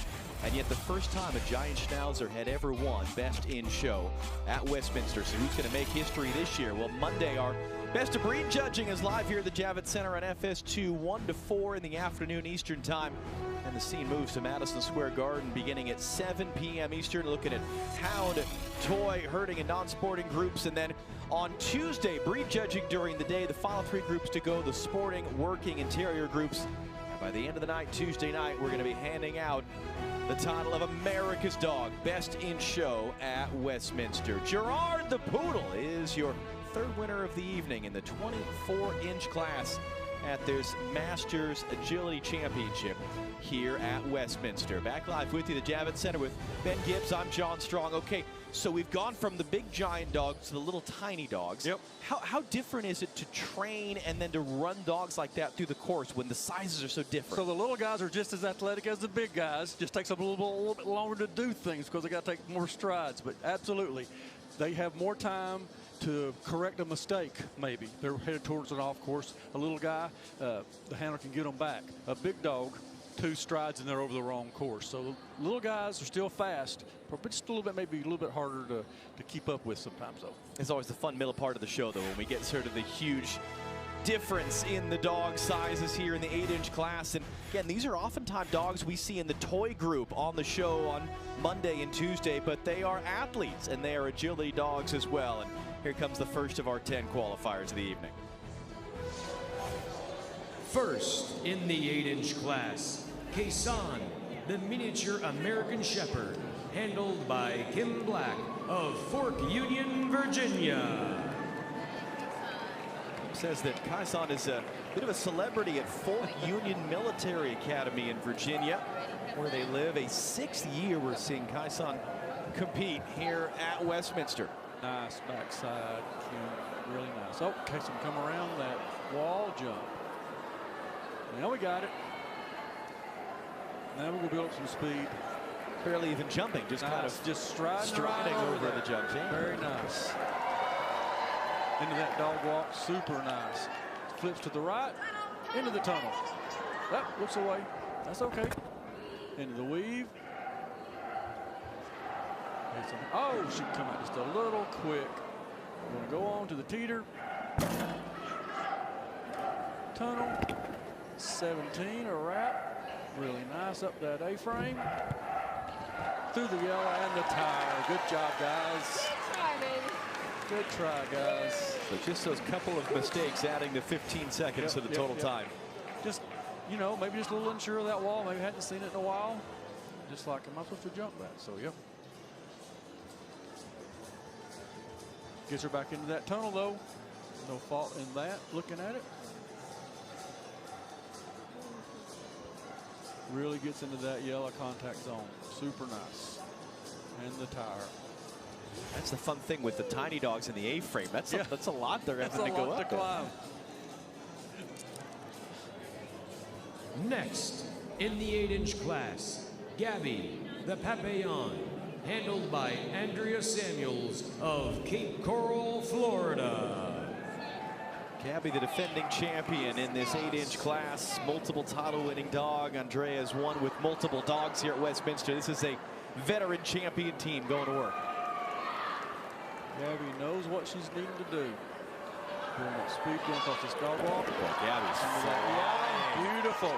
And yet the first time a giant schnauzer had ever won Best in Show at Westminster. So who's going to make history this year? Well, Monday, our Best of Breed judging is live here at the Javits Center on FS2, 1 to 4 in the afternoon Eastern time. And the scene moves to Madison Square Garden beginning at 7 p.m. Eastern, looking at hound, toy, herding, and non-sporting groups. And then on Tuesday, breed judging during the day, the final 3 groups to go, the sporting, working, and terrier groups. And by the end of the night, Tuesday night, we're going to be handing out the title of America's Dog, Best in Show at Westminster. Gerard the Poodle is your third winner of the evening in the 24-inch class at this Masters Agility Championship here at Westminster. Back live with you, the Javits Center with Ben Gibbs. I'm John Strong. Okay, so we've gone from the big giant dogs to the little tiny dogs. Yep. How different is it to train and then to run dogs like that through the course when the sizes are so different? So the little guys are just as athletic as the big guys. Just takes them a little bit longer to do things because they got to take more strides. But absolutely, they have more time to correct a mistake, maybe. They're headed towards an off course. A little guy, the handler can get them back. A big dog, 2 strides and they're over the wrong course. So the little guys are still fast, but just a little bit, maybe a little bit harder to keep up with sometimes, though. It's always the fun middle part of the show, though, when we get sort of the huge difference in the dog sizes here in the 8-inch class. And again, these are oftentimes dogs we see in the toy group on the show on Monday and Tuesday, but they are athletes and they are agility dogs as well. And here comes the first of our 10 qualifiers of the evening. First in the 8-inch class, Kaissan, the miniature American Shepherd, handled by Kim Black of Fork Union, Virginia. Says that Kaissan is a bit of a celebrity at Fork Union Military Academy in Virginia, where they live. A 6th year we're seeing Kaissan compete here at Westminster. Nice backside, really nice. Oh, Kaissan come around that wall jump. Now we got it. Now we're going to build up some speed. Barely even jumping, just nice. kind of just striding over the jump. Yeah. Very nice. Into that dog walk, super nice. Flips to the right, into the tunnel. That looks away. That's okay. Into the weave. Oh, she come out just a little quick. We're going to go on to the teeter. Tunnel. 17, a wrap. Really nice up that A-frame. Through the yellow and the tire. Good job, guys. Good try, guys. So just those couple of mistakes adding the 15 seconds to the total time. Just, you know, maybe just a little unsure of that wall. Maybe hadn't seen it in a while. Just like, am I supposed to jump that? So, yep. Gets her back into that tunnel, though. No fault in that, looking at it. Really gets into that yellow contact zone. Super nice. And the tire. That's the fun thing with the tiny dogs in the A-frame. That's a lot they're having to go up. Climb. Next, in the 8-inch class, Gabby the Papillon, handled by Andrea Samuels of Cape Coral, Florida. Gabby, the defending champion in this 8-inch class, multiple title-winning dog. Andrea has won with multiple dogs here at Westminster. This is a veteran champion team going to work. Gabby knows what she's needing to do. Doing that speed going across this dog walk. Gabby's beautiful.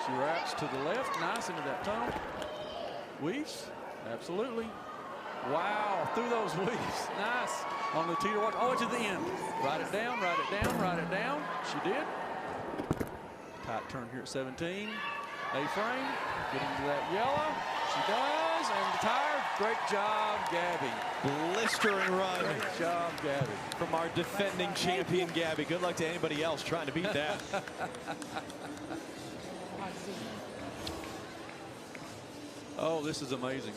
She wraps to the left, nice into that tunnel. Weaves, absolutely. Wow, through those weaves, nice. On the teeter walk, all the way to the end. Write it down, write it down, write it down. She did. Tight turn here at 17. A-frame, get into that yellow. She does, and the tire. Great job, Gabby. Blistering run. Great job, Gabby. From our defending champion, Gabby. Good luck to anybody else trying to beat that. Oh, this is amazing.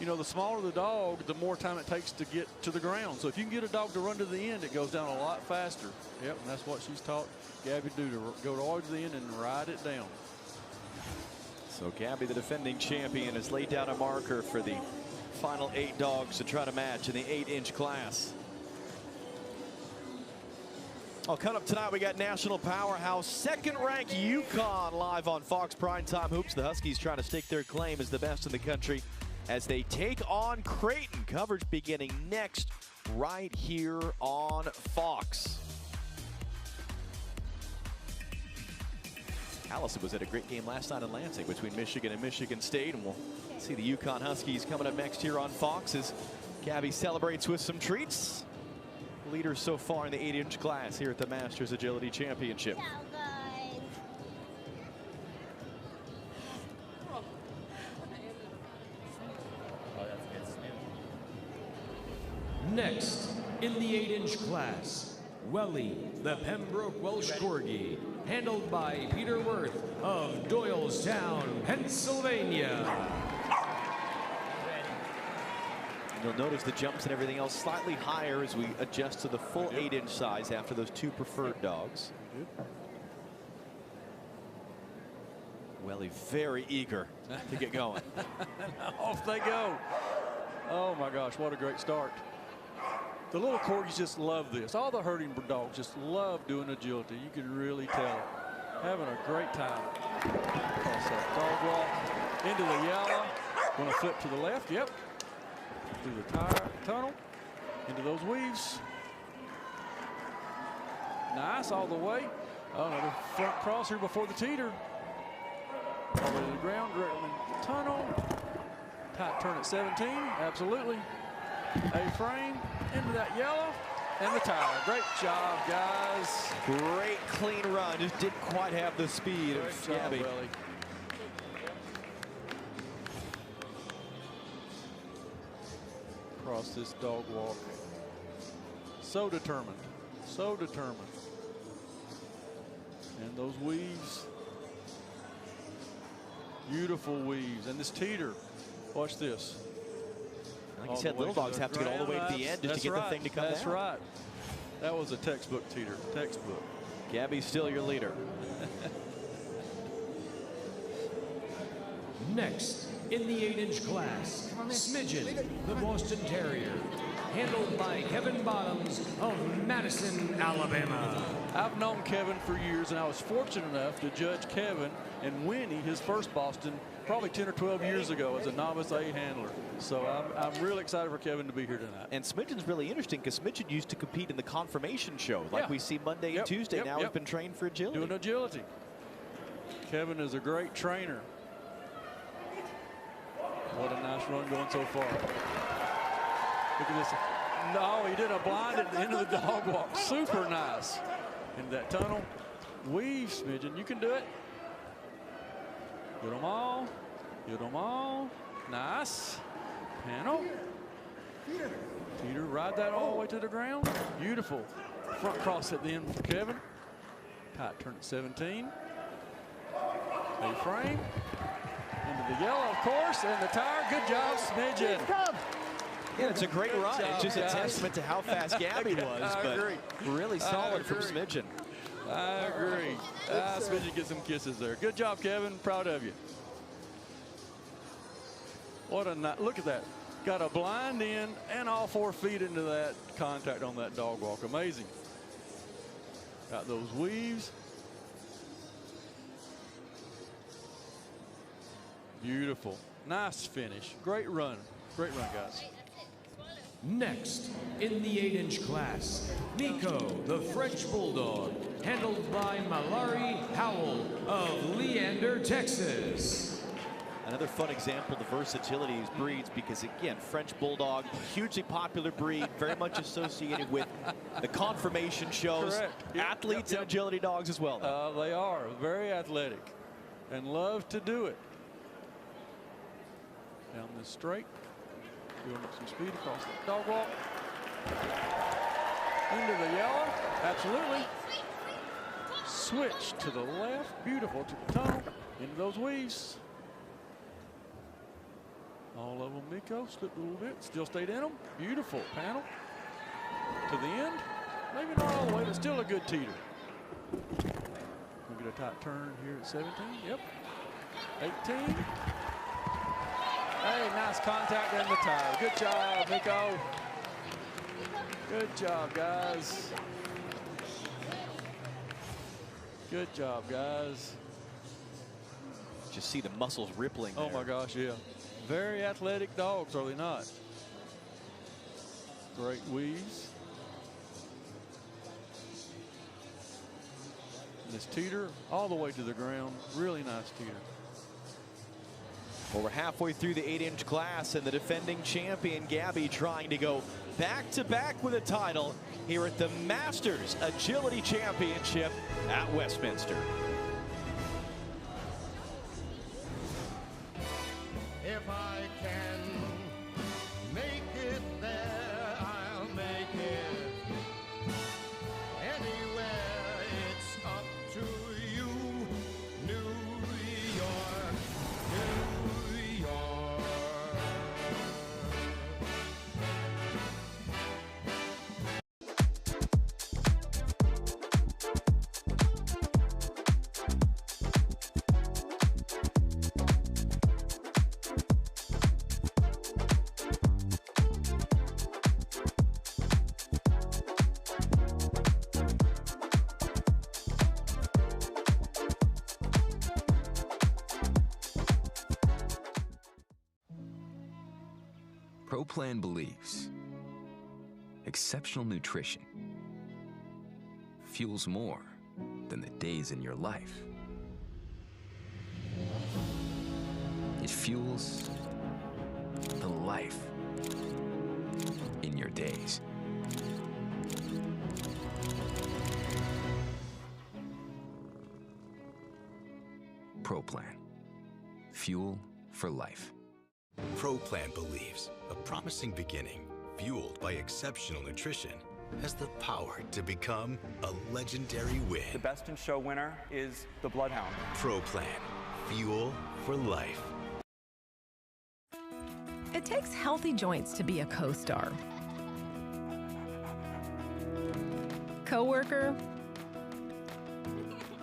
You know, the smaller the dog, the more time it takes to get to the ground. So if you can get a dog to run to the end, it goes down a lot faster. Yep, and that's what she's taught Gabby to do, to go all to the end and ride it down. So Gabby, the defending champion, has laid down a marker for the final 8 dogs to try to match in the 8-inch class. Oh, coming up tonight, we got national powerhouse, second-ranked UConn live on Fox Primetime Hoops. The Huskies trying to stake their claim as the best in the country as they take on Creighton. Coverage beginning next, right here on Fox. Allison was at a great game last night in Lansing between Michigan and Michigan State, and we'll see the UConn Huskies coming up next here on Fox as Gabby celebrates with some treats. Leaders so far in the 8-inch class here at the Masters Agility Championship. Next, in the 8-inch class, Welli, the Pembroke Welsh Corgi, handled by Peter Worth of Doylestown, Pennsylvania. You'll notice the jumps and everything else slightly higher as we adjust to the full 8-inch size after those 2 preferred dogs. Welli very eager to get going. Off they go. Oh my gosh, what a great start. The little corgis just love this. All the herding dogs just love doing agility. You can really tell. Having a great time. Across that dog walk, into the yellow. Going to flip to the left, yep. Through the tire tunnel, into those weaves. Nice all the way. Oh, another front cross here before the teeter. All the way to the ground, directly into the tunnel. Tight turn at 17, absolutely. A-frame, into that yellow, and the tire. Great job, guys. Great clean run, just didn't quite have the speed of Gabby. Welli. Across this dog walk. So determined, so determined. And those weaves, beautiful weaves. And this teeter, watch this. Like you said, little dogs have to get all the way to the end just to get the thing to come down. That's right. That was a textbook teeter, textbook. Gabby's still your leader. Next, in the 8-inch class, Smidgen, the Boston Terrier, handled by Kevin Bottoms of Madison, Alabama. I've known Kevin for years, and I was fortunate enough to judge Kevin and Winnie, his first Boston, probably 10 or 12 years ago as a novice A handler. So I'm really excited for Kevin to be here tonight. And Smidgen's really interesting because Smidgen used to compete in the confirmation show like we see Monday and Tuesday. Now he's been trained for agility. Doing agility. Kevin is a great trainer. What a nice run going so far. Look at this. No, he did a blind at the end of the dog walk. Super nice. Into that tunnel. Weave, Smidgen. You can do it. Get them all. Get them all. Nice. Panel. Peter, ride that all the way to the ground. Beautiful. Front cross at the end for Kevin. Tight turn at 17. A-frame. Into the yellow, of course, and the tire. Good job, Smidgen. Yeah, it's a great run. It's just a testament to how fast Gabby was, but really solid from Smidgen. I agree. Smidgen gets some kisses there. Good job, Kevin. Proud of you. What a night. Look at that. Got a blind in and all 4 feet into that contact on that dog walk. Amazing. Got those weaves. Beautiful. Nice finish. Great run. Great run, guys. Next, in the 8-inch class, Nico, the French Bulldog, handled by Mallory Howell of Leander, Texas. Another fun example of the versatility of these breeds because, again, French Bulldog, hugely popular breed, very much associated with the conformation shows. Correct. Athletes and agility dogs as well. They are very athletic and love to do it. Down this straight. Building up some speed across the dog walk. Into the yellow. Absolutely. Switch to the left. Beautiful to the tunnel. Into those weaves. All of them, Nico. Slipped a little bit. Still stayed in them. Beautiful panel. To the end. Maybe not all the way, but still a good teeter. We'll get a tight turn here at 17. Yep. 18. Hey, nice contact in the tire. Good job, Nico. Good job, guys. Good job, guys. Just see the muscles rippling there. Oh my gosh, yeah. Very athletic dogs, are they not? Great weaves. This teeter all the way to the ground. Really nice teeter. Well, we're halfway through the 8-inch class, and the defending champion, Gabby, trying to go back-to-back with a title here at the Masters Agility Championship at Westminster. If I can make it there, I'll make it. Anywhere, it's up to you. New York, New York. ProPlan believes exceptional nutrition fuels more than the days in your life. It fuels the life in your days. ProPlan. Fuel for life. ProPlan believes a promising beginning, fueled by exceptional nutrition, has the power to become a legendary win. The best in show winner is the Bloodhound. ProPlan. Fuel for life. It takes healthy joints to be a co-star. Co-worker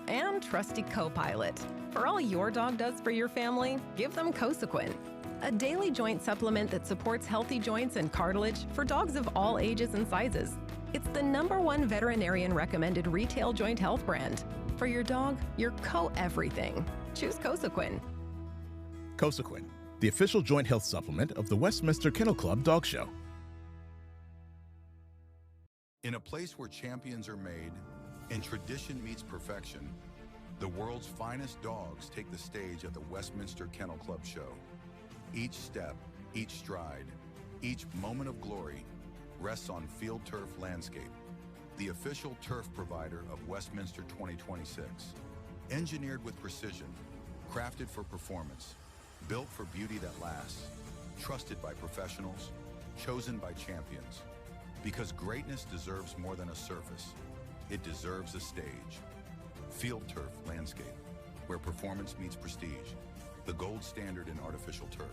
and trusty co-pilot. For all your dog does for your family, give them Cosequin, a daily joint supplement that supports healthy joints and cartilage for dogs of all ages and sizes. It's the #1 veterinarian recommended retail joint health brand. For your dog, your co-everything. Choose Cosequin. Cosequin, the official joint health supplement of the Westminster Kennel Club Dog Show. In a place where champions are made and tradition meets perfection, the world's finest dogs take the stage at the Westminster Kennel Club Show. Each step, each stride, each moment of glory rests on Field Turf Landscape, the official turf provider of Westminster 2026. Engineered with precision, crafted for performance, built for beauty that lasts, trusted by professionals, chosen by champions. Because greatness deserves more than a surface. It deserves a stage. Field Turf Landscape, where performance meets prestige. The gold standard in artificial turf.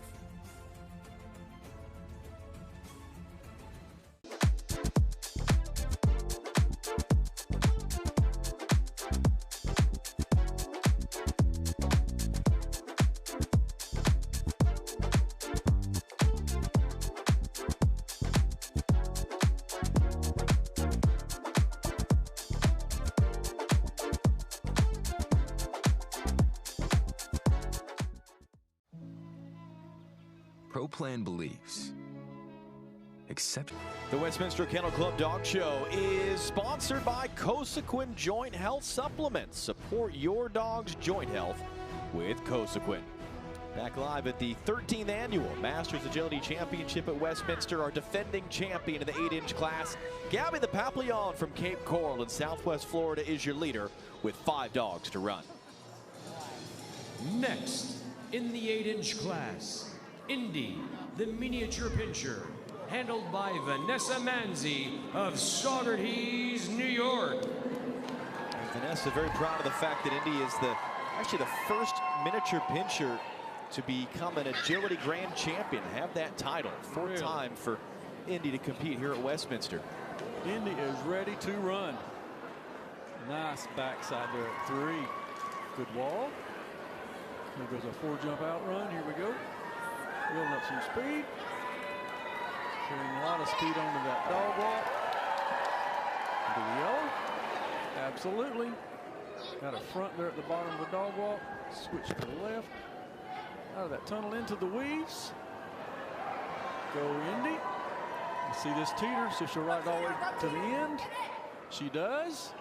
ProPlan believes. Except the Westminster Kennel Club Dog Show is sponsored by Cosequin Joint Health Supplements. Support your dog's joint health with Cosequin. Back live at the 13th Annual Masters Agility Championship at Westminster. Our defending champion in the 8-inch class, Gabby the Papillon from Cape Coral in Southwest Florida, is your leader with 5 dogs to run. Next, in the 8-inch class, Indy, the miniature pincher, handled by Vanessa Manzi of Saugerties, New York. And Vanessa very proud of the fact that Indy is actually the first miniature pincher to become an agility grand champion, have that title. Fourth time for Indy to compete here at Westminster. Indy is ready to run. Nice backside there at 3. Good wall. There goes a 4-jump out run. Here we go. Building up some speed. Carrying a lot of speed onto that dog walk. Into the yellow. Absolutely. Got a front there at the bottom of the dog walk. Switch to the left. Out of that tunnel into the weaves. Go Indy. You see this teeter, so she'll ride all the way to the end. She does.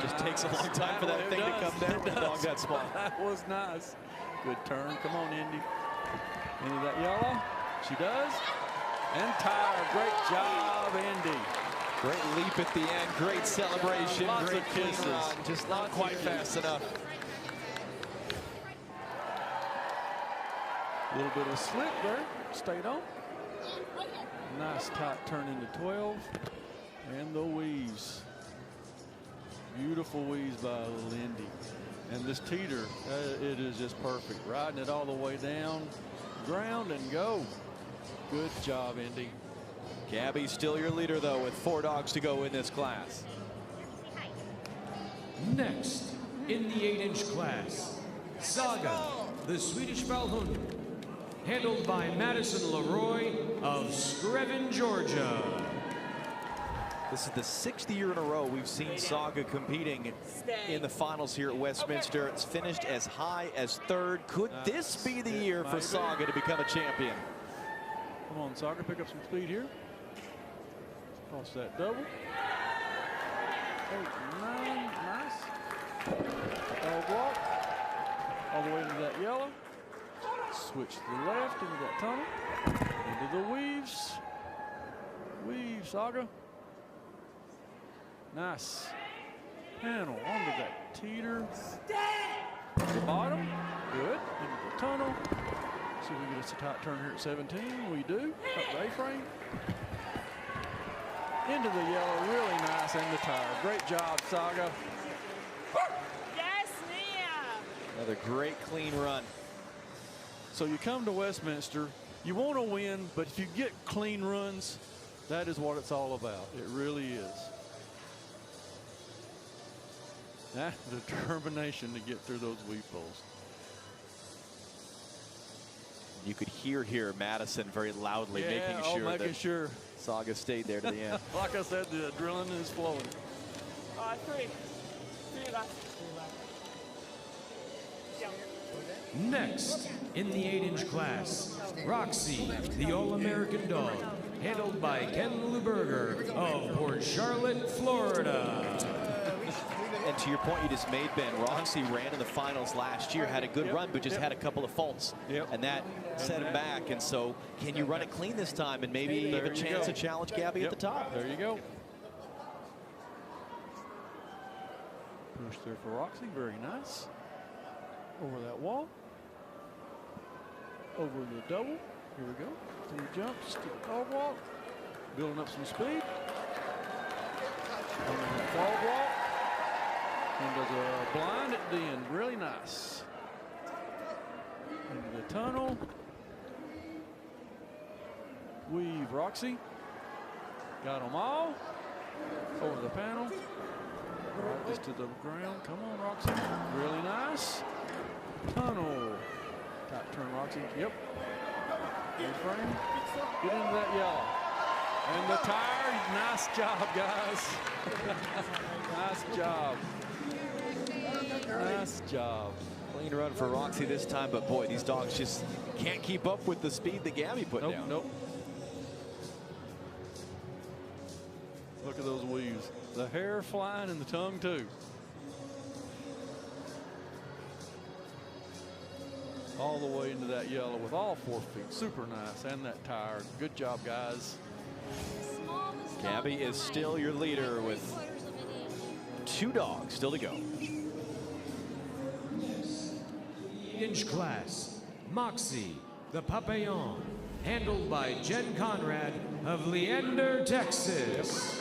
Just takes a long time for that thing to come down. The dog that spot. That was nice. Good turn. Come on, Indy. Into that yellow. She does. And tire. Great job, Indy. Great leap at the end. Great celebration. Lots great of kisses. Run. Just not quite fast enough. A little bit of slip there. Stayed on. Nice tight turn into 12. And the weaves. Beautiful weaves by Lindy. And this teeter, it is just perfect. Riding it all the way down. Ground and go. Good job, Indy. Gabby's still your leader, though, with 4 dogs to go in this class. Next, in the 8-inch class, Saga, the Swedish Valhund, handled by Madison Leroy of Screven, Georgia. This is the 6th year in a row we've seen Saga competing in the finals here at Westminster. It's finished as high as 3rd. Could this be the year for Saga to become a champion? Come on, Saga, pick up some speed here. Toss that double. 8, 9, nice. Dog walk. All the way into that yellow. Switch to the left, into that tunnel. Into the weaves. Weave, Saga. Nice. Panel onto that teeter. To the bottom. Good. Into the tunnel. See if we can get us a tight turn here at 17. We do. Up the A-frame. Into the yellow. Really nice. And the tire. Great job, Saga. Yes, Nia. Another great clean run. So you come to Westminster, you want to win, but if you get clean runs, that is what it's all about. It really is. That determination to get through those weave poles. You could hear Madison very loudly making sure that Saga stayed there to the end. Like I said, the adrenaline is flowing. 3 left. Next, in the 8-inch class, Roxy, the All-American dog, handled by Ken Luberger of Port Charlotte, Florida. And to your point you just made, Ben, Roxy ran in the finals last year, had a good run, but just had a couple of faults. And that set him back. And so can you run it clean this time and maybe have a chance to challenge Gabby at the top? There you go. Push there for Roxy, very nice. Over that wall. Over the double. Here we go. 3 jumps to the dog walk. Building up some speed. On the frog walk. And does a blind at the end. Really nice. Into the tunnel. Weave Roxy. Got them all. Over the panel. Right this to the ground. Come on, Roxy. Really nice. Tunnel. Tight turn, Roxy. Yep. Frame. Get into that yellow. And the tire. Nice job, guys. Nice job. Nice job. Clean run for Roxy this time, but boy, these dogs just can't keep up with the speed that Gabby put down. Nope. Look at those weaves. The hair flying and the tongue too. All the way into that yellow with all 4 feet. Super nice. And that tire. Good job, guys. Gabby is still your leader with 2 dogs still to go. Inch class, Moxy the Papillon, handled by Jen Conrad of Leander, Texas.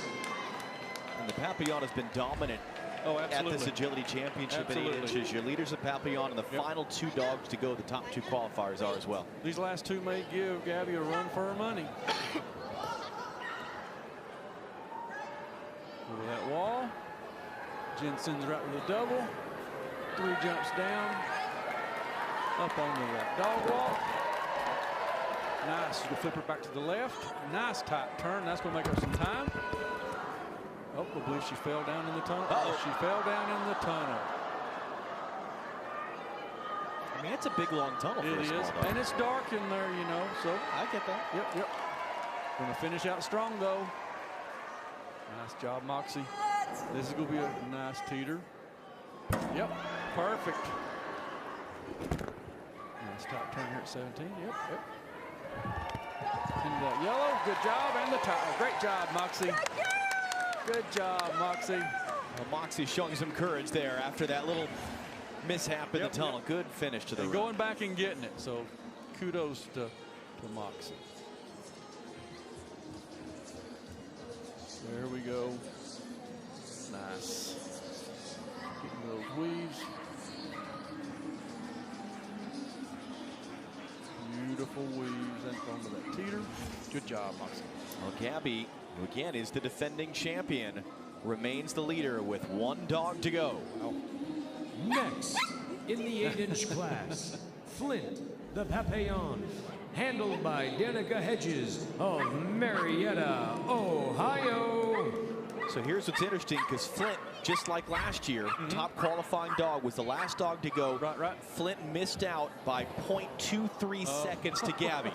And the Papillon has been dominant at this agility championship at 8 inches. Your leader's a Papillon, and the final 2 dogs to go, the top 2 qualifiers are as well. These last 2 may give Gabby a run for her money. Over that wall. Jen sends her out with a double. 3 jumps down. Up onto that dog walk. Nice. You can flip her back to the left. Nice tight turn. That's going to make her some time. Oh, I believe she fell down in the tunnel. Oh, she fell down in the tunnel. I mean, it's a big, long tunnel for a small dog. And it's dark in there, you know, so. I get that. Yep. Going to finish out strong, though. Nice job, Moxy. This is going to be a nice teeter. Yep, perfect. Nice top turn here at 17. Yep. Into that yellow. Good job. And the tire. Great job, Moxy. Good job, Moxy. Well, Moxy showing some courage there after that little mishap in the tunnel. Good finish to the run. Going back and getting it. So kudos to Moxy. There we go. Nice. Getting those weaves. Beautiful weaves and onto that teeter. Good job, Moxy. Well, Gabby, who again is the defending champion, remains the leader with 1 dog to go. Next, in the 8-inch class, Flint the Papillon, handled by Danica Hedges of Marietta, Ohio. So here's what's interesting, because Flint, just like last year, top qualifying dog, was the last dog to go. Right. Flint missed out by 0.23 seconds to Gabby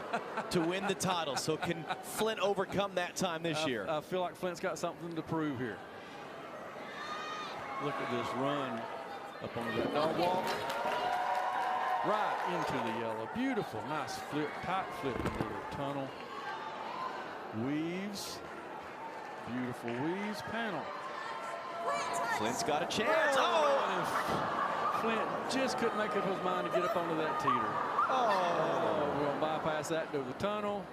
to win the title. So can Flint overcome that time this year? I feel like Flint's got something to prove here. Look at this run up on that dog walk. Right into the yellow. Beautiful. Nice flip, tight flip into the tunnel. Weaves. Beautiful weaves. Panel. Flint's got a chance. Oh! Flint just couldn't make up his mind to get up onto that teeter. Oh, we're going to bypass that to the tunnel.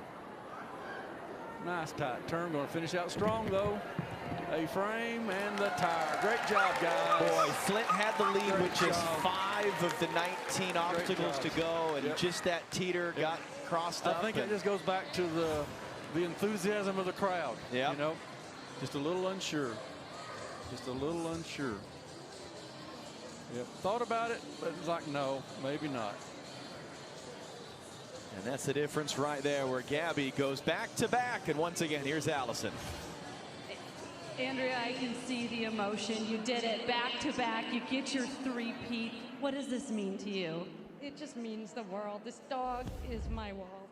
Nice tight turn. Going to finish out strong, though. A-frame and the tire. Great job, guys. Boy, Flint had the lead with just 5 of the 19 obstacles to go, and just that teeter got crossed up. I think it just goes back to the enthusiasm of the crowd. Yeah. You know, just a little unsure. Just a little unsure. Yep. Thought about it, but it was like, no, maybe not. And that's the difference right there, where Gabby goes back to back. And once again, here's Allison. Andrea, I can see the emotion. You did it back to back. You get your 3-peat. What does this mean to you? It just means the world. This dog is my world,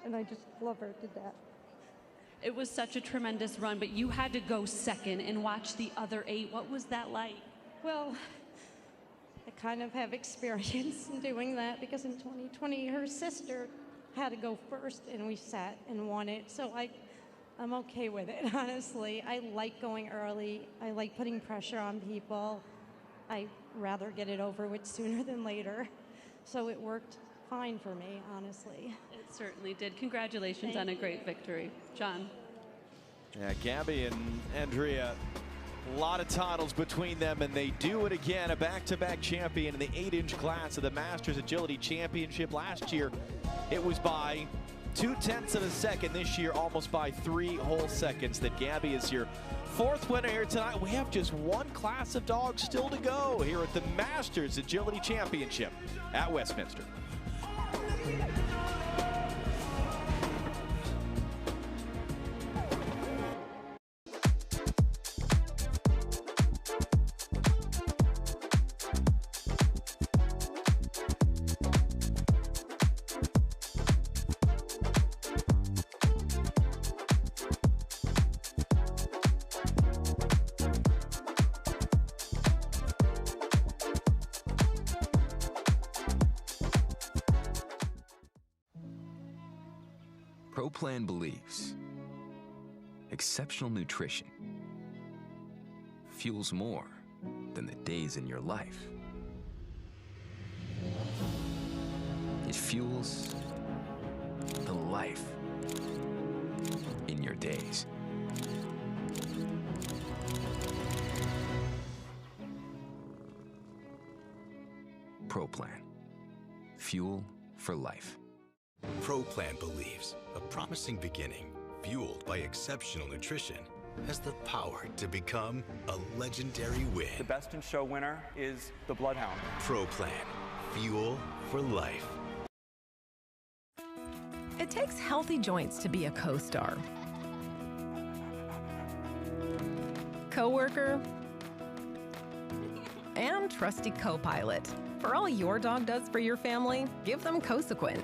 and I just love her to death. It was such a tremendous run, but you had to go second and watch the other 8. What was that like? Well, I kind of have experience in doing that because in 2020 her sister had to go first and we sat and won it. So I'm okay with it, honestly. I like going early. I like putting pressure on people. I'd rather get it over with sooner than later. So it worked fine for me, honestly. It certainly did. Congratulations on a great victory. John. Yeah, Gabby and Andrea, a lot of titles between them, and they do it again. A back-to-back champion in the 8-inch class of the Masters Agility Championship. Last year, it was by 0.2 of a second. This year, almost by 3 whole seconds that Gabby is your 4th winner here tonight. We have just one class of dogs still to go here at the Masters Agility Championship at Westminster. ProPlan believes exceptional nutrition fuels more than the days in your life. It fuels the life in your days. ProPlan. Fuel for life. ProPlan believes a promising beginning, fueled by exceptional nutrition, has the power to become a legendary win. The best in show winner is the Bloodhound. ProPlan. Fuel for life. It takes healthy joints to be a co-star. Co-worker and trusty co-pilot. For all your dog does for your family, give them Cosequin,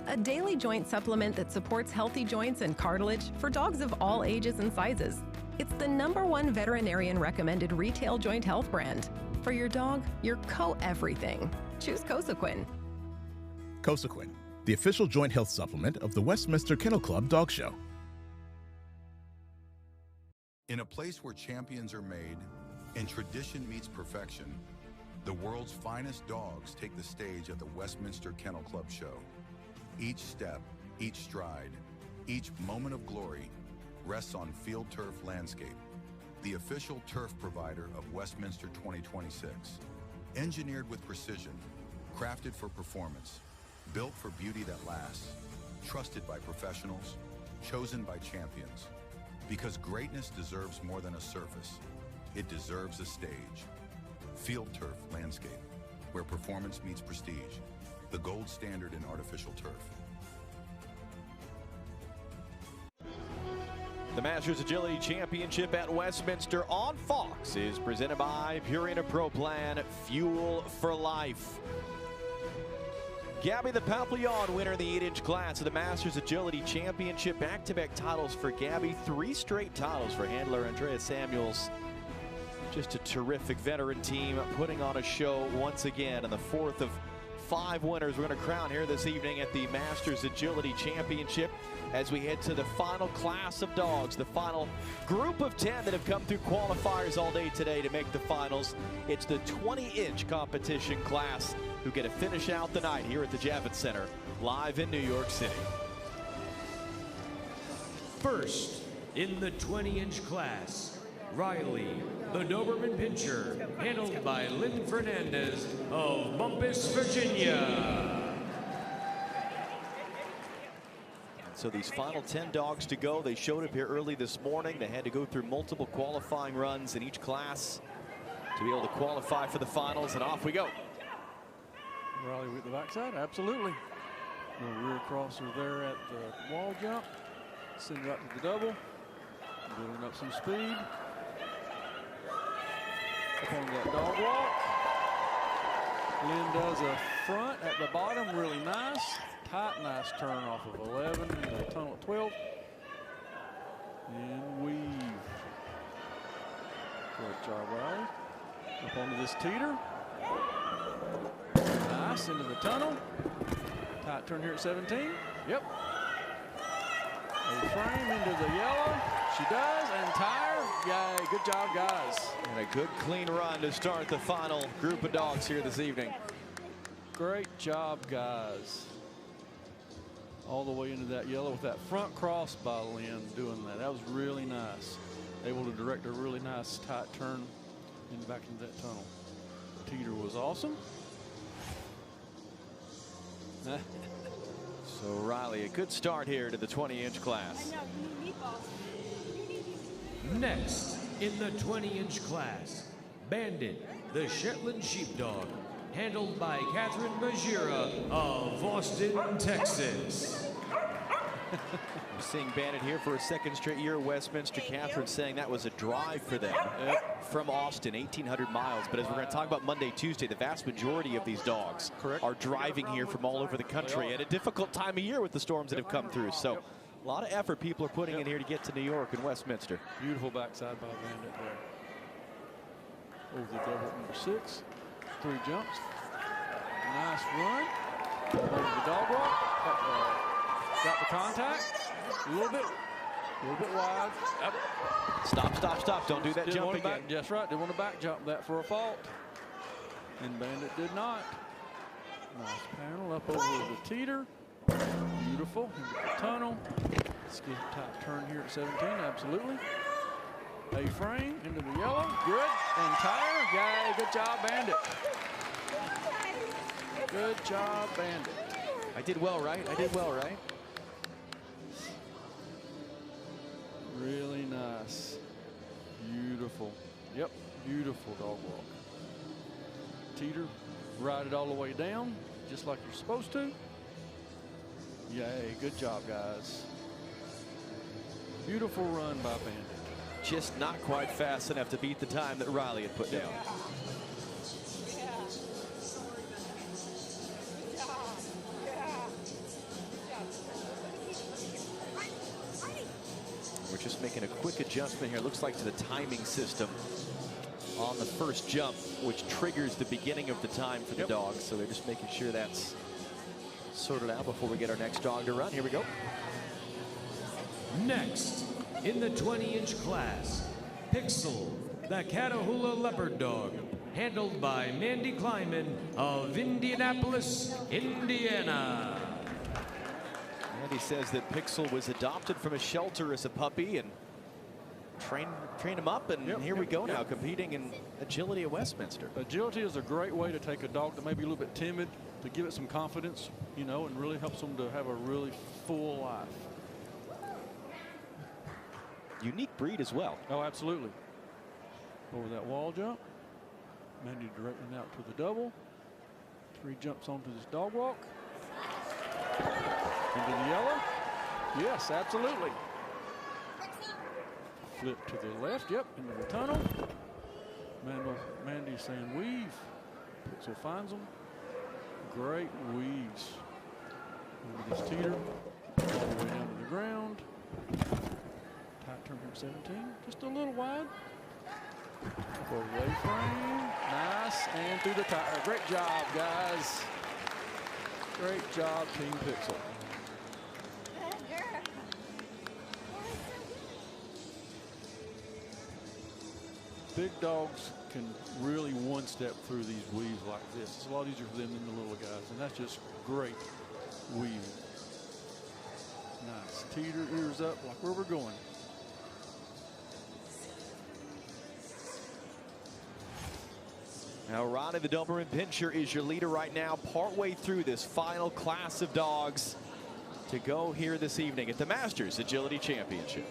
a daily joint supplement that supports healthy joints and cartilage for dogs of all ages and sizes. It's the #1 veterinarian recommended retail joint health brand. For your dog, your co-everything. Choose Cosequin. Cosequin, the official joint health supplement of the Westminster Kennel Club Dog Show. In a place where champions are made and tradition meets perfection, the world's finest dogs take the stage at the Westminster Kennel Club Show. Each step, each stride, each moment of glory rests on Field Turf Landscape, the official turf provider of Westminster 2026. Engineered with precision, crafted for performance, built for beauty that lasts, trusted by professionals, chosen by champions. Because greatness deserves more than a surface, it deserves a stage. Field Turf Landscape, where performance meets prestige, the gold standard in artificial turf. The Masters Agility Championship at Westminster on Fox is presented by Purina Pro Plan, Fuel for Life. Gabby the Papillon, winner in the 8-inch class of the Masters Agility Championship. Back-to-back titles for Gabby, 3 straight titles for handler Andrea Samuels. Just a terrific veteran team putting on a show once again, and the 4th of 5 winners we're going to crown here this evening at the Masters Agility Championship as we head to the final class of dogs, the final group of 10 that have come through qualifiers all day today to make the finals. It's the 20-inch competition class who get to finish out the night here at the Javits Center, live in New York City. First, in the 20-inch class, Riley, the Doberman Pinscher, handled by Lynn Fernandez of Bumpus, Virginia. So these final 10 dogs to go. They showed up here early this morning. They had to go through multiple qualifying runs in each class to be able to qualify for the finals, and off we go. Riley with the backside, absolutely. No rear crosser there at the wall jump. Send right to the double. Building up some speed. Up on that dog walk. Lynn does a front at the bottom, really nice. Tight, nice turn off of 11 into the tunnel at 12. And weave. Great job, Riley. Up onto this teeter. Nice, into the tunnel. Tight turn here at 17. Yep. A frame into the yellow. She does, and tire. Yay, good job, guys. And a good clean run to start the final group of dogs here this evening. Great job, guys. All the way into that yellow with that front cross by Lynn doing that. That was really nice. Able to direct a really nice tight turn and back into that tunnel. Teeter was awesome. So Riley, a good start here to the 20-inch class. Next, in the 20-inch class, Bandit, the Shetland Sheepdog, handled by Catherine Bajira of Austin, Texas. We're seeing Bandit here for a second straight year at Westminster. Catherine saying that was a drive for them from Austin, 1,800 miles. But as we're going to talk about Monday, Tuesday, the vast majority of these dogs are driving here from all over the country at a difficult time of year with the storms that have come through. So a lot of effort people are putting in here to get to New York and Westminster. Beautiful backside by Bandit there. Over the double number 6. 3 jumps. Nice run. Over the dog walk. Got the contact. A little bit wide. Yep. Stop. Don't do that jump again. That's right. Didn't want to back jump that for a fault. And Bandit did not. Nice panel up over the teeter. Beautiful. Into the tunnel. Let's get a tight turn here at 17. Absolutely. A-frame into the yellow. Good. And tire. Yay. Good job, Bandit. Good job, Bandit. I did well, right? Really nice. Beautiful. Yep, beautiful dog walk. Teeter, ride it all the way down, just like you're supposed to. Yay, good job, guys. Beautiful run by Bandit. Just not quite fast enough to beat the time that Riley had put down. We're just making a quick adjustment here. Looks like to the timing system on the first jump, which triggers the beginning of the time for the dog. So they're just making sure that's sorted out before we get our next dog to run. Here we go. Next, in the 20-inch class, Pixel, the Catahoula Leopard Dog, handled by Mandy Kleiman of Indianapolis, Indiana. He says that Pixel was adopted from a shelter as a puppy and trained him up, and here we go now, competing in agility at Westminster. Agility is a great way to take a dog that may be a little bit timid, to give it some confidence, you know, and really helps them to have a really full life. Unique breed as well. Oh, absolutely. Over that wall jump. Mandy directing out to the double. 3 jumps onto this dog walk. Into the yellow. Yes, absolutely. Flip to the left. Yep, into the tunnel. Mandy saying weave. Pixel finds them. Great weaves. Over this teeter. All the way down to the ground. Tight turn from 17. Just a little wide. Go away frame. Nice. And through the tire. Great job, guys. Great job, Team Pixel. Big dogs can really one-step through these weaves like this. It's a lot easier for them than the little guys, and that's just great weaving. Nice. Teeter, ears up, like where we're going. Now, Roddy the Doberman Pinscher is your leader right now, partway through this final class of dogs to go here this evening at the Masters Agility Championship.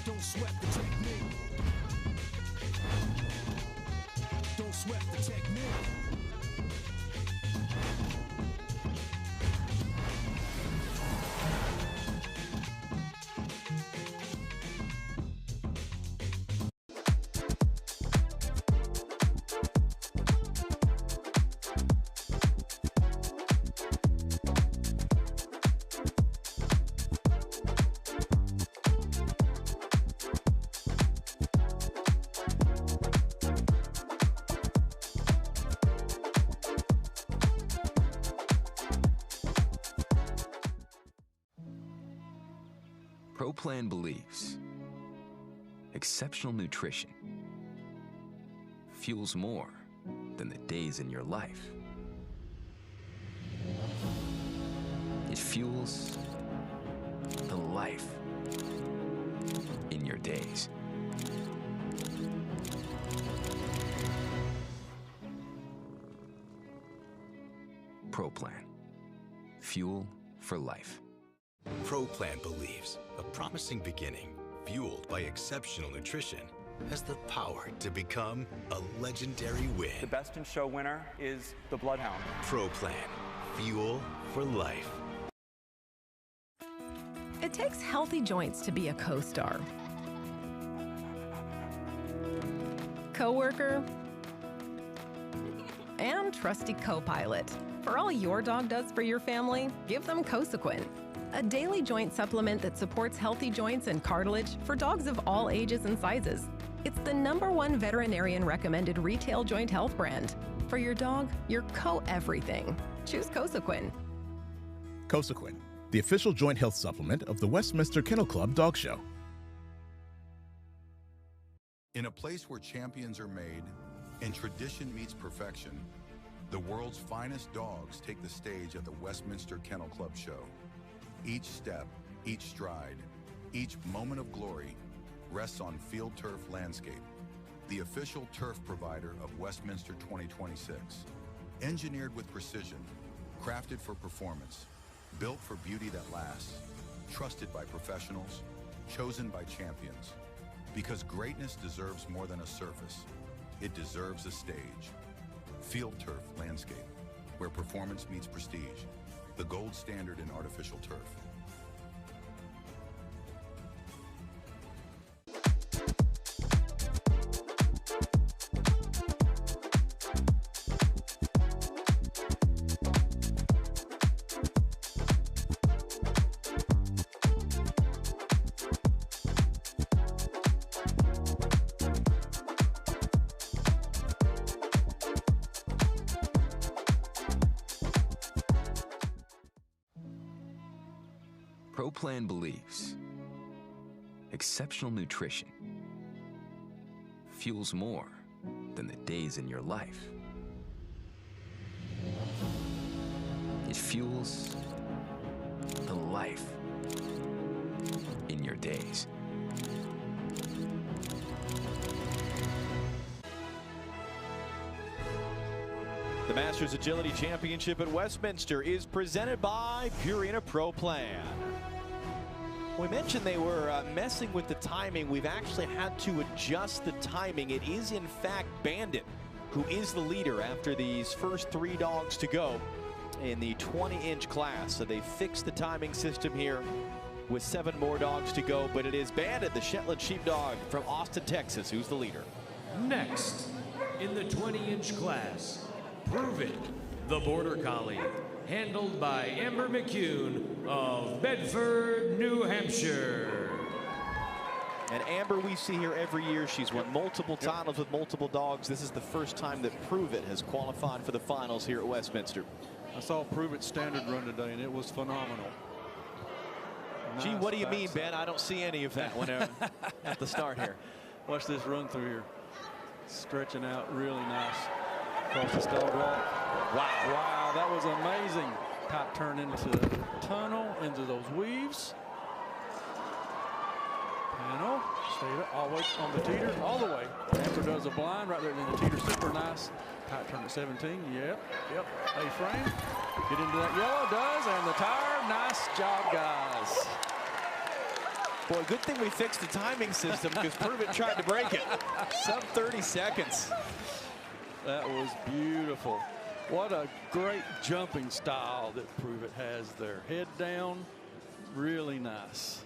Don't sweat the technique. Don't sweat the technique. Pro Plan believes exceptional nutrition fuels more than the days in your life. It fuels the life in your days. Pro Plan. Fuel for life. Pro Plan believes a promising beginning, fueled by exceptional nutrition, has the power to become a legendary win. The best in show winner is the Bloodhound. Pro Plan. Fuel for life. It takes healthy joints to be a co-star. Co-worker and trusty co-pilot. For all your dog does for your family, give them Cosequin, a daily joint supplement that supports healthy joints and cartilage for dogs of all ages and sizes. It's the #1 veterinarian recommended retail joint health brand. For your dog, your co-everything. Choose Cosequin. Cosequin, the official joint health supplement of the Westminster Kennel Club Dog Show. In a place where champions are made and tradition meets perfection, the world's finest dogs take the stage at the Westminster Kennel Club Show. Each step, each stride, each moment of glory rests on Field Turf Landscape, the official turf provider of Westminster 2026. Engineered with precision, crafted for performance, built for beauty that lasts, trusted by professionals, chosen by champions. Because greatness deserves more than a surface, it deserves a stage. Field Turf Landscape, where performance meets prestige, the gold standard in artificial turf. Pro Plan believes exceptional nutrition fuels more than the days in your life. It fuels the life in your days. The Masters Agility Championship at Westminster is presented by Purina Pro Plan. We mentioned they were messing with the timing. We've actually had to adjust the timing. It is, in fact, Bandit who is the leader after these first 3 dogs to go in the 20-inch class. So they fixed the timing system here with 7 more dogs to go. But it is Bandit, the Shetland sheepdog from Austin, Texas, who's the leader. Next, in the 20-inch class, Prove It, the Border Collie, handled by Amber McCune of Bedford, New Hampshire. And Amber, we see here every year. She's won multiple titles with multiple dogs. This is the first time that Prove It has qualified for the finals here at Westminster. I saw Prove It standard run today, and it was phenomenal. Gee, what do you mean, Ben? I don't see any of that when at the start here. Watch this run through here. Stretching out really nice. Across the stall block. Wow. Wow, that was amazing. Tight turn into the tunnel, into those weaves. Panel, stayed up all the way on the teeter, all the way. Amber does a blind right there, then the teeter, super nice. Tight turn at 17, yep. A-frame, get into that yellow, does, and the tire, nice job, guys. Boy, good thing we fixed the timing system because Prove It tried to break it. Sub 30 seconds. That was beautiful. What a great jumping style that Prove It has there. Head down, really nice.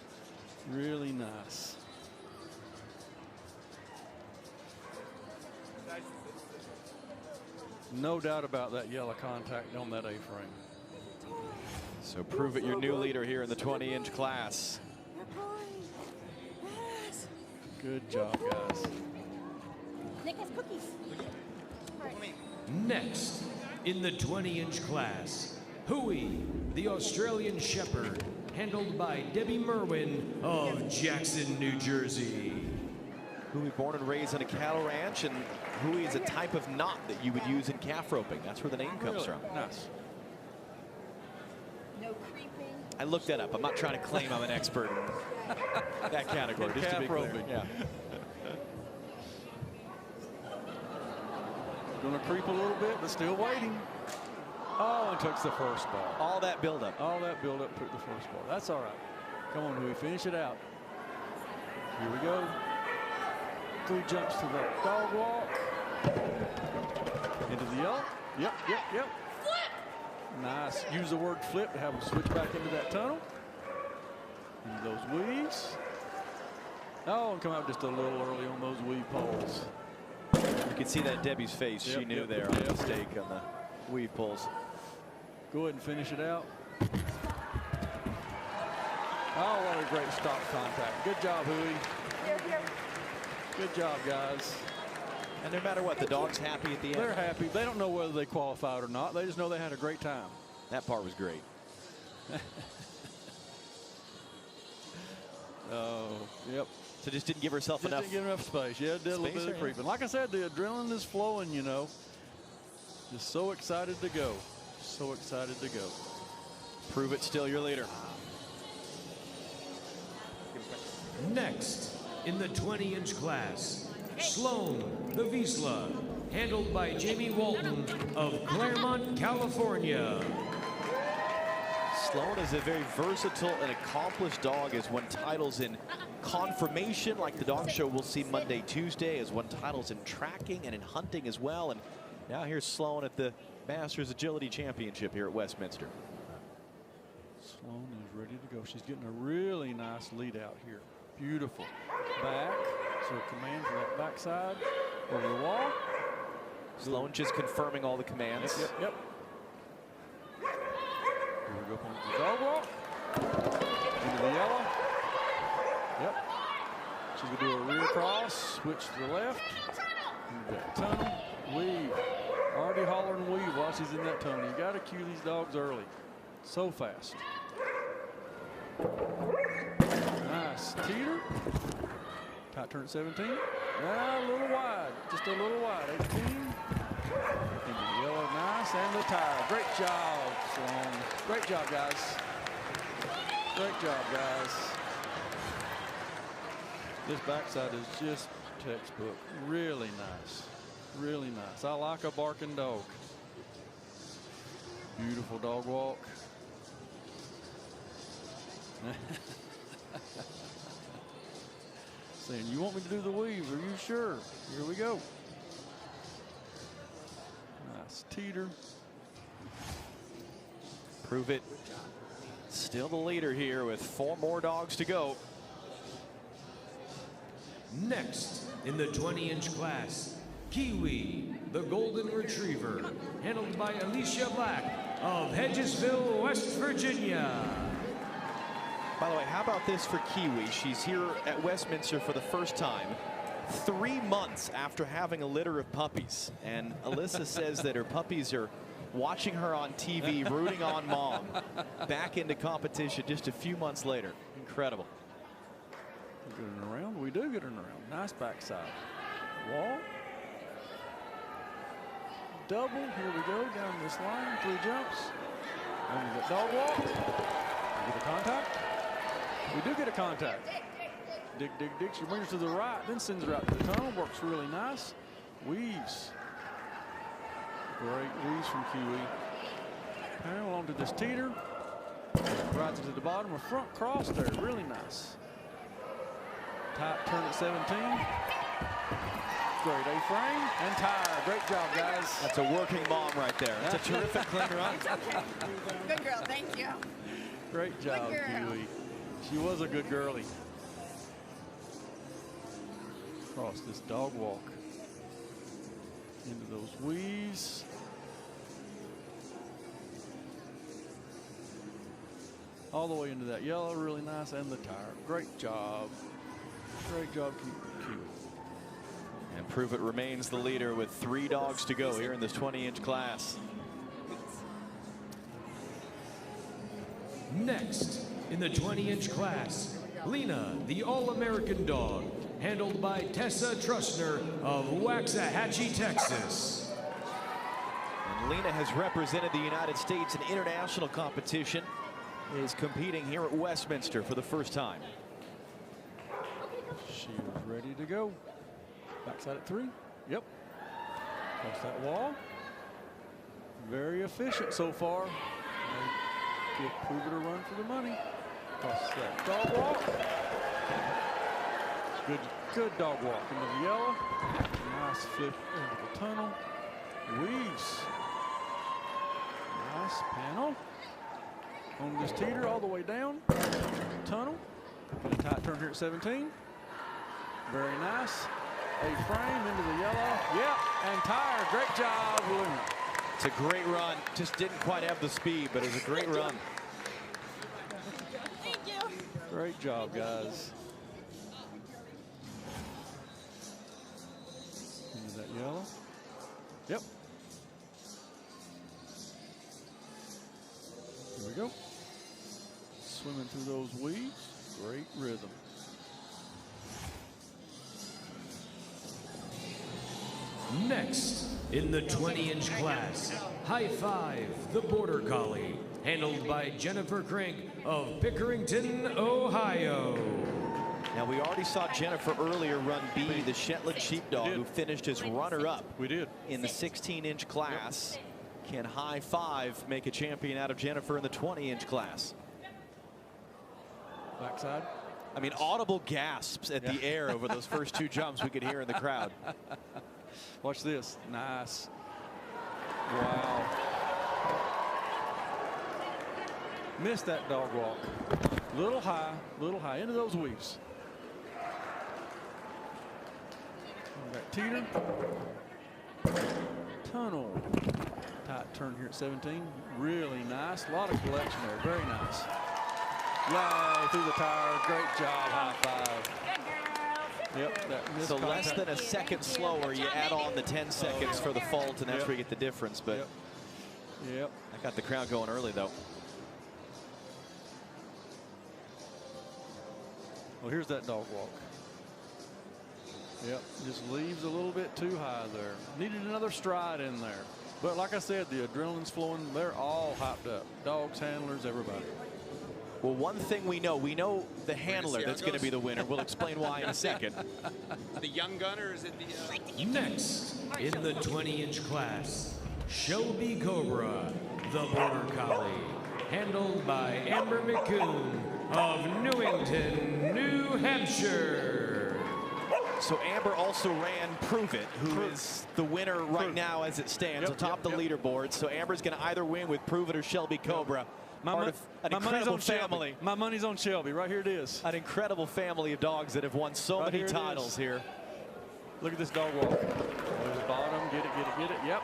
Really nice. No doubt about that yellow contact on that A-frame. So Prove It, your new leader here in the 20-inch class. Good job, guys. Nick has cookies. Next, in the 20-inch class, Hoie, the Australian Shepherd, handled by Debbie Merwin of Jackson, New Jersey. Hoie born and raised on a cattle ranch, and Hoie is a type of knot that you would use in calf roping. That's where the name comes from. Nice. No creeping. I looked that up. I'm not trying to claim I'm an expert in that category. Just to be clear. Yeah. Going to creep a little bit, but still waiting. Oh, and takes the first ball. All that buildup. All that buildup took the first ball. That's all right. Come on, Hoie, finish it out. Here we go. 3 jumps to the dog walk. Into the yellow. Yep. Flip! Nice. Use the word flip to have them switch back into that tunnel. Into those weaves. Oh, and come out just a little early on those weave poles. You can see that in Debbie's face. She knew there on the mistake on the weave poles. Go ahead and finish it out. Oh, what a great stop contact. Good job, Hoie. Good job, guys. And no matter what, the dog's happy at the end. They're happy. They don't know whether they qualified or not. They just know they had a great time. That part was great. Oh, yep. So just didn't give herself Just enough. didn't get enough space. Yeah, did a little bit of creeping. Like I said, the adrenaline is flowing, you know. Just so excited to go. So excited to go. Prove it, still your leader. Next, in the 20-inch class, Sloan the Visla, handled by Jamie Walton of Claremont, California. Sloan is a very versatile and accomplished dog, has won titles in conformation, like the dog show we'll see Monday, Tuesday, has won titles in tracking and in hunting as well. And now here's Sloan at the Masters Agility Championship here at Westminster. Sloan is ready to go. She's getting a really nice lead out here. Beautiful. Back. So command from that backside over the wall. Sloan just confirming all the commands. Yep. Here we go from the dog walk. Into the yellow. Yep. She's going to do a rear cross. Switch to the left. Into that tunnel. Weave. Already hollering weave while she's in that tunnel. You got to cue these dogs early. So fast. Nice teeter. Tight turn at 17. A little wide. Just a little wide. 18. Into the yellow. Nice. And the tire. Great job, Sloan. Great job, guys. Great job, guys. This backside is just textbook. Really nice. Really nice. I like a barking dog. Beautiful dog walk. Saying, you want me to do the weave? Are you sure? Here we go. Nice teeter. Prove it. Still the leader here with 4 more dogs to go. Next, in the 20-inch class, Kiwi, the Golden Retriever, handled by Alicia Black of Hedgesville, West Virginia. By the way, how about this for Kiwi? She's here at Westminster for the first time, 3 months after having a litter of puppies. And Alyssa says that her puppies are watching her on TV, rooting on mom, back into competition just a few months later. Incredible. Getting around. We do get her around. Nice backside. Wall. Double. Here we go. Down this line. 3 jumps. Under the dog walk. We get a contact. We do get a contact. Dig. She brings her to the right, then sends her out to the tunnel. Works really nice. Weaves. Great weaves from Kiwi. Parallel onto this teeter. Rides it to the bottom. A front cross there. Really nice. Tight turn at 17. Great A-frame and tire. Great job, guys. That's a working mom right there. That's a terrific clean run. Good girl, thank you. Great job, Kiwi. She was a good girlie. Across this dog walk. Into those weaves. All the way into that yellow, really nice, and the tire. Great job. Great job, Kiwi. And Prove It remains the leader with 3 dogs to go here in this 20-inch class. Next, in the 20-inch class, Lena the All-American dog, handled by Tessa Trustner of Waxahachie, Texas. And Lena has represented the United States in international competition, is competing here at Westminster for the first time. She is ready to go. Backside at 3. Yep. Across that wall. Very efficient so far. Give Prove It a run for the money. Across that dog walk. Good dog walk into the yellow. Nice flip into the tunnel. Weaves. Nice panel. On this teeter all the way down. Tunnel. Get a tight turn here at 17. Very nice. A-frame into the yellow. Yep, and tire. Great job, William. It's a great run. Just didn't quite have the speed, but it was a great run. Thank you. Great job, guys. Into that yellow. Yep. Here we go. Swimming through those weeds. Great rhythm. Next, in the 20-inch class, High Five the Border Collie, handled by Jennifer Crank of Pickerington, Ohio. Now, we already saw Jennifer earlier run B, the Shetland Sheepdog, who finished as runner-up. We did. In the 16-inch class. Yep. Can High Five make a champion out of Jennifer in the 20-inch class? Backside. I mean, audible gasps at the air over those first 2 jumps we could hear in the crowd. Watch this. Nice. Wow. Missed that dog walk. Little high into those weaves. That teeter. Tunnel. Tight turn here at 17. Really nice. A lot of collection there. Very nice. Yay, through the tire. Great job. High five. Yep. So less than a second slower, you add on the 10 seconds for the fault, and that's where you get the difference. But yep. I got the crowd going early, though. Well, here's that dog walk. Yep, just leaves a little bit too high there. Needed another stride in there. But like I said, the adrenaline's flowing. They're all hyped up. Dogs, handlers, everybody. Well, one thing we know the handler that's going to be the winner. We'll explain why in a second. The young gunner, is it the... Next, in the 20-inch class, Shelby Cobra, the Border Collie, handled by Amber McCoon of Newington, New Hampshire. So Amber also ran Prove It, who is the winner right now as it stands atop the leaderboard. So Amber's going to either win with Prove It or Shelby Cobra. Part of an incredible family. My money's on Shelby. Right here it is. An incredible family of dogs that have won so many titles here. Look at this dog walk. There's the bottom. Get it. Yep.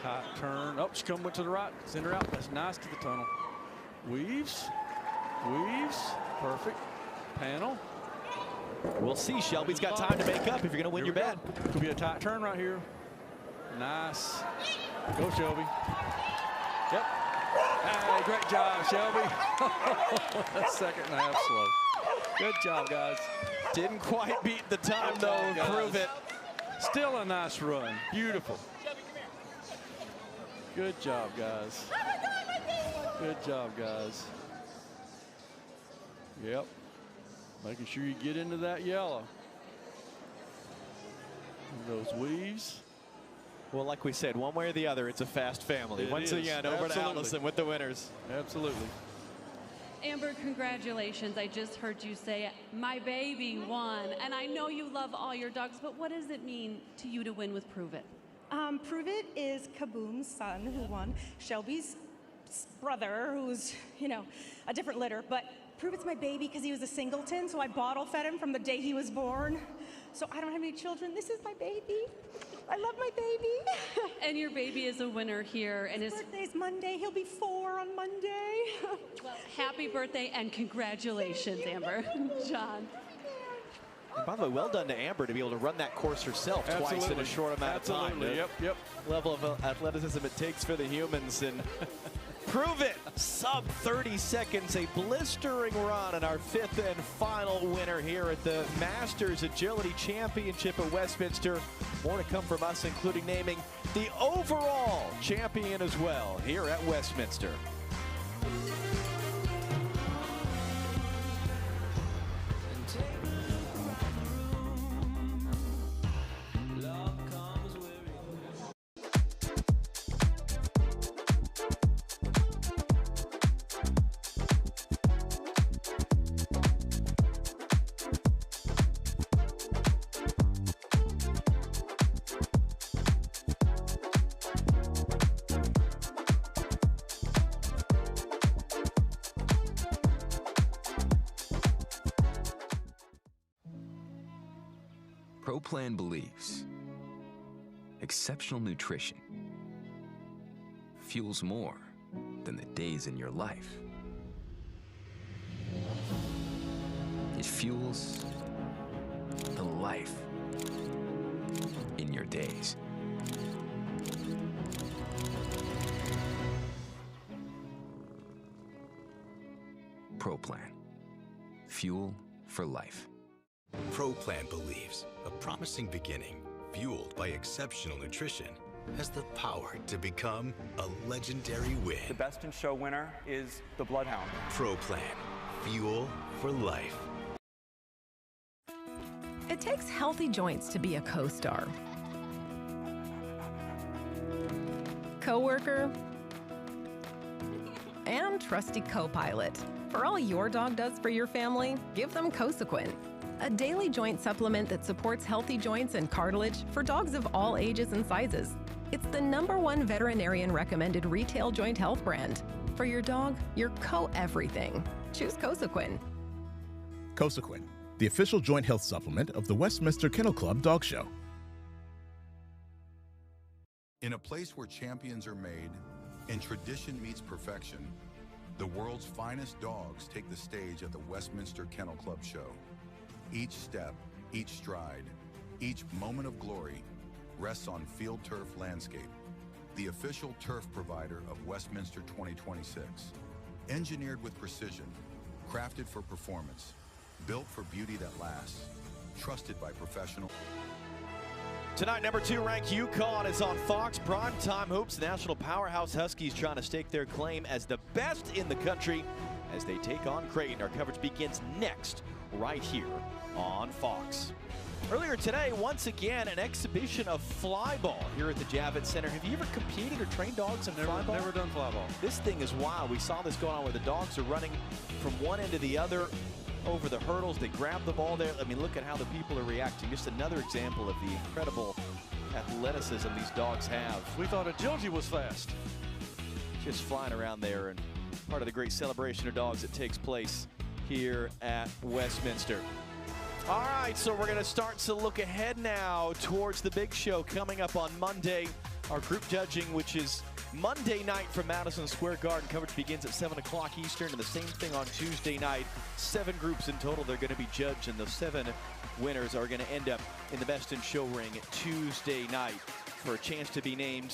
Tight turn. Oh, she went to the right. Send her out. That's nice to the tunnel. Weaves. Perfect. Panel. We'll see. Shelby's got time to make up if you're going to win your bet. Could be a tight turn right here. Nice. Go, Shelby. Yep. Hey, great job, Shelby. Second and a half slow. Good job, guys. Didn't quite beat the time, though. Prove It. Still a nice run. Beautiful. Good job, guys. Good job, guys. Yep. Making sure you get into that yellow. Those weaves. Well, like we said, one way or the other, it's a fast family. Once again, over to Allison with the winners. Absolutely. Amber, congratulations. I just heard you say my baby won. And I know you love all your dogs, but what does it mean to you to win with Prove It? Prove It is Kaboom's son who won. Shelby's brother, who's, a different litter. But Prove It's my baby because he was a singleton, so I bottle fed him from the day he was born. So I don't have any children. This is my baby. I love my baby. And your baby is a winner here. And his birthday's Monday. He'll be 4 on Monday. Well, happy birthday and congratulations, Amber. John. And by the way, well done to Amber to be able to run that course herself twice in a short amount of time. Yep. Level of athleticism it takes for the humans. And Prove it. Sub 30 seconds, a blistering run, and our 5th and final winner here at the Masters Agility Championship at Westminster. More to come from us, including naming the overall champion as well here at Westminster. ProPlan believes exceptional nutrition fuels more than the days in your life. It fuels the life in your days. ProPlan. Fuel for life. ProPlan believes a promising beginning, fueled by exceptional nutrition, has the power to become a legendary win. The Best in Show winner is the Bloodhound. ProPlan. Fuel for life. It takes healthy joints to be a co-star. Coworker and trusty co-pilot. For all your dog does for your family, give them Cosequin, a daily joint supplement that supports healthy joints and cartilage for dogs of all ages and sizes. It's the #1 veterinarian recommended retail joint health brand. For your dog, your co-everything. Choose Cosequin. Cosequin, the official joint health supplement of the Westminster Kennel Club Dog Show. In a place where champions are made and tradition meets perfection, the world's finest dogs take the stage at the Westminster Kennel Club Show. Each step, each stride, each moment of glory rests on Field Turf Landscape, the official turf provider of Westminster 2026. Engineered with precision, crafted for performance, built for beauty that lasts, trusted by professionals. Tonight, #2 ranked UConn is on Fox. Primetime hoops. National powerhouse Huskies trying to stake their claim as the best in the country as they take on Creighton. Our coverage begins next, right here on Fox. Earlier today, once again, an exhibition of fly ball here at the Javits Center. Have you ever competed or trained dogs in fly ball? Never done fly ball. This thing is wild. We saw this going on where the dogs are running from one end to the other over the hurdles. They grab the ball there. I mean, look at how the people are reacting. Just another example of the incredible athleticism these dogs have. We thought agility was fast. Just flying around there, and part of the great celebration of dogs that takes place here at Westminster. All right, so we're going to start to look ahead now towards the big show coming up on Monday. Our group judging, which is Monday night from Madison Square Garden. Coverage begins at 7 o'clock Eastern, and the same thing on Tuesday night. 7 groups in total. They're going to be judged, and the 7 winners are going to end up in the Best in Show ring Tuesday night for a chance to be named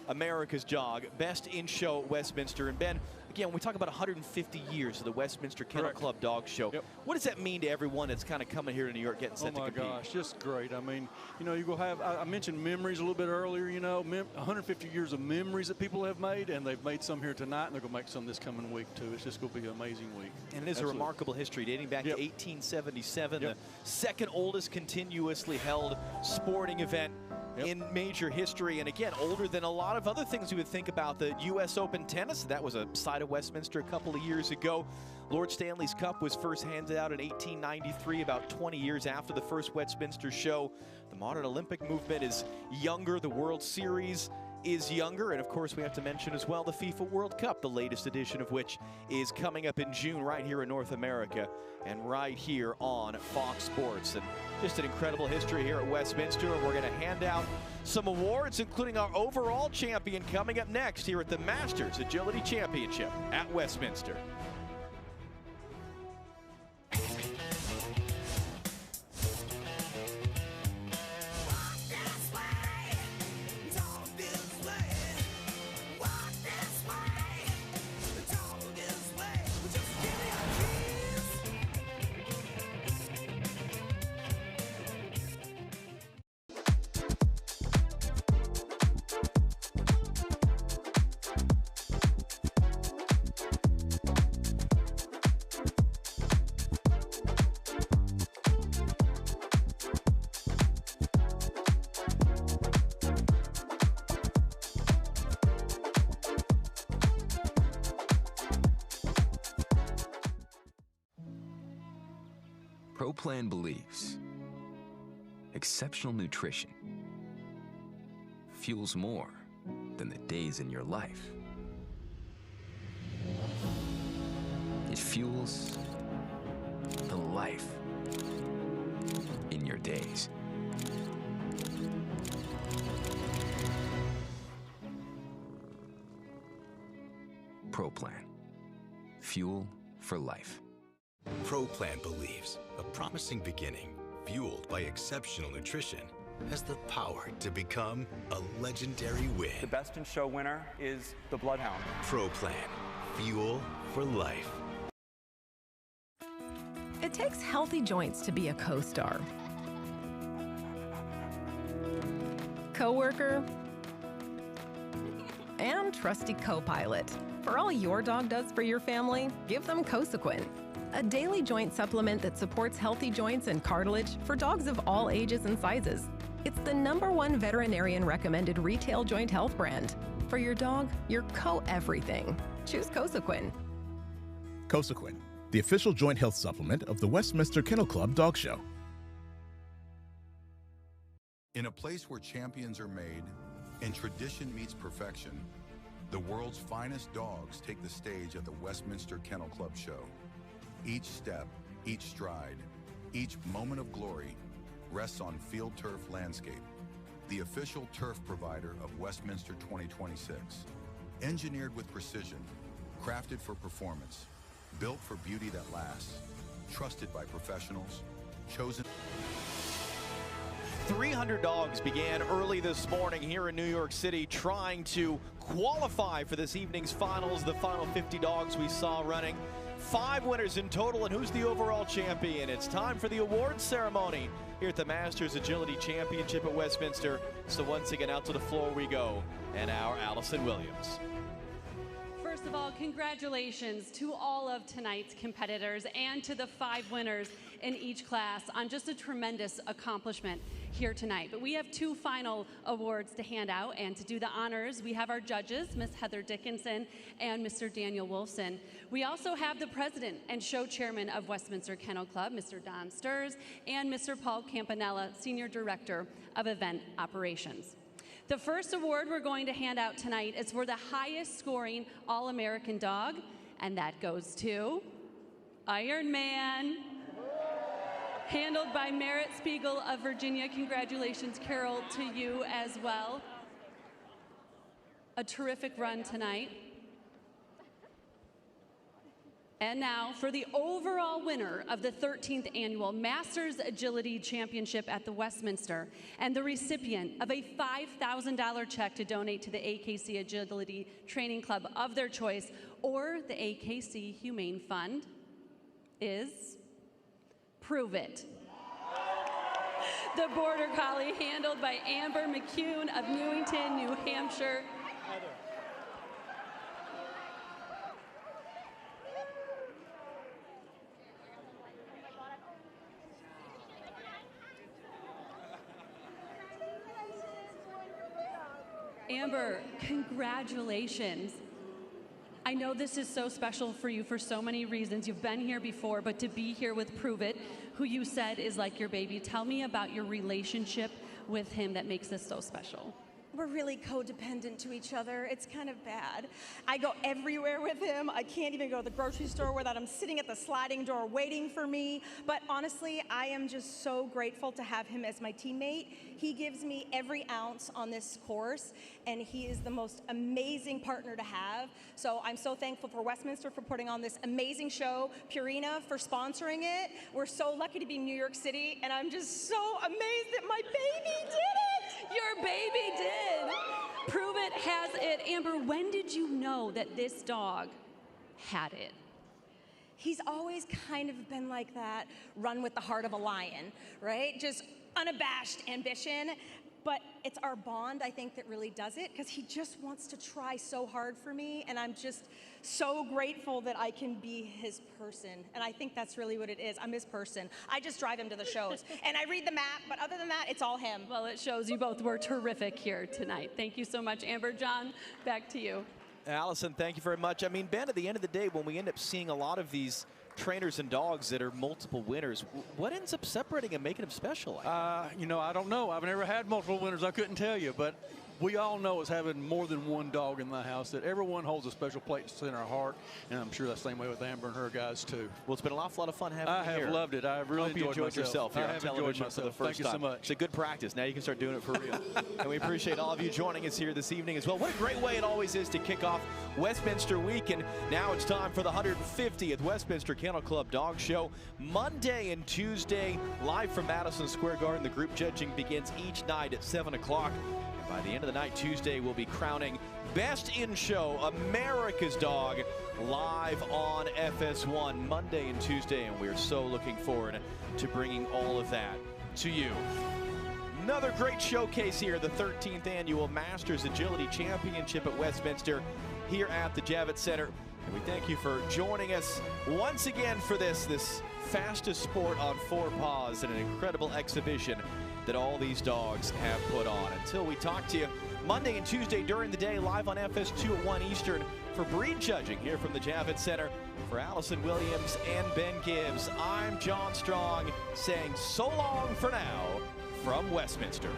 America's Dog, Best in Show Westminster. And Ben, again, when we talk about 150 years of the Westminster Kennel Club Dog Show, what does that mean to everyone that's kind of coming here to New York getting set to compete? Oh my gosh, just great. I mean, you know, you go have, I mentioned memories a little bit earlier, you know, 150 years of memories that people have made, and they've made some here tonight, and they're going to make some this coming week too. It's just going to be an amazing week. And it is a remarkable history dating back to 1877, the second oldest continuously held sporting event in major history, and again, older than a lot of other things you would think about. The U.S. Open tennis, that was a site of Westminster a couple of years ago. Lord Stanley's Cup was first handed out in 1893, about 20 years after the first Westminster show. The modern Olympic movement is younger. The World Series is younger, and of course we have to mention as well the FIFA World Cup, the latest edition of which is coming up in June right here in North America and right here on Fox Sports. And just an incredible history here at Westminster, and we're going to hand out some awards, including our overall champion, coming up next here at the Masters Agility Championship at Westminster. ProPlan believes exceptional nutrition fuels more than the days in your life. It fuels the life in your days. ProPlan. Fuel for life. ProPlan believes a promising beginning, fueled by exceptional nutrition, has the power to become a legendary win. The best in show winner is the Bloodhound. ProPlan. Fuel for life. It takes healthy joints to be a co-star. Coworker and trusty co-pilot. For all your dog does for your family, give them Cosequin, a daily joint supplement that supports healthy joints and cartilage for dogs of all ages and sizes. It's the #1 veterinarian recommended retail joint health brand. For your dog, your co-everything. Choose Cosequin. Cosequin, the official joint health supplement of the Westminster Kennel Club Dog Show. In a place where champions are made and tradition meets perfection, the world's finest dogs take the stage at the Westminster Kennel Club Show. Each step, each stride, each moment of glory rests on Field Turf Landscape, the official turf provider of Westminster 2026. Engineered with precision, crafted for performance, built for beauty that lasts, trusted by professionals, chosen. 300 dogs began early this morning here in New York City trying to qualify for this evening's finals. The final 50 dogs we saw running. 5 winners in total, and who's the overall champion? It's time for the awards ceremony here at the Masters Agility Championship at Westminster. So once again, out to the floor we go, and our Allison Williams. First of all, congratulations to all of tonight's competitors and to the 5 winners in each class on just a tremendous accomplishment here tonight. But we have 2 final awards to hand out, and to do the honors, we have our judges, Miss Heather Dickinson and Mr. Daniel Wolfson. We also have the president and show chairman of Westminster Kennel Club, Mr. Don Sturs, and Mr. Paul Campanella, senior director of event operations. The first award we're going to hand out tonight is for the highest scoring All-American dog, and that goes to Iron Man, handled by Merritt Spiegel of Virginia. Congratulations, Carol, to you as well. A terrific run tonight. And now for the overall winner of the 13th Annual Masters Agility Championship at the Westminster and the recipient of a $5,000 check to donate to the AKC Agility Training Club of their choice or the AKC Humane Fund is Prove It. The Border Collie, handled by Amber McCune of Newington, New Hampshire. Amber, congratulations. I know this is so special for you for so many reasons. You've been here before, but to be here with Prove It, who you said is like your baby, tell me about your relationship with him that makes this so special. We're really codependent to each other. It's kind of bad. I go everywhere with him. I can't even go to the grocery store without him sitting at the sliding door waiting for me. But honestly, I am just so grateful to have him as my teammate. He gives me every ounce on this course, and he is the most amazing partner to have. So I'm so thankful for Westminster for putting on this amazing show, Purina for sponsoring it. We're so lucky to be in New York City, and I'm just so amazed that my baby did it. Your baby did. Prove It has it. Amber, when did you know that this dog had it? He's always kind of been like that, run with the heart of a lion, right? Just unabashed ambition. But it's our bond, I think, that really does it, because he just wants to try so hard for me, and I'm just so grateful that I can be his person. And I think that's really what it is. I'm his person. I just drive him to the shows, and I read the map, but other than that, it's all him. Well, it shows you both were terrific here tonight. Thank you so much, Amber. John, back to you. Allison, thank you very much. I mean, Ben, at the end of the day, when we end up seeing a lot of these trainers and dogs that are multiple winners. What ends up separating and making them special? You know, I don't know. I've never had multiple winners. I couldn't tell you, but we all know as having more than one dog in the house that everyone holds a special place in our heart, and I'm sure that's the same way with Amber and her guys too. Well, it's been a lot of fun having you here. I have loved it. I have really enjoyed yourself here I on have television enjoyed myself. for the first Thank time. you so much. It's a good practice. Now you can start doing it for real. And we appreciate all of you joining us here this evening as well. What a great way it always is to kick off Westminster Week. And now it's time for the 150th Westminster Kennel Club Dog Show. Monday and Tuesday, live from Madison Square Garden. The group judging begins each night at 7 o'clock. By the end of the night, Tuesday, we'll be crowning Best in Show, America's Dog, live on FS1 Monday and Tuesday, and we're so looking forward to bringing all of that to you. Another great showcase here, the 13th Annual Masters Agility Championship at Westminster here at the Javits Center. And we thank you for joining us once again for this fastest sport on four paws and an incredible exhibition that all these dogs have put on. Until we talk to you Monday and Tuesday during the day, live on FS2 at 1 Eastern for breed judging here from the Javits Center. For Allison Williams and Ben Gibbs, I'm John Strong saying so long for now from Westminster.